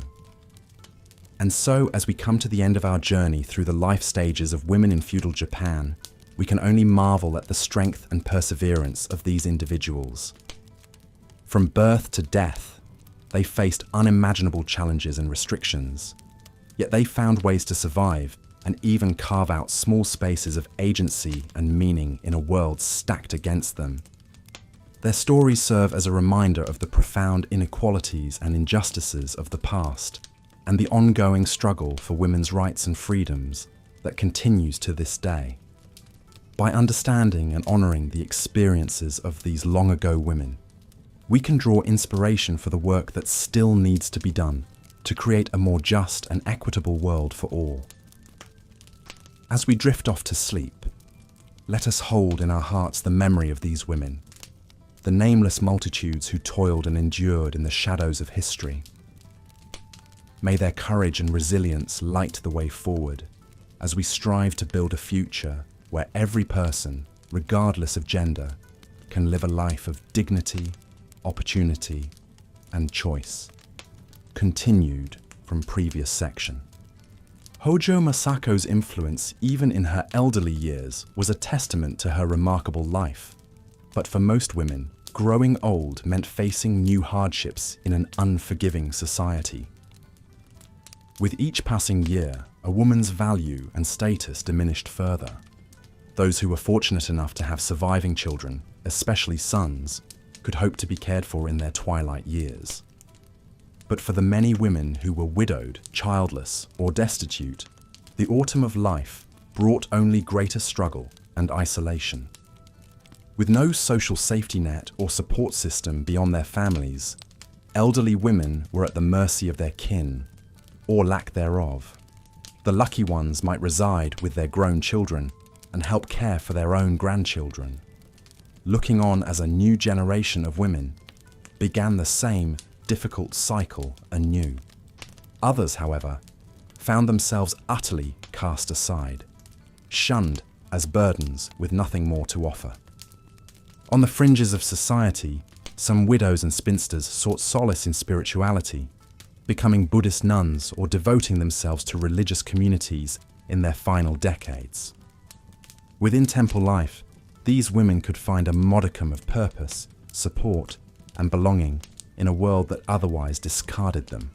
And so, as we come to the end of our journey through the life stages of women in feudal Japan, we can only marvel at the strength and perseverance of these individuals. From birth to death, they faced unimaginable challenges and restrictions, yet they found ways to survive and even carve out small spaces of agency and meaning in a world stacked against them. Their stories serve as a reminder of the profound inequalities and injustices of the past, and the ongoing struggle for women's rights and freedoms that continues to this day. By understanding and honouring the experiences of these long-ago women, we can draw inspiration for the work that still needs to be done to create a more just and equitable world for all. As we drift off to sleep, let us hold in our hearts the memory of these women, the nameless multitudes who toiled and endured in the shadows of history. May their courage and resilience light the way forward as we strive to build a future where every person, regardless of gender, can live a life of dignity, opportunity, and choice. Continued from previous section. Hojo Masako's influence, even in her elderly years, was a testament to her remarkable life. But for most women, growing old meant facing new hardships in an unforgiving society. With each passing year, a woman's value and status diminished further. Those who were fortunate enough to have surviving children, especially sons, could hope to be cared for in their twilight years. But for the many women who were widowed, childless, or destitute, the autumn of life brought only greater struggle and isolation. With no social safety net or support system beyond their families, elderly women were at the mercy of their kin, or lack thereof. The lucky ones might reside with their grown children and help care for their own grandchildren. Looking on as a new generation of women began the same difficult cycle anew. Others, however, found themselves utterly cast aside, shunned as burdens with nothing more to offer. On the fringes of society, some widows and spinsters sought solace in spirituality, becoming Buddhist nuns or devoting themselves to religious communities in their final decades. Within temple life, these women could find a modicum of purpose, support, and belonging in a world that otherwise discarded them.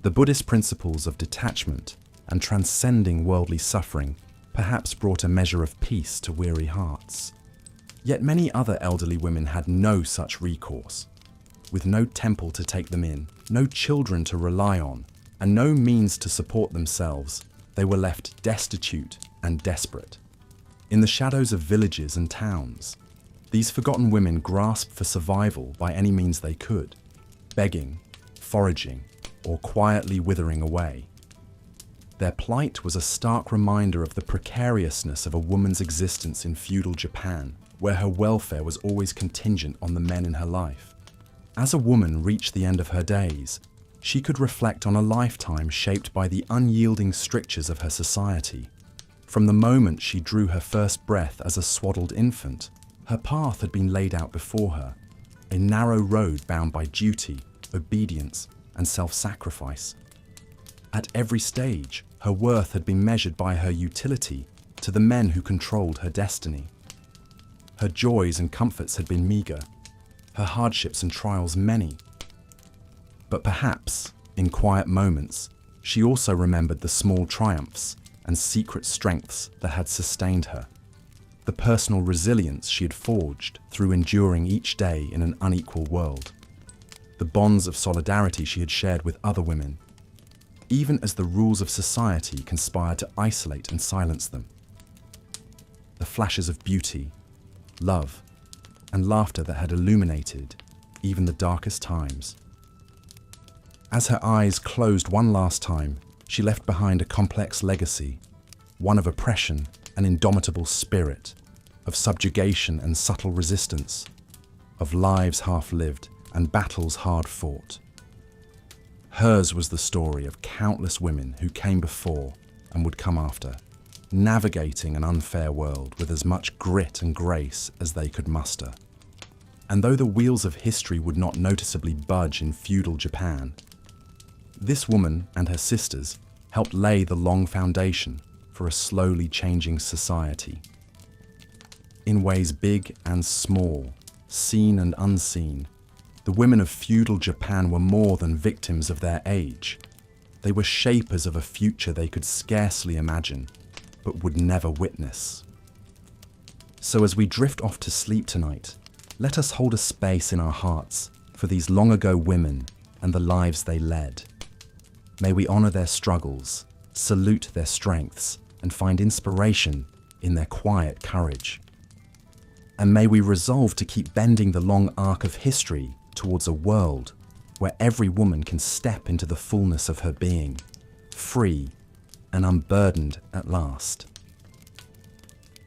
The Buddhist principles of detachment and transcending worldly suffering perhaps brought a measure of peace to weary hearts. Yet many other elderly women had no such recourse. With no temple to take them in, no children to rely on, and no means to support themselves, they were left destitute and desperate. In the shadows of villages and towns, these forgotten women grasped for survival by any means they could, begging, foraging, or quietly withering away. Their plight was a stark reminder of the precariousness of a woman's existence in feudal Japan, where her welfare was always contingent on the men in her life. As a woman reached the end of her days, she could reflect on a lifetime shaped by the unyielding strictures of her society. From the moment she drew her first breath as a swaddled infant, her path had been laid out before her, a narrow road bound by duty, obedience, and self-sacrifice. At every stage, her worth had been measured by her utility to the men who controlled her destiny. Her joys and comforts had been meagre, her hardships and trials many. But perhaps, in quiet moments, she also remembered the small triumphs and secret strengths that had sustained her, the personal resilience she had forged through enduring each day in an unequal world, the bonds of solidarity she had shared with other women, even as the rules of society conspired to isolate and silence them. The flashes of beauty, love, and laughter that had illuminated even the darkest times. As her eyes closed one last time, she left behind a complex legacy, one of oppression and indomitable spirit, of subjugation and subtle resistance, of lives half-lived and battles hard-fought. Hers was the story of countless women who came before and would come after, navigating an unfair world with as much grit and grace as they could muster. And though the wheels of history would not noticeably budge in feudal Japan, this woman and her sisters helped lay the long foundation for a slowly changing society. In ways big and small, seen and unseen, the women of feudal Japan were more than victims of their age. They were shapers of a future they could scarcely imagine, but would never witness. So as we drift off to sleep tonight, let us hold a space in our hearts for these long ago women and the lives they led. May we honor their struggles, salute their strengths, and find inspiration in their quiet courage. And may we resolve to keep bending the long arc of history towards a world where every woman can step into the fullness of her being, free and unburdened at last.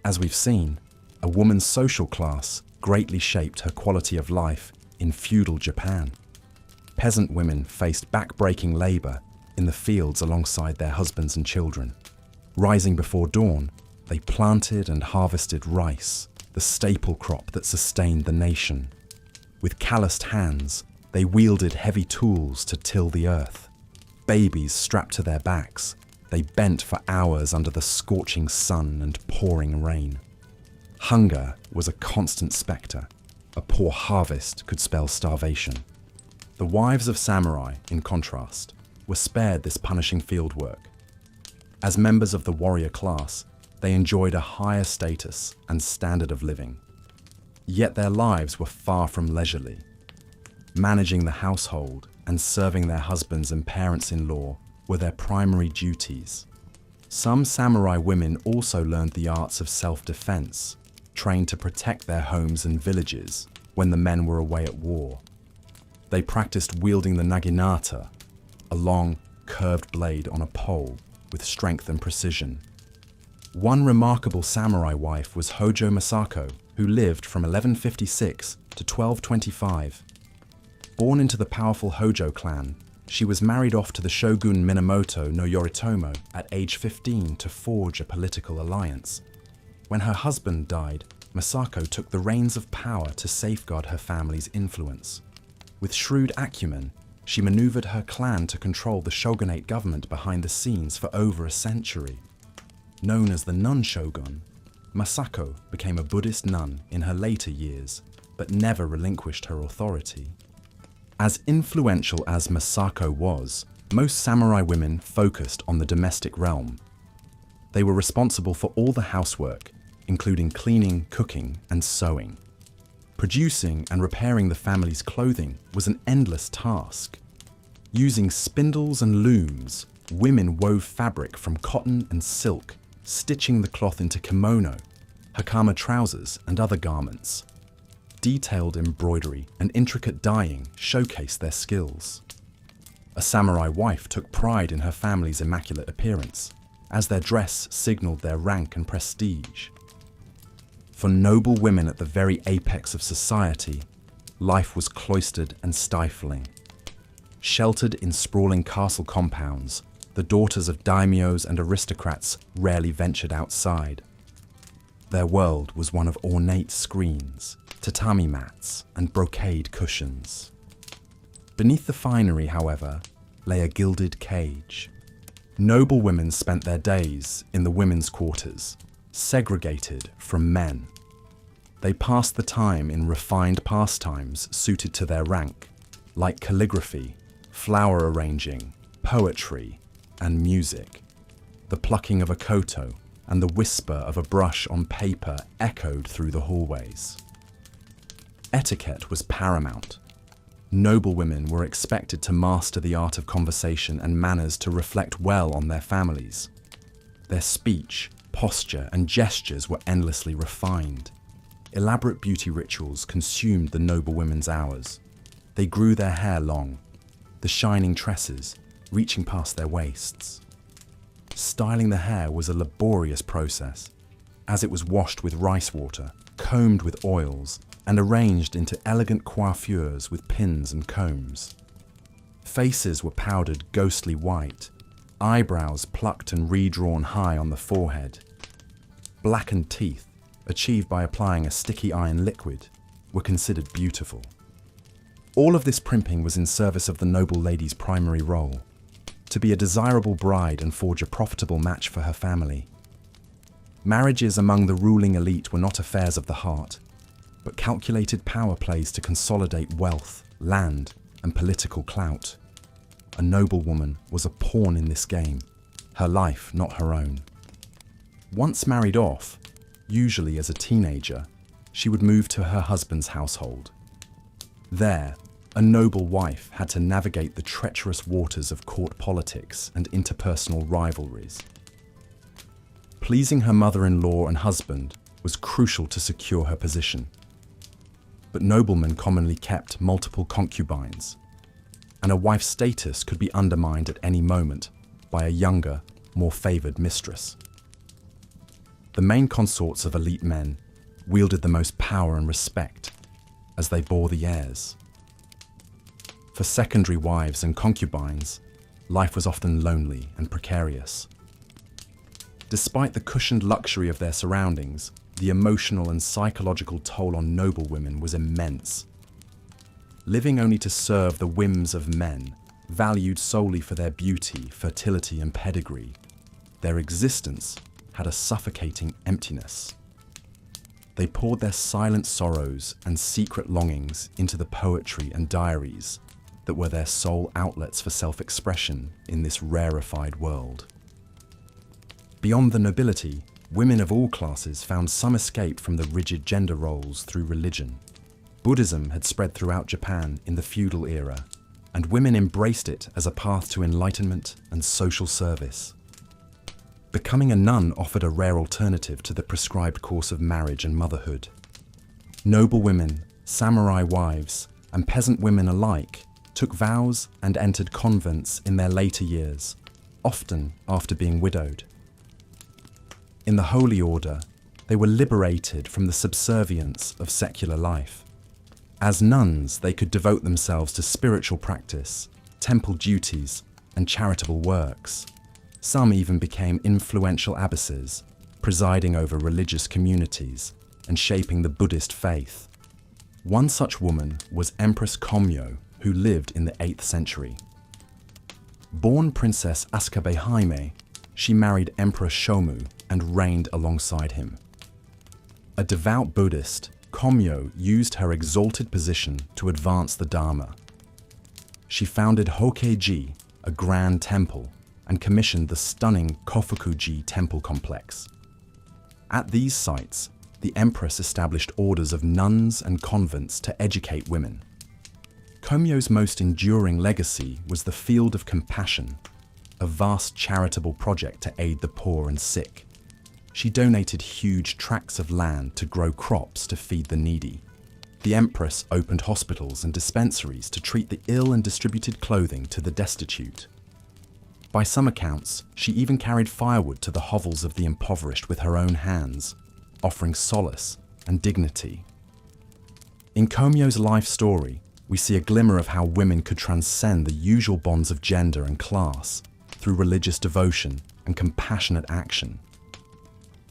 As we've seen, a woman's social class greatly shaped her quality of life in feudal Japan. Peasant women faced back-breaking labor in the fields alongside their husbands and children. Rising before dawn, they planted and harvested rice, the staple crop that sustained the nation. With calloused hands, they wielded heavy tools to till the earth. Babies strapped to their backs, they bent for hours under the scorching sun and pouring rain. Hunger was a constant spectre. A poor harvest could spell starvation. The wives of samurai, in contrast, were spared this punishing fieldwork. As members of the warrior class, they enjoyed a higher status and standard of living. Yet their lives were far from leisurely. Managing the household and serving their husbands and parents-in-law were their primary duties. Some samurai women also learned the arts of self-defense, trained to protect their homes and villages when the men were away at war. They practiced wielding the naginata, a long, curved blade on a pole with strength and precision. One remarkable samurai wife was Hojo Masako, who lived from 1156 to 1225. Born into the powerful Hojo clan, she was married off to the shogun Minamoto no Yoritomo at age 15 to forge a political alliance. When her husband died, Masako took the reins of power to safeguard her family's influence. With shrewd acumen, she maneuvered her clan to control the shogunate government behind the scenes for over a century. Known as the nun shogun, Masako became a Buddhist nun in her later years, but never relinquished her authority. As influential as Masako was, most samurai women focused on the domestic realm. They were responsible for all the housework, including cleaning, cooking, and sewing. Producing and repairing the family's clothing was an endless task. Using spindles and looms, women wove fabric from cotton and silk, stitching the cloth into kimono, hakama trousers, and other garments. Detailed embroidery and intricate dyeing showcased their skills. A samurai wife took pride in her family's immaculate appearance, as their dress signaled their rank and prestige. For noble women at the very apex of society, life was cloistered and stifling. Sheltered in sprawling castle compounds, the daughters of daimyos and aristocrats rarely ventured outside. Their world was one of ornate screens, tatami mats, and brocade cushions. Beneath the finery, however, lay a gilded cage. Noble women spent their days in the women's quarters, segregated from men. They passed the time in refined pastimes suited to their rank, like calligraphy, flower arranging, poetry, and music. The plucking of a koto and the whisper of a brush on paper echoed through the hallways. Etiquette was paramount. Noble women were expected to master the art of conversation and manners to reflect well on their families. Their speech, posture, and gestures were endlessly refined. Elaborate beauty rituals consumed the noble women's hours. They grew their hair long, the shining tresses reaching past their waists. Styling the hair was a laborious process, as it was washed with rice water, combed with oils, and arranged into elegant coiffures with pins and combs. Faces were powdered ghostly white, eyebrows plucked and redrawn high on the forehead. Blackened teeth, achieved by applying a sticky iron liquid, were considered beautiful. All of this primping was in service of the noble lady's primary role, to be a desirable bride and forge a profitable match for her family. Marriages among the ruling elite were not affairs of the heart, but calculated power plays to consolidate wealth, land, and political clout. A noblewoman was a pawn in this game, her life not her own. Once married off, usually as a teenager, she would move to her husband's household. There, a noble wife had to navigate the treacherous waters of court politics and interpersonal rivalries. Pleasing her mother-in-law and husband was crucial to secure her position. But noblemen commonly kept multiple concubines, and a wife's status could be undermined at any moment by a younger, more favoured mistress. The main consorts of elite men wielded the most power and respect, as they bore the heirs. For secondary wives and concubines, life was often lonely and precarious. Despite the cushioned luxury of their surroundings, the emotional and psychological toll on noble women was immense. living only to serve the whims of men, valued solely for their beauty, fertility, and pedigree. Their existence had a suffocating emptiness. They poured their silent sorrows and secret longings into the poetry and diaries that were their sole outlets for self-expression in this rarefied world. Beyond the nobility, women of all classes found some escape from the rigid gender roles through religion. Buddhism had spread throughout Japan in the feudal era, and women embraced it as a path to enlightenment and social service. Becoming a nun offered a rare alternative to the prescribed course of marriage and motherhood. Noblewomen, samurai wives, and peasant women alike took vows and entered convents in their later years, often after being widowed. In the holy order, they were liberated from the subservience of secular life. As nuns, they could devote themselves to spiritual practice, temple duties, and charitable works. Some even became influential abbesses, presiding over religious communities and shaping the Buddhist faith. One such woman was Empress Komyo, who lived in the 8th century. Born Princess Asukabe Jaime, she married Emperor Shomu and reigned alongside him. A devout Buddhist, Komyo used her exalted position to advance the Dharma. She founded Hokeiji, a grand temple, and commissioned the stunning Kofukuji temple complex. At these sites, the empress established orders of nuns and convents to educate women. Komyo's most enduring legacy was the Field of Compassion, a vast charitable project to aid the poor and sick. She donated huge tracts of land to grow crops to feed the needy. The empress opened hospitals and dispensaries to treat the ill and distributed clothing to the destitute. By some accounts, she even carried firewood to the hovels of the impoverished with her own hands, offering solace and dignity. In Komyo's life story, we see a glimmer of how women could transcend the usual bonds of gender and class through religious devotion and compassionate action.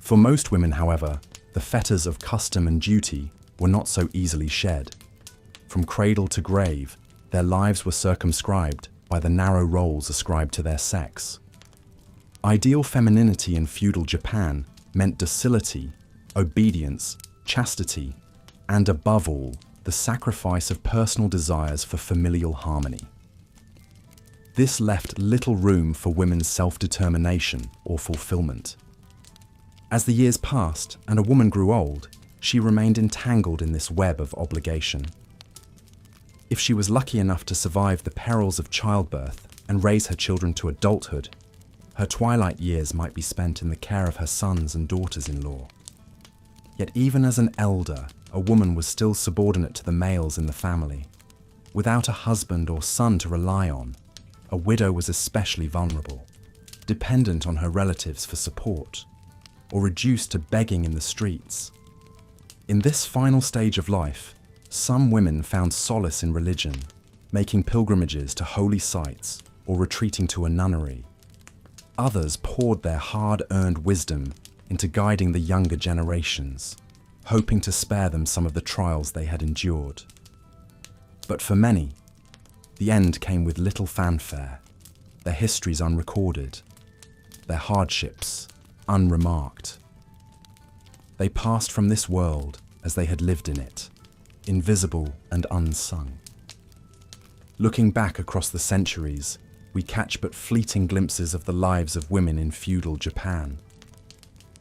For most women, however, the fetters of custom and duty were not so easily shed. From cradle to grave, their lives were circumscribed by the narrow roles ascribed to their sex. Ideal femininity in feudal Japan meant docility, obedience, chastity, and above all, the sacrifice of personal desires for familial harmony. This left little room for women's self-determination or fulfillment. As the years passed and a woman grew old, she remained entangled in this web of obligation. If she was lucky enough to survive the perils of childbirth and raise her children to adulthood, her twilight years might be spent in the care of her sons and daughters-in-law. Yet even as an elder, a woman was still subordinate to the males in the family. Without a husband or son to rely on, a widow was especially vulnerable, dependent on her relatives for support, or reduced to begging in the streets. In this final stage of life, some women found solace in religion, making pilgrimages to holy sites or retreating to a nunnery. Others poured their hard-earned wisdom into guiding the younger generations, hoping to spare them some of the trials they had endured. But for many, the end came with little fanfare, their histories unrecorded, their hardships unremarked. They passed from this world as they had lived in it, invisible and unsung. Looking back across the centuries, we catch but fleeting glimpses of the lives of women in feudal Japan.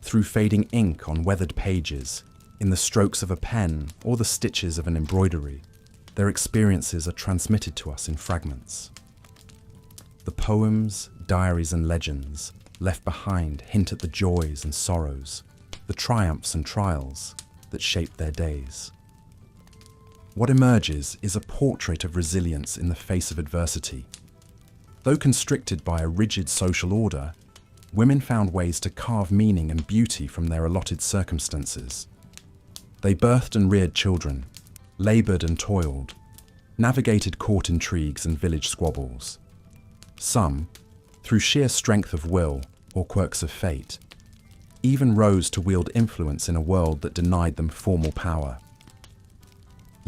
Through fading ink on weathered pages, in the strokes of a pen or the stitches of an embroidery, their experiences are transmitted to us in fragments. The poems, diaries, and legends left behind hint at the joys and sorrows, the triumphs and trials that shaped their days. What emerges is a portrait of resilience in the face of adversity. Though constricted by a rigid social order, women found ways to carve meaning and beauty from their allotted circumstances. They birthed and reared children, laboured and toiled, navigated court intrigues and village squabbles. Some, through sheer strength of will or quirks of fate, even rose to wield influence in a world that denied them formal power.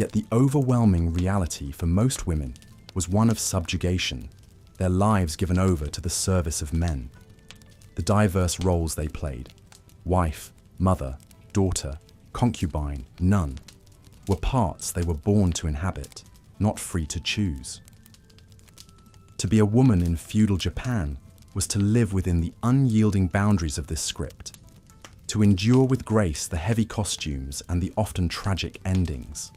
Yet the overwhelming reality for most women was one of subjugation, their lives given over to the service of men. The diverse roles they played, wife, mother, daughter, concubine, nun, were parts they were born to inhabit, not free to choose. To be a woman in feudal Japan was to live within the unyielding boundaries of this script, to endure with grace the heavy costumes and the often tragic endings.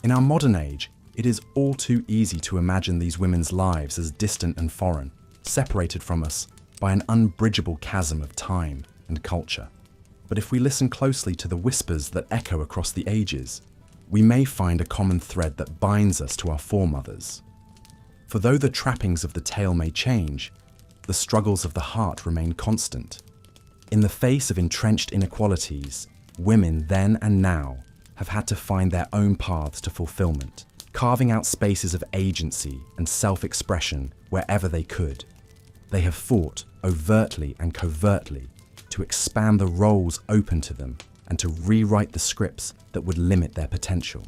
In our modern age, it is all too easy to imagine these women's lives as distant and foreign, separated from us by an unbridgeable chasm of time and culture. But if we listen closely to the whispers that echo across the ages, we may find a common thread that binds us to our foremothers. For though the trappings of the tale may change, the struggles of the heart remain constant. In the face of entrenched inequalities, women then and now have had to find their own paths to fulfillment, carving out spaces of agency and self-expression wherever they could. They have fought, overtly and covertly, to expand the roles open to them and to rewrite the scripts that would limit their potential.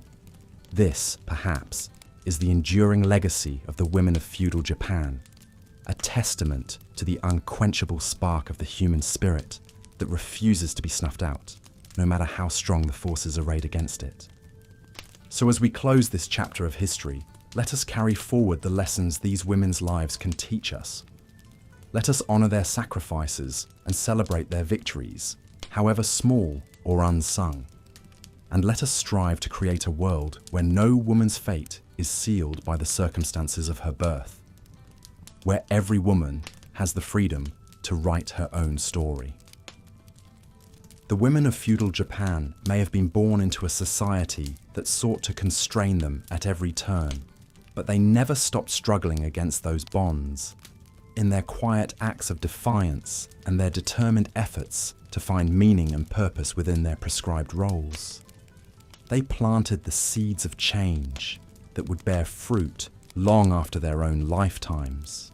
This, perhaps, is the enduring legacy of the women of feudal Japan, a testament to the unquenchable spark of the human spirit that refuses to be snuffed out, no matter how strong the forces arrayed against it. So as we close this chapter of history, let us carry forward the lessons these women's lives can teach us. Let us honor their sacrifices and celebrate their victories, however small or unsung. And let us strive to create a world where no woman's fate is sealed by the circumstances of her birth, where every woman has the freedom to write her own story. The women of feudal Japan may have been born into a society that sought to constrain them at every turn, but they never stopped struggling against those bonds. In their quiet acts of defiance and their determined efforts to find meaning and purpose within their prescribed roles, they planted the seeds of change that would bear fruit long after their own lifetimes.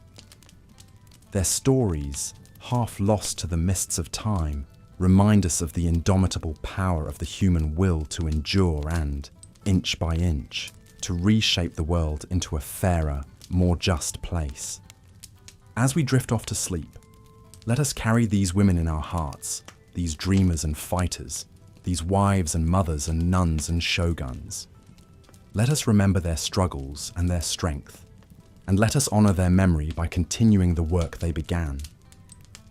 Their stories, half lost to the mists of time, remind us of the indomitable power of the human will to endure and, inch by inch, to reshape the world into a fairer, more just place. As we drift off to sleep, let us carry these women in our hearts, these dreamers and fighters, these wives and mothers and nuns and shoguns. Let us remember their struggles and their strength, and let us honor their memory by continuing the work they began,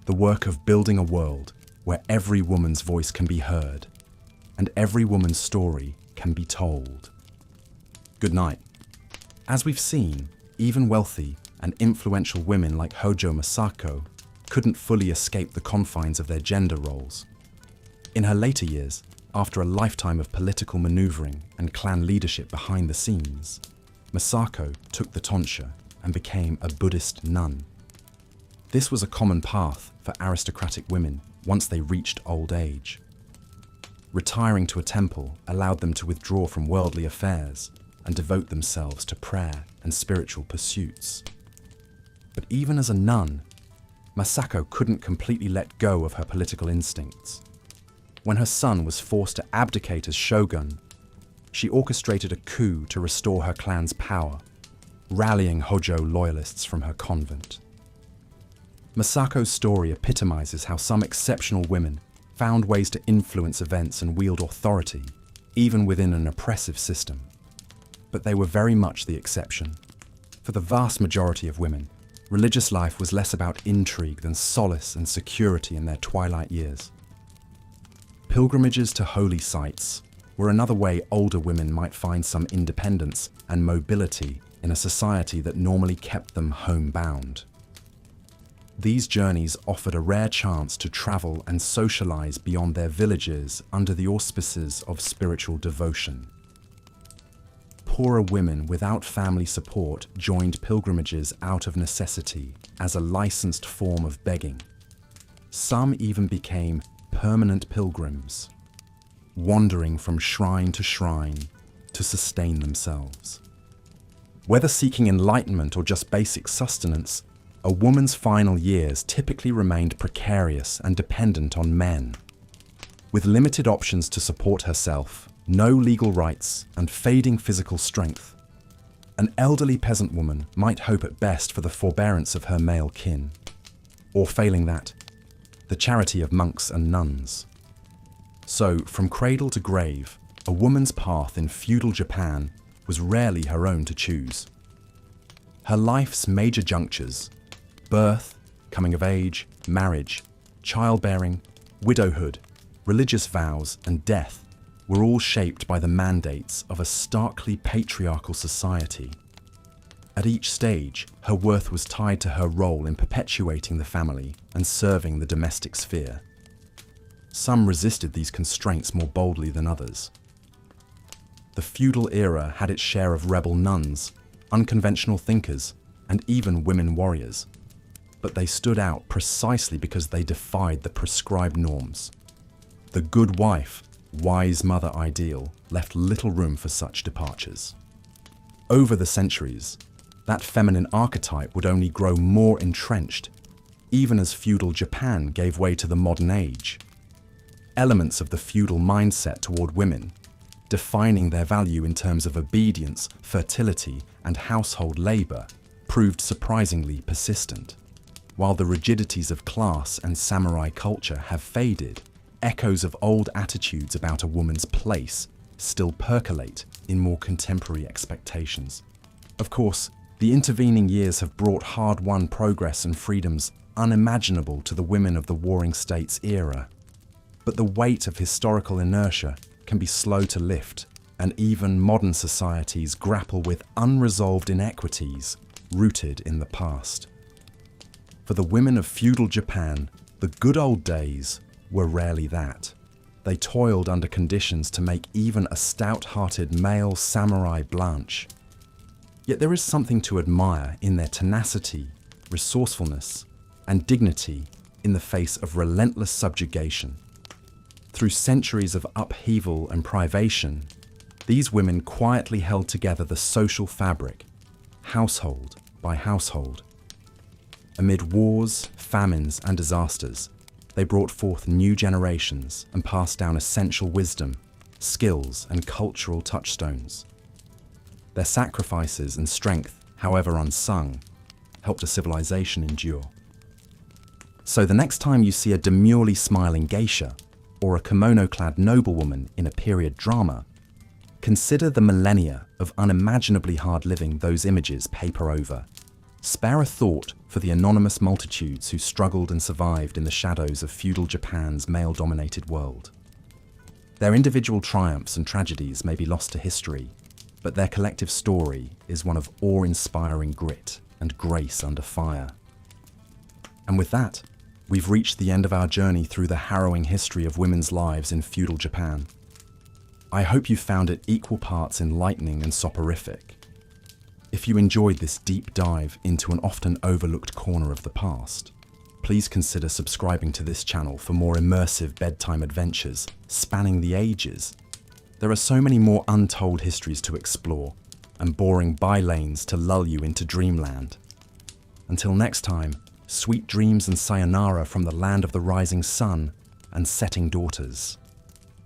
the work of building a world where every woman's voice can be heard and every woman's story can be told. Good night. As we've seen, even wealthy and influential women like Hojo Masako couldn't fully escape the confines of their gender roles. In her later years, after a lifetime of political maneuvering and clan leadership behind the scenes, Masako took the tonsure and became a Buddhist nun. This was a common path for aristocratic women once they reached old age. Retiring to a temple allowed them to withdraw from worldly affairs and devote themselves to prayer and spiritual pursuits. But even as a nun, Masako couldn't completely let go of her political instincts. When her son was forced to abdicate as shogun, she orchestrated a coup to restore her clan's power, rallying Hojo loyalists from her convent. Masako's story epitomizes how some exceptional women found ways to influence events and wield authority, even within an oppressive system. But they were very much the exception. For the vast majority of women, religious life was less about intrigue than solace and security in their twilight years. Pilgrimages to holy sites were another way older women might find some independence and mobility in a society that normally kept them homebound. These journeys offered a rare chance to travel and socialize beyond their villages under the auspices of spiritual devotion. Poorer women without family support joined pilgrimages out of necessity as a licensed form of begging. Some even became permanent pilgrims, wandering from shrine to sustain themselves. Whether seeking enlightenment or just basic sustenance, a woman's final years typically remained precarious and dependent on men. With limited options to support herself, no legal rights, and fading physical strength. An elderly peasant woman might hope at best for the forbearance of her male kin, or failing that, the charity of monks and nuns. So, from cradle to grave, a woman's path in feudal Japan was rarely her own to choose. Her life's major junctures, birth, coming of age, marriage, childbearing, widowhood, religious vows, and death, were all shaped by the mandates of a starkly patriarchal society. At each stage, her worth was tied to her role in perpetuating the family and serving the domestic sphere. Some resisted these constraints more boldly than others. The feudal era had its share of rebel nuns, unconventional thinkers, and even women warriors. But they stood out precisely because they defied the prescribed norms. The good wife, wise mother ideal left little room for such departures. Over the centuries, that feminine archetype would only grow more entrenched, even as feudal Japan gave way to the modern age. Elements of the feudal mindset toward women, defining their value in terms of obedience, fertility, and household labor, proved surprisingly persistent. While the rigidities of class and samurai culture have faded, echoes of old attitudes about a woman's place still percolate in more contemporary expectations. Of course, the intervening years have brought hard-won progress and freedoms unimaginable to the women of the Warring States era. But the weight of historical inertia can be slow to lift, and even modern societies grapple with unresolved inequities rooted in the past. For the women of feudal Japan, the good old days were rarely that. They toiled under conditions to make even a stout-hearted male samurai blanch. Yet there is something to admire in their tenacity, resourcefulness, and dignity in the face of relentless subjugation. Through centuries of upheaval and privation, these women quietly held together the social fabric, household by household. Amid wars, famines, and disasters, they brought forth new generations and passed down essential wisdom, skills, and cultural touchstones. Their sacrifices and strength, however unsung, helped a civilization endure. So the next time you see a demurely smiling geisha or a kimono-clad noblewoman in a period drama, consider the millennia of unimaginably hard living those images paper over. Spare a thought for the anonymous multitudes who struggled and survived in the shadows of feudal Japan's male-dominated world. Their individual triumphs and tragedies may be lost to history, but their collective story is one of awe-inspiring grit and grace under fire. And with that, we've reached the end of our journey through the harrowing history of women's lives in feudal Japan. I hope you found it equal parts enlightening and soporific. If you enjoyed this deep dive into an often overlooked corner of the past, please consider subscribing to this channel for more immersive bedtime adventures spanning the ages. There are so many more untold histories to explore, and boring bylanes to lull you into dreamland. Until next time, sweet dreams and sayonara from the land of the rising sun and setting daughters.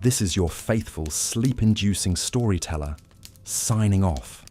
This is your faithful, sleep-inducing storyteller, signing off.